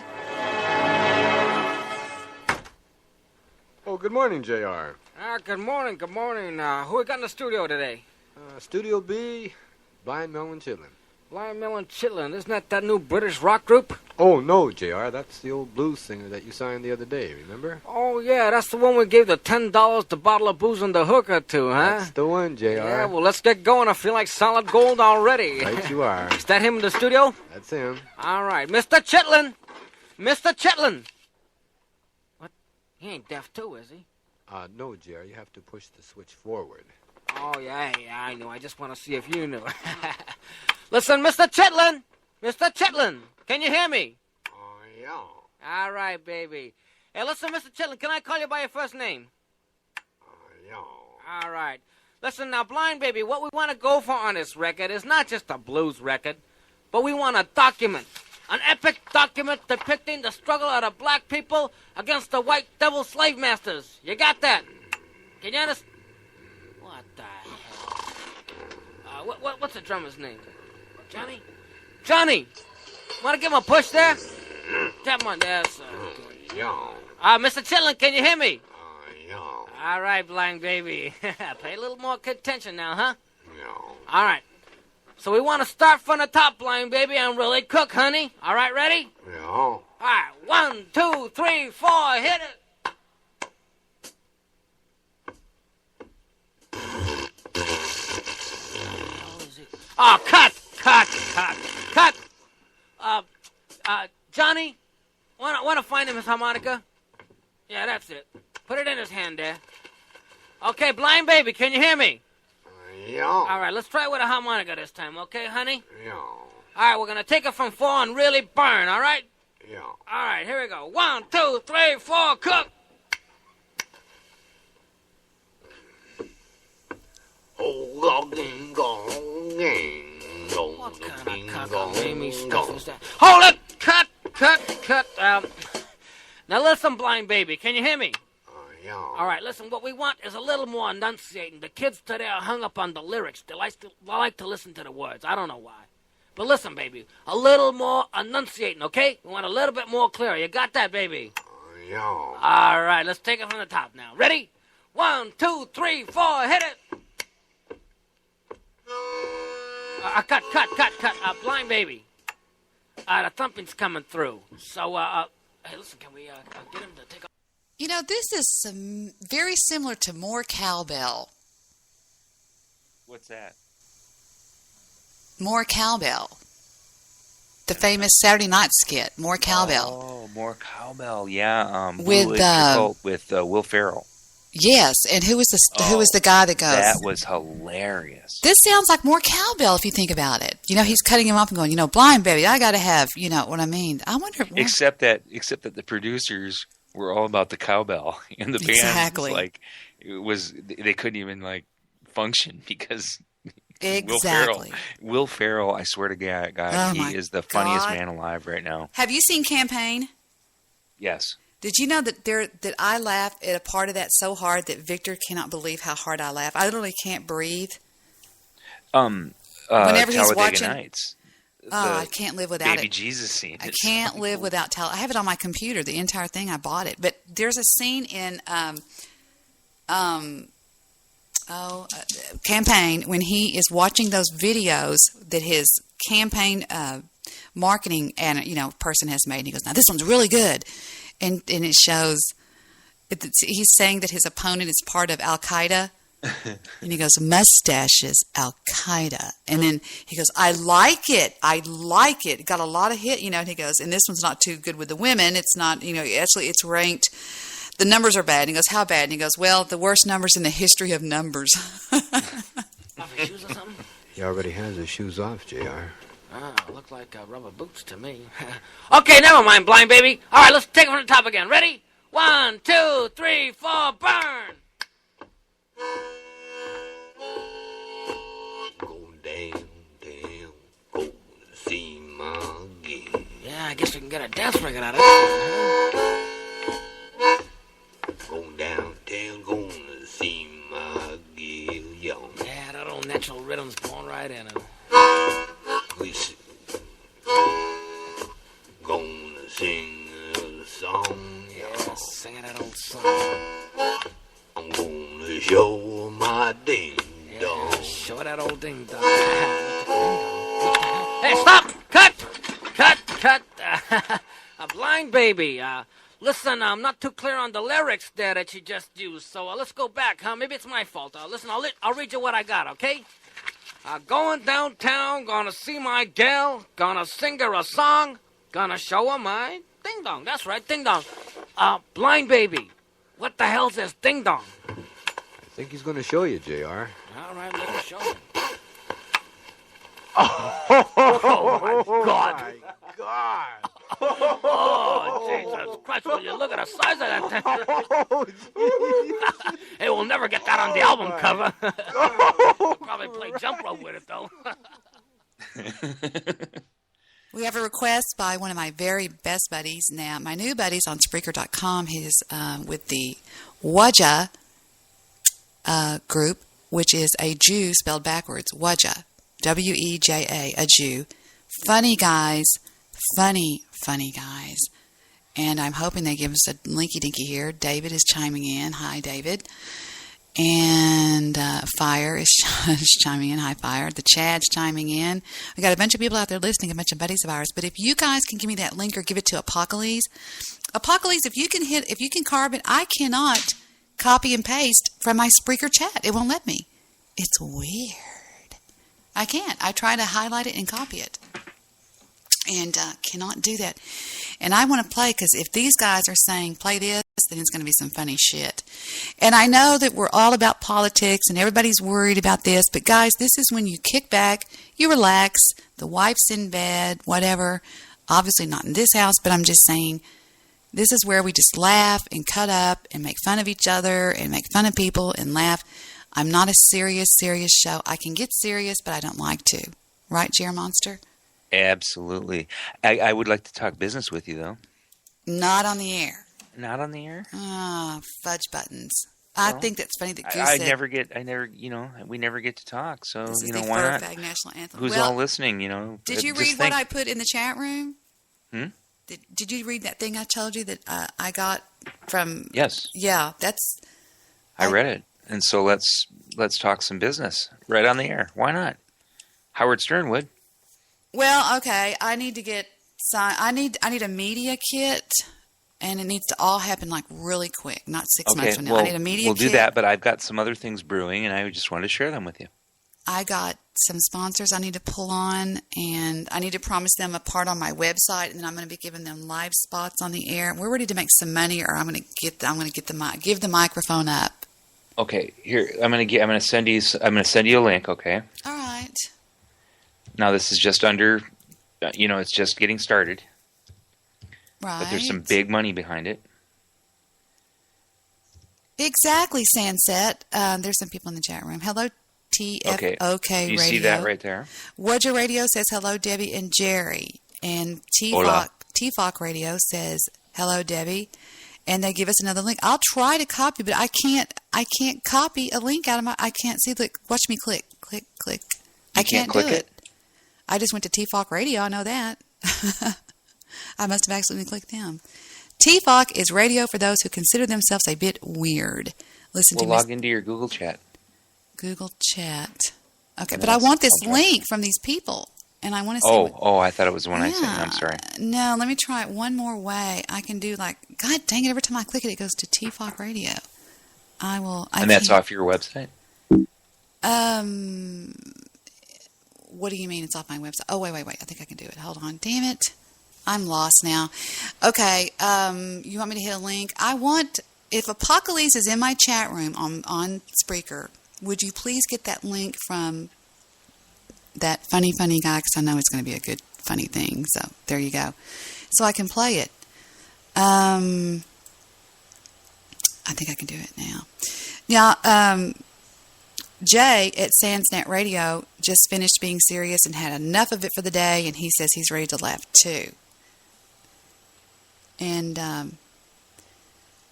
Oh, good morning, JR. Good morning, good morning. Who we got in the studio today? Studio B, Blind Melon Chitlin. Blind Melon Chitlin. Isn't that new British rock group? Oh, no, JR. That's the old blues singer that you signed the other day, remember? Oh, yeah, that's the one we gave the $10 the bottle of booze and the hooker to, huh? That's the one, JR. Yeah, well, let's get going. I feel like solid gold already. Right you are. Is that him in the studio? That's him. All right. Mr. Chitlin! Mr. Chitlin! What? He ain't deaf too, is he? No, JR. You have to push the switch forward. Oh, yeah, I know. I just want to see if you knew. Listen, Mr. Chitlin! Mr. Chitlin! Can you hear me? Oh, yeah. All right, baby. Hey, listen, Mr. Chitlin, can I call you by your first name? Yeah. All right. Listen, now, Blind Baby, what we want to go for on this record is not just a blues record, but we want a document. An epic document depicting the struggle of the black people against the white devil slave masters. You got that? Can you understand? What the hell? What's the drummer's name? Johnny? Johnny! Want to give him a push there? Tap him on there, sir. Mr. Chitlin, can you hear me? All right, Blind Baby. Pay a little more attention now, huh? All right. So we want to start from the top, Blind Baby, and really cook, honey. All right, ready? All right, 1, 2, 3, 4, hit it. Oh, cut! Johnny, want to find him his harmonica? Yeah, that's it. Put it in his hand there. Okay, Blind Baby, can you hear me? Yeah. All right, let's try with a harmonica this time, okay, honey? Yeah. All right, we're going to take it from 4 and really burn, all right? Yeah. All right, here we go. 1, 2, 3, 4, cook! What kind of cockamamie stuff is that? Hold it! Cut! Now listen, Blind Baby, can you hear me? Yeah. All right, listen, what we want is a little more enunciating. The kids today are hung up on the lyrics. They like to listen to the words. I don't know why. But listen, baby, a little more enunciating, okay? We want a little bit more clear. You got that, baby? Yeah. All right, let's take it from the top now. Ready? 1, 2, 3, 4, hit it! Cut. Blind Baby. The thumping's coming through. So, hey, listen, can we get him to take off? You know, this is very similar to More Cowbell. What's that? More Cowbell. The famous Saturday night skit, More Cowbell. Oh, More Cowbell, yeah. With Will Ferrell. Yes, and who was the guy that goes? That was hilarious. This sounds like More Cowbell if you think about it. You know, he's cutting him up and going, Blind Baby, I got to have, you know what I mean? I wonder. Except that the producers were all about the cowbell, and the band exactly. They couldn't even function because exactly. Will Ferrell, I swear to God, he is the funniest man alive right now. Have you seen Campaign? Yes. Did you know that I laugh at a part of that so hard that Victor cannot believe how hard I laugh? I literally can't breathe. Whenever he's watching Nights. I can't live without Baby it. Jesus scene. I can't live without I have it on my computer, the entire thing. I bought it. But there's a scene in Campaign when he is watching those videos that his campaign marketing person has made. And he goes, now this one's really good. And it shows, he's saying that his opponent is part of Al-Qaeda. And he goes, mustaches, Al-Qaeda. And then he goes, I like it. It got a lot of hit, and he goes, and this one's not too good with the women. It's not, actually it's ranked, the numbers are bad. And he goes, how bad? And he goes, well, the worst numbers in the history of numbers. Shoes or something? He already has his shoes off, JR. Look like rubber boots to me. Okay, never mind, Blind Baby. All right, let's take it from the top again. Ready? 1, 2, 3, 4, burn! Go down, go see my girl. Yeah, I guess we can get a dance record out of it. Go downtown, gonna see my girl, yo. Yeah, that old natural rhythm's going right in it. sing a song. Yeah, singing that old song. I'm gonna show my ding dong. Yeah, show that old ding dong. Hey, stop! Cut! A blind baby. Listen, I'm not too clear on the lyrics there that you just used, so let's go back, huh? Maybe it's my fault. Listen, I'll read you what I got, okay? Going downtown, gonna see my gal, gonna sing her a song, gonna show her my ding dong. That's right, ding dong. Blind baby. What the hell's this ding dong? I think he's going to show you, JR. All right, let me show you. Oh, my God. My God. Oh, Jesus Christ, will you look at the size of that thing? Hey, we'll never get that on the album cover. We'll probably play jump rope with it, though. We have a request by one of my very best buddies. Now, my new buddies on Spreaker.com, he's with the Wajah group, which is a Jew spelled backwards. Wajah. W-E-J-A, a Jew. Funny guys. Funny guys. And I'm hoping they give us a linky-dinky here. David is chiming in. Hi, David. And Fire is chiming in. Hi, Fire. The Chad's chiming in. We got a bunch of people out there listening, a bunch of buddies of ours. But if you guys can give me that link or give it to Apocalypse, if you can carve it, I cannot copy and paste from my Spreaker chat. It won't let me. It's weird. I can't. I try to highlight it and copy it. And cannot do that. And I want to play, because if these guys are saying play this, then it's going to be some funny shit. And I know that we're all about politics and everybody's worried about this, but guys, this is when you kick back, you relax, the wife's in bed, whatever. Obviously not in this house, but I'm just saying this is where we just laugh and cut up and make fun of each other and make fun of people and laugh. I'm not a serious show. I can get serious, but I don't like to. Right, Jer Monster? Absolutely. I would like to talk business with you, though. Not on the air. Not on the air? Ah, fudge buttons. I think that's funny that Goose said... we never get to talk, so, this is the why not? Fag National Anthem. Who's all listening, Did you read what I put in the chat room? Did you read that thing I told you that I got from... Yes. Yeah, that's... I read it. And so let's talk some business right on the air. Why not? Howard Stern would. Well, okay. I need to get I need a media kit, and it needs to all happen like really quick, not 6 months from now. I need a media kit. We'll do that, but I've got some other things brewing, and I just wanted to share them with you. I got some sponsors I need to pull on, and I need to promise them a part on my website, and then I'm going to be giving them live spots on the air. We're ready to make some money, or I'm going to give the microphone up. Okay, here I'm going to send you a link. Okay. All right. Now this is just under, it's just getting started. Right. But there's some big money behind it. Exactly, Sunset. There's some people in the chat room. Hello, TFOK Radio. You see that right there? Wodja Radio says hello, Debbie and Jerry. And TFOK Radio says hello, Debbie. And they give us another link. I'll try to copy, but I can't copy a link out of I can't see the, watch me click. I can't do it. I just went to TFOK Radio. I know that. I must have accidentally clicked them. TFOK is radio for those who consider themselves a bit weird. Log into your Google Chat. Google Chat. Okay, but I want this link from these people, and I want to see. I thought it was the one I sent. I'm sorry. No, let me try it one more way. I can do God dang it! Every time I click it, it goes to TFOK Radio. And that's off your website. What do you mean it's off my website? Oh, wait. I think I can do it. Hold on. Damn it. I'm lost now. Okay. You want me to hit a link? If Apocalypse is in my chat room on Spreaker, would you please get that link from that funny guy? Because I know it's going to be a good, funny thing. So there you go. So I can play it. I think I can do it now. Now, Jay at Sansnet Radio just finished being serious and had enough of it for the day, and he says he's ready to laugh too. And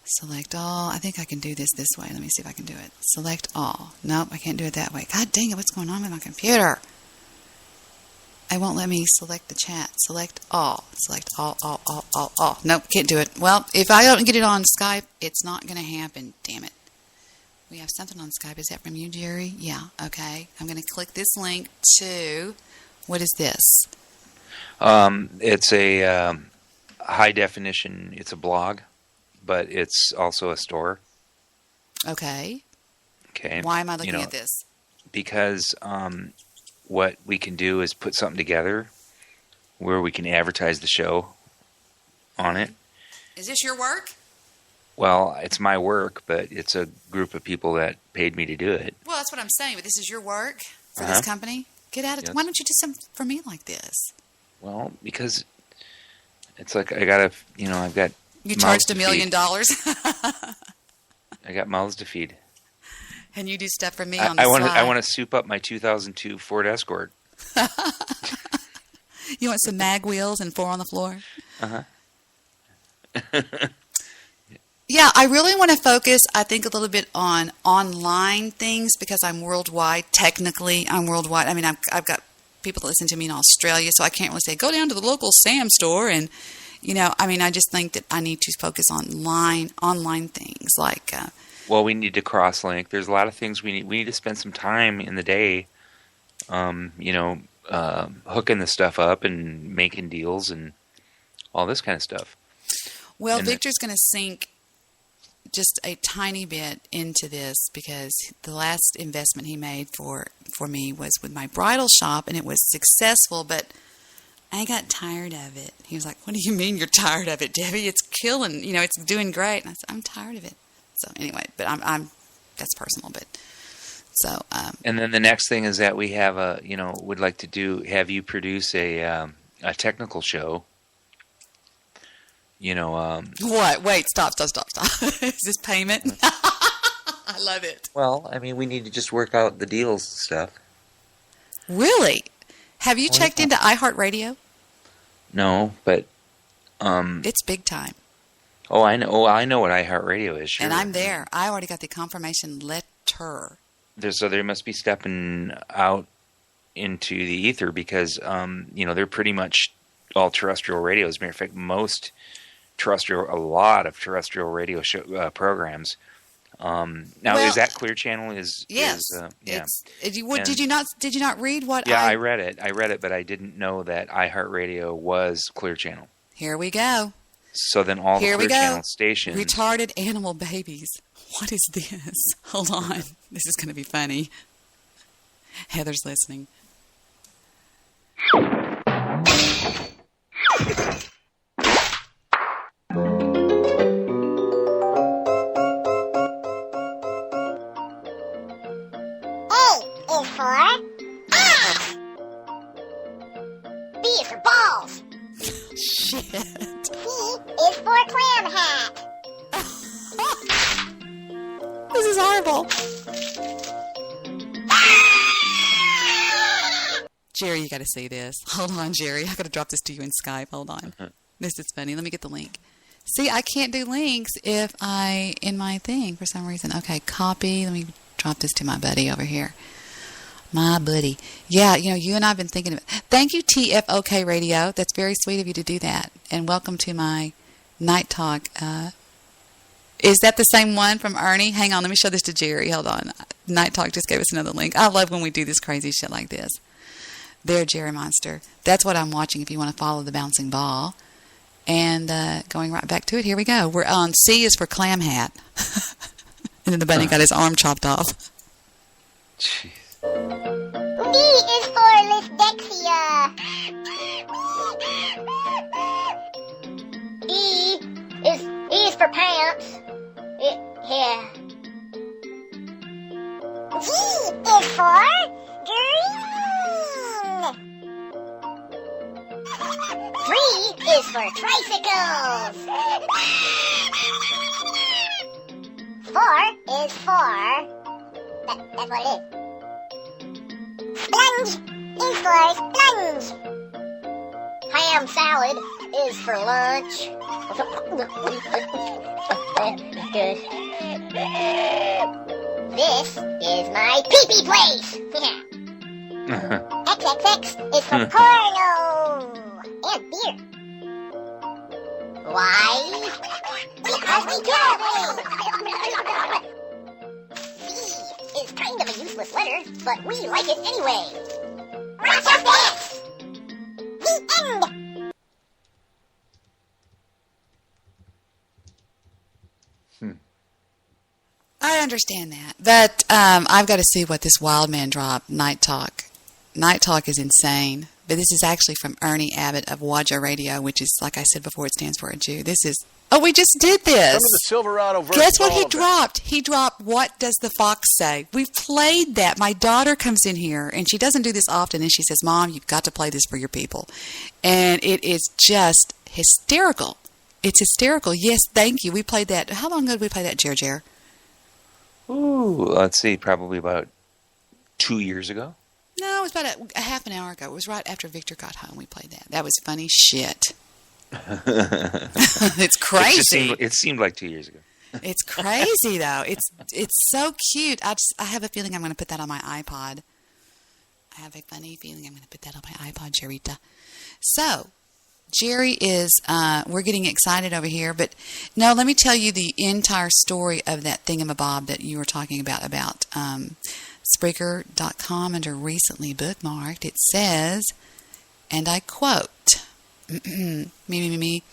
select all. I think I can do this way. Let me see if I can do it. Select all. Nope, I can't do it that way. God dang it, what's going on with my computer? I won't let me select the chat. Select all. Select all. Nope, can't do it. Well, if I don't get it on Skype, it's not going to happen. Damn it. We have something on Skype. Is that from you, Jerry? Yeah, okay. I'm going to click this link to... What is this? It's a high definition. It's a blog, but it's also a store. Okay. Okay. Why am I looking at this? Because what we can do is put something together where we can advertise the show on it. Is this your work? Well, it's my work, but it's a group of people that paid me to do it. Well, that's what I'm saying, but this is your work for this company? Get out of it. Why don't you do something for me like this? Well, because it's like I gotta, I've got... You charged $1 million? I got mouths to feed. And you do stuff for me on the side. I want to soup up my 2002 Ford Escort. You want some mag wheels and 4 on the floor? Uh-huh. Yeah, I really want to focus, I think, a little bit on online things because I'm worldwide. Technically, I'm worldwide. I mean, I've got people that listen to me in Australia, so I can't really say, go down to the local Sam store. And, I just think that I need to focus on online things like... well, we need to cross-link. There's a lot of things we need. We need to spend some time in the day, hooking the stuff up and making deals and all this kind of stuff. Well, Victor's going to sink just a tiny bit into this because the last investment he made for me was with my bridal shop, and it was successful, but I got tired of it. He was like, what do you mean you're tired of it, Debbie? It's killing, it's doing great. And I said, I'm tired of it. So anyway, but I'm that's personal, but so. And then the next thing is that we have would like to have you produce a technical show. What? Wait, stop. Is this payment? I love it. Well, we need to just work out the deals and stuff. Really? Have you checked into iHeartRadio? No, but it's big time. Oh, I know. Oh, I know what iHeartRadio is. Sure. And I'm there. I already got the confirmation letter. So they must be stepping out into the ether because they're pretty much all terrestrial radios. As a matter of fact, a lot of terrestrial radio show, programs. Now, is that Clear Channel? Yes. Yeah. Did you not read what? Yeah, I read it, but I didn't know that iHeartRadio was Clear Channel. Here we go. So then all the Clear Channel stations... Retarded animal babies. What is this? Hold on. This is going to be funny. Heather's listening. B is for balls. Shit. C is for clam hat. This is horrible. Jerry, you got to see this. Hold on, Jerry. I got to drop this to you in Skype. Hold on. This is funny. Let me get the link. See, I can't do links in my thing for some reason. Okay, copy. Let me drop this to my buddy over here. My buddy. Yeah, you and I have been thinking of it. Thank you, TFOK Radio. That's very sweet of you to do that. And welcome to my Night Talk. Is that the same one from Ernie? Hang on, let me show this to Jerry. Hold on. Night Talk just gave us another link. I love when we do this crazy shit like this. There, Jerry Monster. That's what I'm watching if you want to follow the bouncing ball. And going right back to it, here we go. We're on C is for clam hat. And then the bunny got his arm chopped off. Jeez. D is for Lisdexia. E is for pants. Yeah. G is for green. 3 is for tricycles. 4 is for... That's what it is. Sponge is for sponge. Ham salad is for lunch. Good. This is my pee-pee place. XXX is for porno and beer. Why? Because we give V is kind of a useless letter, but we like it anyway. Watch your dance! The end! I understand that, but I've got to see what this wild man dropped, Night Talk. Night Talk is insane, but this is actually from Ernie Abbott of Waja Radio, which is, like I said before, it stands for a Jew. This is, oh, we just did this. Some of the Silverado version. Guess what he dropped? He dropped What Does the Fox Say? We've played that. My daughter comes in here, and she doesn't do this often, and she says, Mom, you've got to play this for your people. And it is just hysterical. It's hysterical. Yes, thank you. We played that. How long ago did we play that, Jer? Ooh, let's see, probably about 2 years ago. No, it was about a half an hour ago. It was right after Victor got home we played that. That was funny shit. It's crazy. It seemed like 2 years ago. It's crazy, though. It's so cute. I have a feeling I'm going to put that on my iPod. I have a funny feeling I'm going to put that on my iPod, Jerita. So, Jerry is, we're getting excited over here, but no, let me tell you the entire story of that thingamabob that you were talking about Spreaker.com under recently bookmarked. It says, and I quote, me.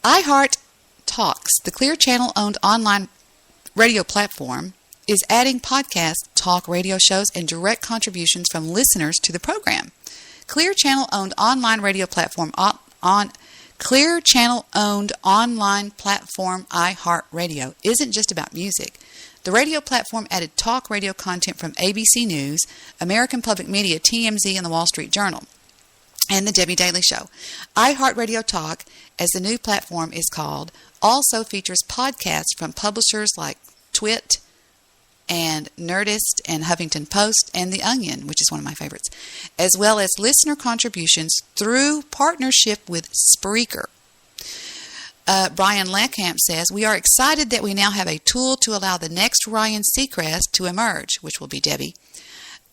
iHeart Talks, the Clear Channel-owned online radio platform, is adding podcast, talk radio shows, and direct contributions from listeners to the program. Clear Channel-owned online radio platform Clear Channel-owned online platform iHeartRadio isn't just about music. The radio platform added talk radio content from ABC News, American Public Media, TMZ, and the Wall Street Journal, and the Debbie Daily Show. iHeartRadio Talk, as the new platform is called, also features podcasts from publishers like Twit and Nerdist and Huffington Post and The Onion, which is one of my favorites, as well as listener contributions through partnership with Spreaker. Brian Leckamp says, we are excited that we now have a tool to allow the next Ryan Seacrest to emerge, which will be Debbie,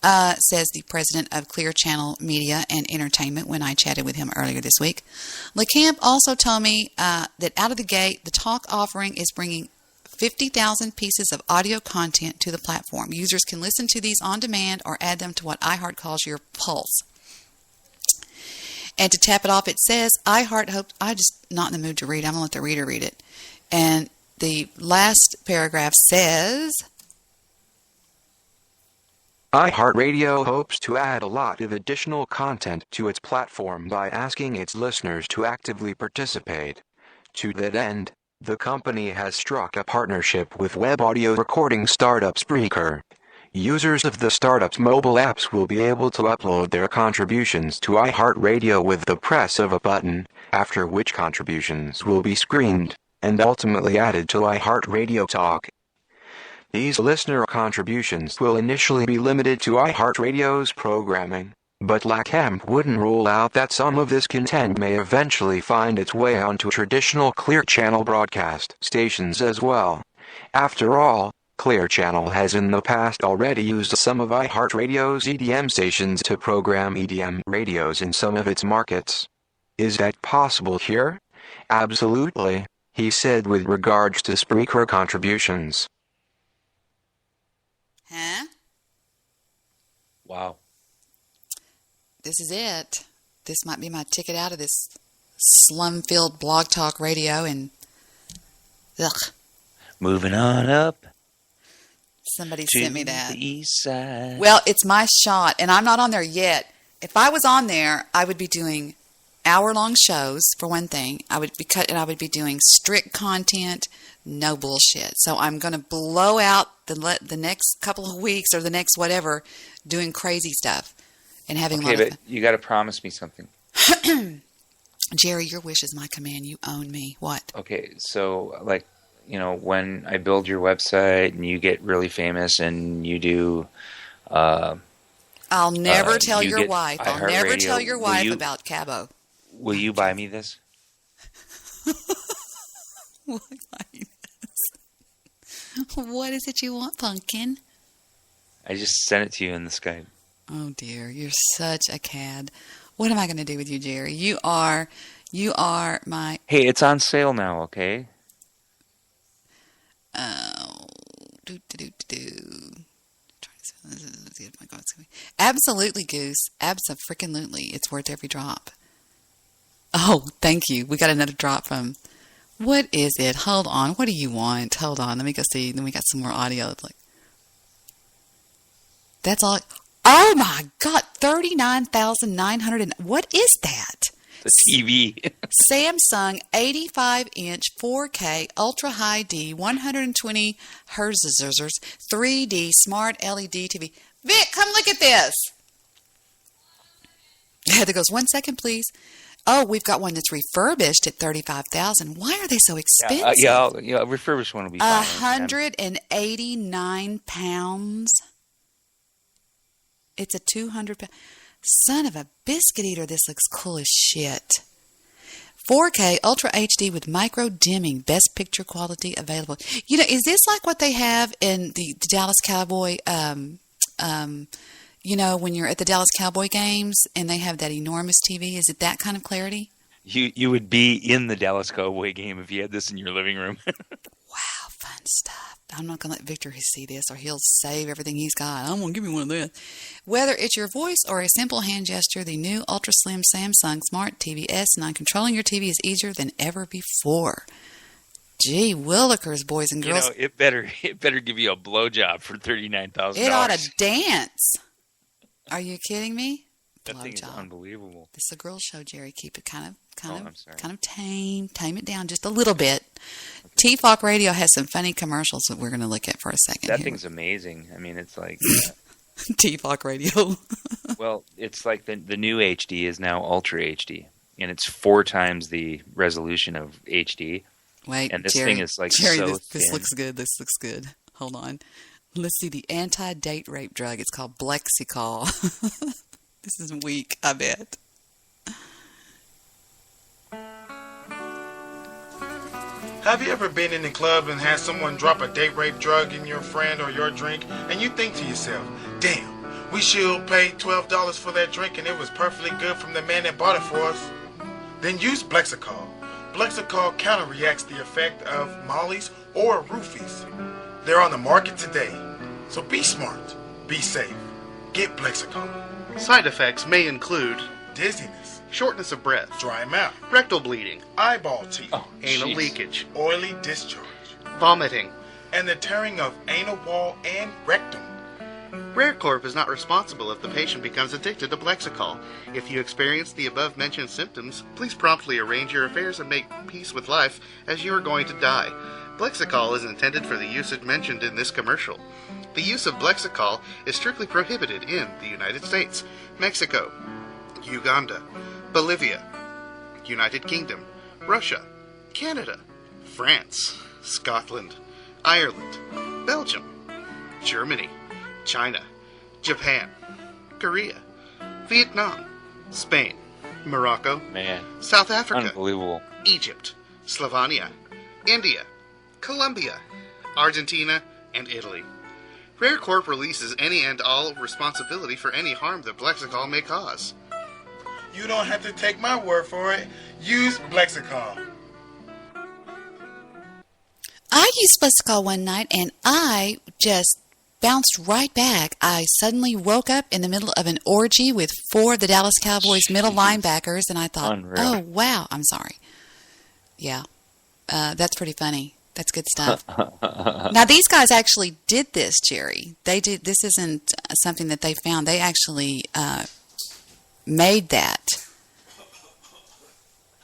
says the president of Clear Channel Media and Entertainment when I chatted with him earlier this week. Leckamp also told me that out of the gate, the talk offering is bringing 50,000 pieces of audio content to the platform. Users can listen to these on demand or add them to what iHeart calls your pulse. And to tap it off, it says, iHeart hopes, I'm just not in the mood to read. I'm going to let the reader read it. And the last paragraph says, iHeartRadio hopes to add a lot of additional content to its platform by asking its listeners to actively participate. To that end, the company has struck a partnership with web audio recording startup Spreaker. Users of the startup's mobile apps will be able to upload their contributions to iHeartRadio with the press of a button, after which contributions will be screened and ultimately added to iHeartRadio Talk. These listener contributions will initially be limited to iHeartRadio's programming, but Leckamp wouldn't rule out that some of this content may eventually find its way onto traditional Clear Channel broadcast stations as well. After all, Clear Channel has in the past already used some of iHeartRadio's EDM stations to program EDM radios in some of its markets. Is that possible here? Absolutely, he said with regards to Spreaker contributions. Huh? Wow. This is it. This might be my ticket out of this slum-filled blog talk radio and ugh. Moving on up. Somebody sent me that. The east side. Well, it's my shot, and I'm not on there yet. If I was on there, I would be doing hour-long shows, for one thing. I would be doing strict content, no bullshit. So I'm going to blow out the next couple of weeks or the next whatever doing crazy stuff and having okay, but you got to promise me something. Jerry, your wish is my command. You own me. What? Okay, so like, you know, when I build your website and you get really famous and you do... I'll never tell your wife. I'll never Radio. tell your wife about Cabo. Will you buy me this? Will I buy you this? What is it you want, Pumpkin? I just sent it to you in the Skype. Oh dear, you're such a cad. What am I going to do with you, Jerry? You are my. Hey, it's on sale now, okay? Oh, absolutely, Goose. Abso-freaking-lutely. It's worth every drop. Oh, thank you. We got another drop from. What is it? Hold on. What do you want? Hold on. Let me go see. Then we got some more audio. It's like. That's all. Oh my God! 39,900. What is that? The TV. Samsung 85-inch 4K Ultra High D 120 Hz 3D Smart LED TV. Vic, come look at this. Heather goes, 1 second, please. Oh, we've got one that's refurbished at 35,000. Why are they so expensive? Yeah, refurbished one will be fine. £189. It's a 200 Son of a biscuit eater, this looks cool as shit. 4K Ultra HD with micro dimming, best picture quality available. You know, is this like what they have in the Dallas Cowboy? You know, when you're at the Dallas Cowboy games and they have that enormous TV. Is it that kind of clarity? You would be in the Dallas Cowboy game if you had this in your living room. Wow, fun stuff. I'm not going to let Victor see this or he'll save everything he's got. I'm going to give me one of this. Whether it's your voice or a simple hand gesture, the new Ultra Slim Samsung Smart TV S9 controlling your TV is easier than ever before. Gee willikers, boys and girls. You know, it better give you a blowjob for $39,000. It ought to dance. Are you kidding me? That thing is unbelievable. This is a girl show, Jerry. Keep it kind of tame. Tame it down just a little bit. Okay. T-Falk Radio has some funny commercials that we're going to look at for a second. That thing's amazing. I mean, it's like T-Falk Radio. Well, it's like the new HD is now Ultra HD, and it's 4 times the resolution of HD. Wait, and this Jerry, thing is like Jerry, so this thin. looks good. This looks good. Hold on. Let's see the anti-date rape drug. It's called Blexicol. This is weak, I bet. Have you ever been in the club and had someone drop a date rape drug in your friend or your drink, and you think to yourself, damn, we should pay $12 for that drink and it was perfectly good from the man that bought it for us? Then use Blexicol. Blexicol counterreacts the effect of mollies or roofies. They're on the market today. So be smart, be safe, get Blexicol. Side effects may include dizziness, shortness of breath, dry mouth, rectal bleeding, eyeball teeth, anal leakage, oily discharge, vomiting, and the tearing of anal wall and rectum. RareCorp is not responsible if the patient becomes addicted to Blexicol. If you experience the above-mentioned symptoms, please promptly arrange your affairs and make peace with life, as you are going to die. Blexicol is intended for the usage mentioned in this commercial. The use of Blexicol is strictly prohibited in the United States, Mexico, Uganda, Bolivia, United Kingdom, Russia, Canada, France, Scotland, Ireland, Belgium, Germany, China, Japan, Korea, Vietnam, Spain, Morocco, South Africa, unbelievable, Egypt, Slovenia, India, Colombia, Argentina, and Italy. RareCorp releases any and all responsibility for any harm that Blexicol may cause. You don't have to take my word for it. Use Blexicol. I used Blexicol one night and I just bounced right back. I suddenly woke up in the middle of an orgy with 4 of the Dallas Cowboys middle linebackers and I thought, unreal. Oh, wow. I'm sorry. Yeah. That's pretty funny. That's good stuff. Now, these guys actually did this, Jerry. They did. This isn't something that they found. They actually made that.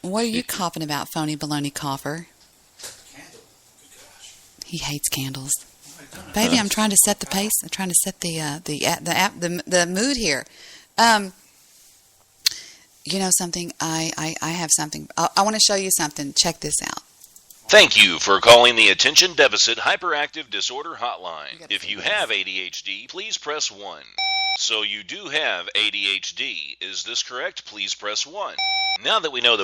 What are you coughing about, phony baloney cougher? He hates candles. Baby, I'm trying to set the pace. I'm trying to set the mood here. You know something? I have something. I want to show you something. Check this out. Thank you for calling the Attention Deficit Hyperactive Disorder Hotline. If you have ADHD, please press 1. So you do have ADHD. Is this correct? Please press 1. Now that we know the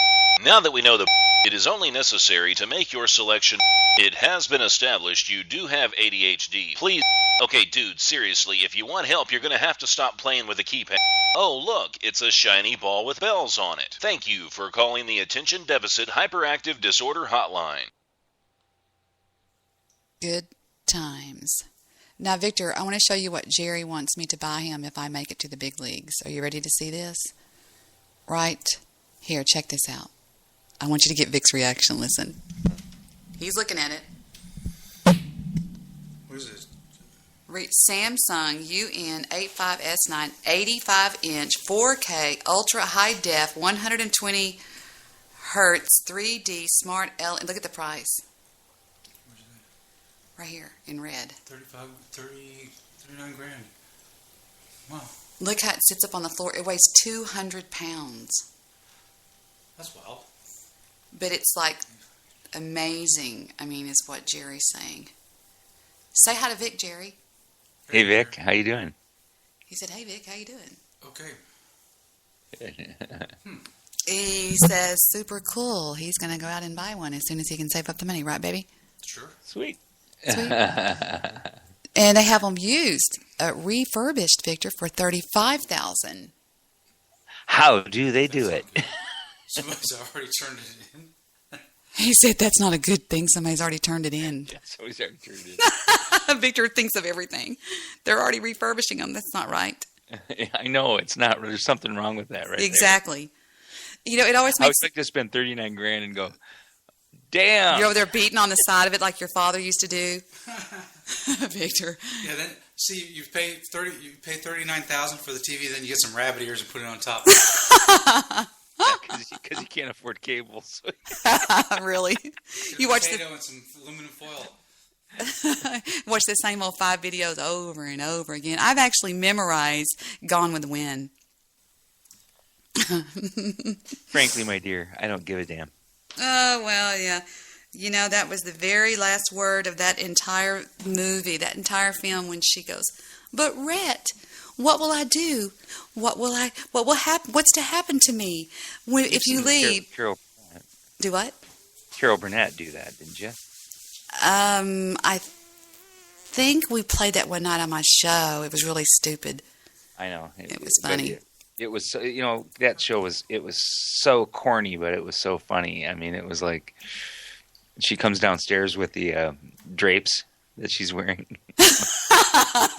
it is only necessary to make your selection. It has been established you do have ADHD. Please Okay, dude, seriously, if you want help, you're going to have to stop playing with the keypad. Oh, look, it's a shiny ball with bells on it. Thank you for calling the Attention Deficit Hyperactive Disorder Hotline. Good times. Now, Victor, I want to show you what Jerry wants me to buy him if I make it to the big leagues. Are you ready to see this? Right here, check this out. I want you to get Vic's reaction. Listen. He's looking at it. What is this? Samsung UN85S9 85-inch 4K ultra high def 120 hertz 3D smart L. Look at the price. Right here in red. 39 grand. Wow. Look how it sits up on the floor. It weighs 200 pounds. That's wild. But it's like amazing, I mean, is what Jerry's saying. Say hi to Vic, Jerry. Hey, Vic. How you doing? He said, hey, Vic, how you doing? Okay. He says, super cool. He's going to go out and buy one as soon as he can save up the money. Right, baby? Sure. Sweet. Sweet. And they have them used, refurbished, Victor, for $35,000. How do they do it? Somebody's already turned it in. He said that's not a good thing. Somebody's already turned it in. Somebody's already turned it in. Victor thinks of everything. They're already refurbishing them. That's not right. I know it's not. There's something wrong with that, right? Exactly. There. You know, it always makes. I would like to spend 39 grand and go, damn. You're over there beating on the side of it like your father used to do, Victor. Yeah. Then see, you pay $39,000 for the TV. Then you get some rabbit ears and put it on top. Because he can't afford cable. So. Really? You watch potato and some aluminum foil. Watch the same old 5 videos over and over again. I've actually memorized Gone with the Wind. Frankly, my dear, I don't give a damn. Oh, well, yeah. You know, that was the very last word of that entire movie, that entire film, when she goes, but Rhett, what will I do? What will happen? What's to happen to me if you leave? Carol do what? Carol Burnett do that, didn't you? I think we played that one night on my show. It was really stupid. I know. It was funny. It was, that show was so corny, but it was so funny. I mean, it was like she comes downstairs with the drapes that she's wearing.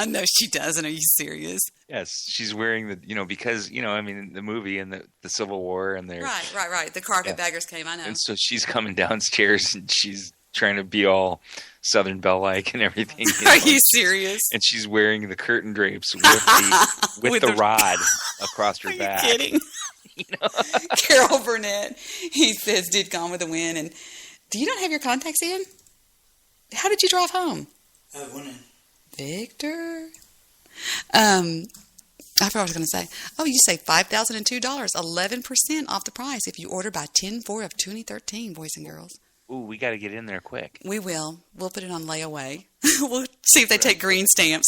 No, she doesn't. Are you serious? Yes, she's wearing the, because, I mean, the movie and the Civil War and their... Right. The carpetbaggers came, I know. And so she's coming downstairs and she's trying to be all Southern Belle-like and everything. Are you serious? And she's wearing the curtain drapes with the rod across her back. Are you kidding? Carol Burnett, he says, did Gone with the Wind. And do you not have your contacts in? How did you drive home? I have one in. Victor? I forgot what I was going to say. Oh, you save $5,002, 11% off the price if you order by 10/4 of 2013, boys and girls. Ooh, we got to get in there quick. We will. We'll put it on layaway. We'll see if they take green stamps.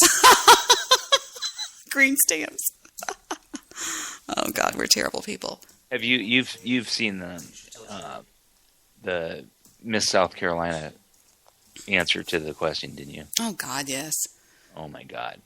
Green stamps. Oh God, we're terrible people. Have you've seen the Miss South Carolina answer to the question, didn't you? Oh God, yes. Oh my God.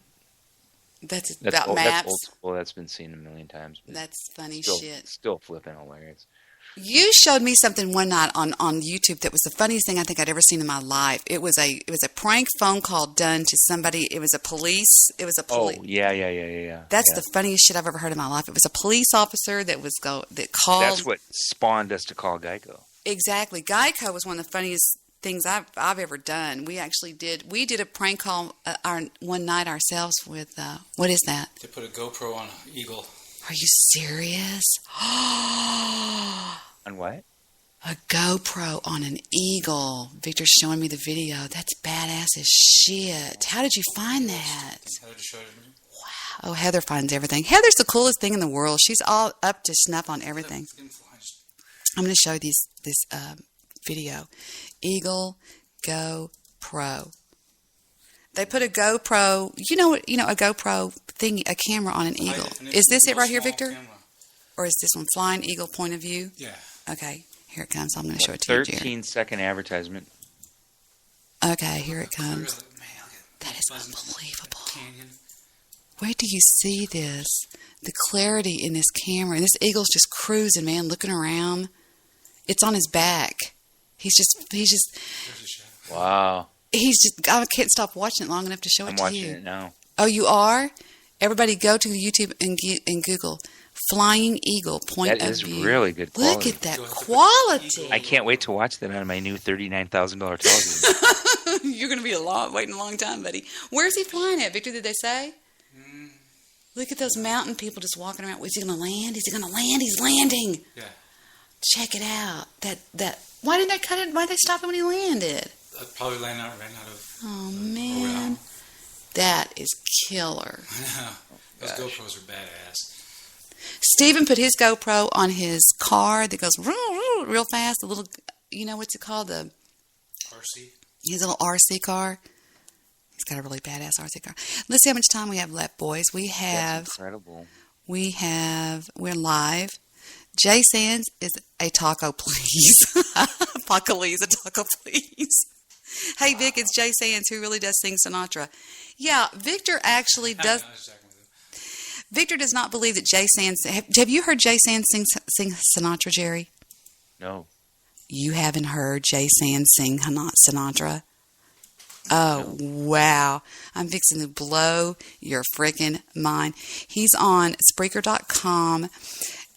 That's about maps. That's old school. That's been seen a million times. That's funny shit. Still flipping hilarious. You showed me something one night on YouTube that was the funniest thing I think I'd ever seen in my life. It was a prank phone call done to somebody. It was a police. Oh yeah. That's the funniest shit I've ever heard in my life. It was a police officer that called. That's what spawned us to call Geico. Exactly. Geico was one of the funniest things I've ever done. We did a prank call one night ourselves with what is that? They put a GoPro on an eagle. Are you serious? On what? A GoPro on an eagle. Victor's showing me the video. That's badass as shit. How did you find that? Heather just showed it to me. Wow. Oh, Heather finds everything. Heather's the coolest thing in the world. She's all up to snuff on everything. I'm going to show you this video. Eagle GoPro. They put a GoPro, a GoPro thing, a camera on an eagle. Is this it right here, Victor? Camera. Or is this one Flying Eagle point of view? Yeah. Okay, here it comes. I'm going to show it to you, Jerry. 13-second advertisement. Okay, here it comes. That is unbelievable. Where do you see this? The clarity in this camera. And this eagle's just cruising, man, looking around. It's on his back. He's just. Wow. I can't stop watching it long enough to show it to you. I'm watching it now. Oh, you are? Everybody go to YouTube and Google Flying Eagle Point of View. That is really good quality. Look at that quality. I can't wait to watch that on my new $39,000 television. You're going to be waiting a long time, buddy. Where's he flying at, Victor? Did they say? Look at those mountain people just walking around. Is he going to land? Is he going to land? He's landing. Yeah. Check it out. That. Why didn't they cut it? Why did they stop him when he landed? Probably ran out of. Oh man, that is killer. I know. Those GoPros are badass. Stephen put his GoPro on his car that goes real fast. The little, what's it called? The RC. His little RC car. He's got a really badass RC car. Let's see how much time we have left, boys. That's incredible. We're live. Jay Sands is a taco, please. Apocalypse, a taco, please. Hey, Vic, it's Jay Sands who really does sing Sinatra. Yeah, Victor actually does. Victor does not believe that Jay Sands. Have you heard Jay Sands sing Sinatra, Jerry? No. You haven't heard Jay Sands sing Sinatra? Oh, wow. I'm fixing to blow your freaking mind. He's on Spreaker.com.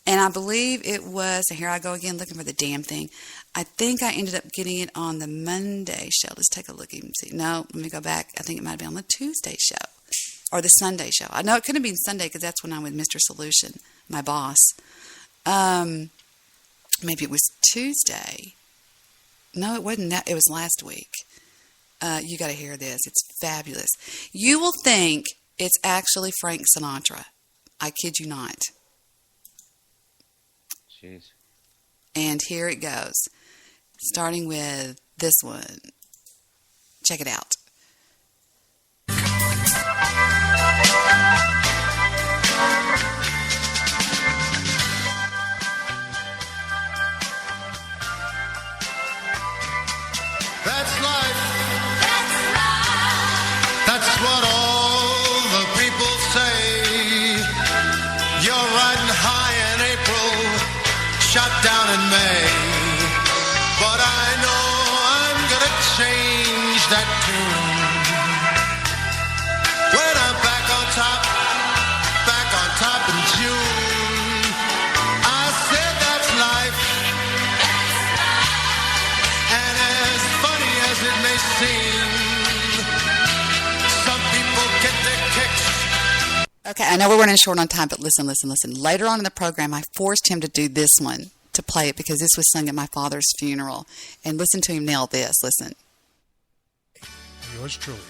And I believe it was, and here I go again looking for the damn thing. I think I ended up getting it on the Monday show. Let's take a look and see. No, let me go back. I think it might have been on the Tuesday show or the Sunday show. I know it couldn't have been Sunday because that's when I'm with Mr. Solution, my boss. Maybe it was Tuesday. No, it wasn't that. It was last week. You got to hear this. It's fabulous. You will think it's actually Frank Sinatra. I kid you not. Jeez. And here it goes. Starting with this one. Check it out. That's life. That's what all the people say. You're riding high in April, shot down in May. But I know I'm gonna change that tune. When I'm back on top in June. I said that's life. And as funny as it may seem, some people get their kicks. Okay, I know we're running short on time, but listen. Later on in the program, I forced him to do this one, to play it, because this was sung at my father's funeral. And listen to him nail this. Listen. Yours truly.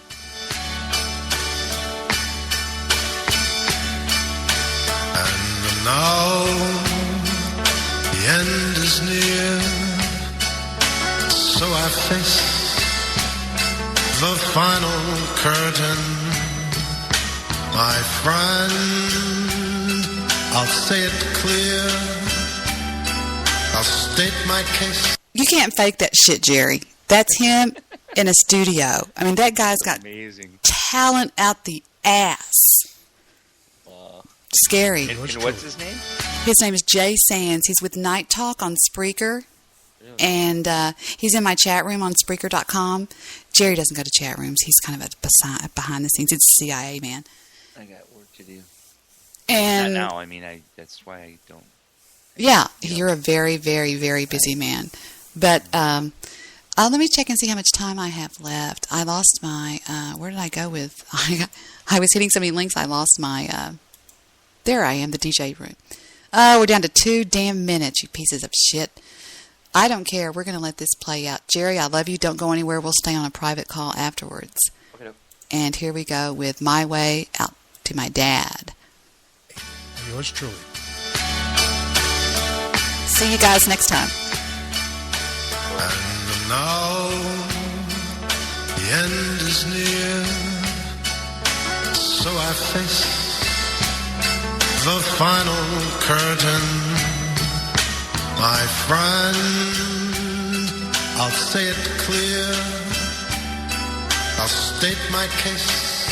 And now the end is near, so I face the final curtain. My friend, I'll say it clear. I'll state my case. You can't fake that shit, Jerry. That's him in a studio. I mean, that guy's got amazing talent out the ass. Scary. And what's his name? His name is Jay Sands. He's with Night Talk on Spreaker. Really? And he's in my chat room on Spreaker.com. Jerry doesn't go to chat rooms. He's kind of a behind the scenes. He's a CIA man. I got work to do. And not now. I mean, that's why I don't. Yeah, you're a very, very, very busy man. But let me check and see how much time I have left. I lost my, where did I go with? I was hitting so many links, I lost my, there I am, the DJ room. Oh, we're down to 2 damn minutes, you pieces of shit. I don't care. We're going to let this play out. Jerry, I love you. Don't go anywhere. We'll stay on a private call afterwards. Okay. And here we go with My Way Out to My Dad. Yours truly. See you guys next time. And now the end is near, so I face the final curtain. My friend, I'll say it clear. I'll state my case,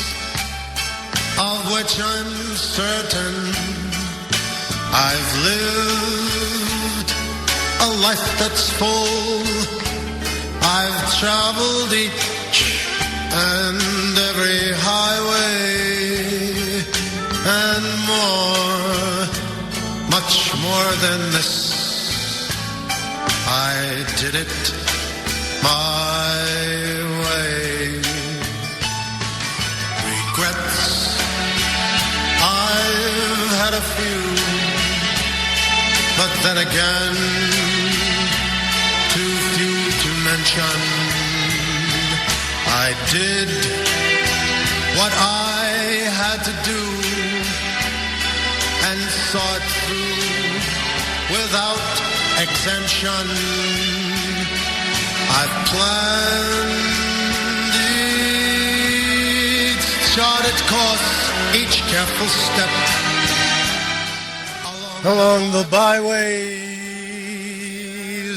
of which I'm certain. I've lived a life that's full. I've traveled each and every highway and more, much more than this. I did it my way. Regrets, I've had a few, but then again, too few to mention. I did what I had to do and saw it through without exemption. I've planned each charted course, each careful step along the byways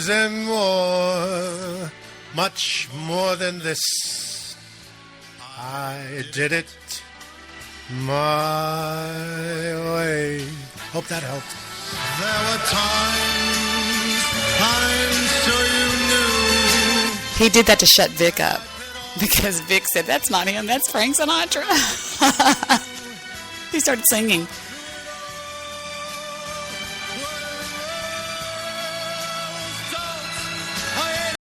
and more, much more than this. I did it my way. Hope that helped. There were times, I'm sure you knew. He did that to shut Vic up because Vic said, "That's not him, that's Frank Sinatra." He started singing.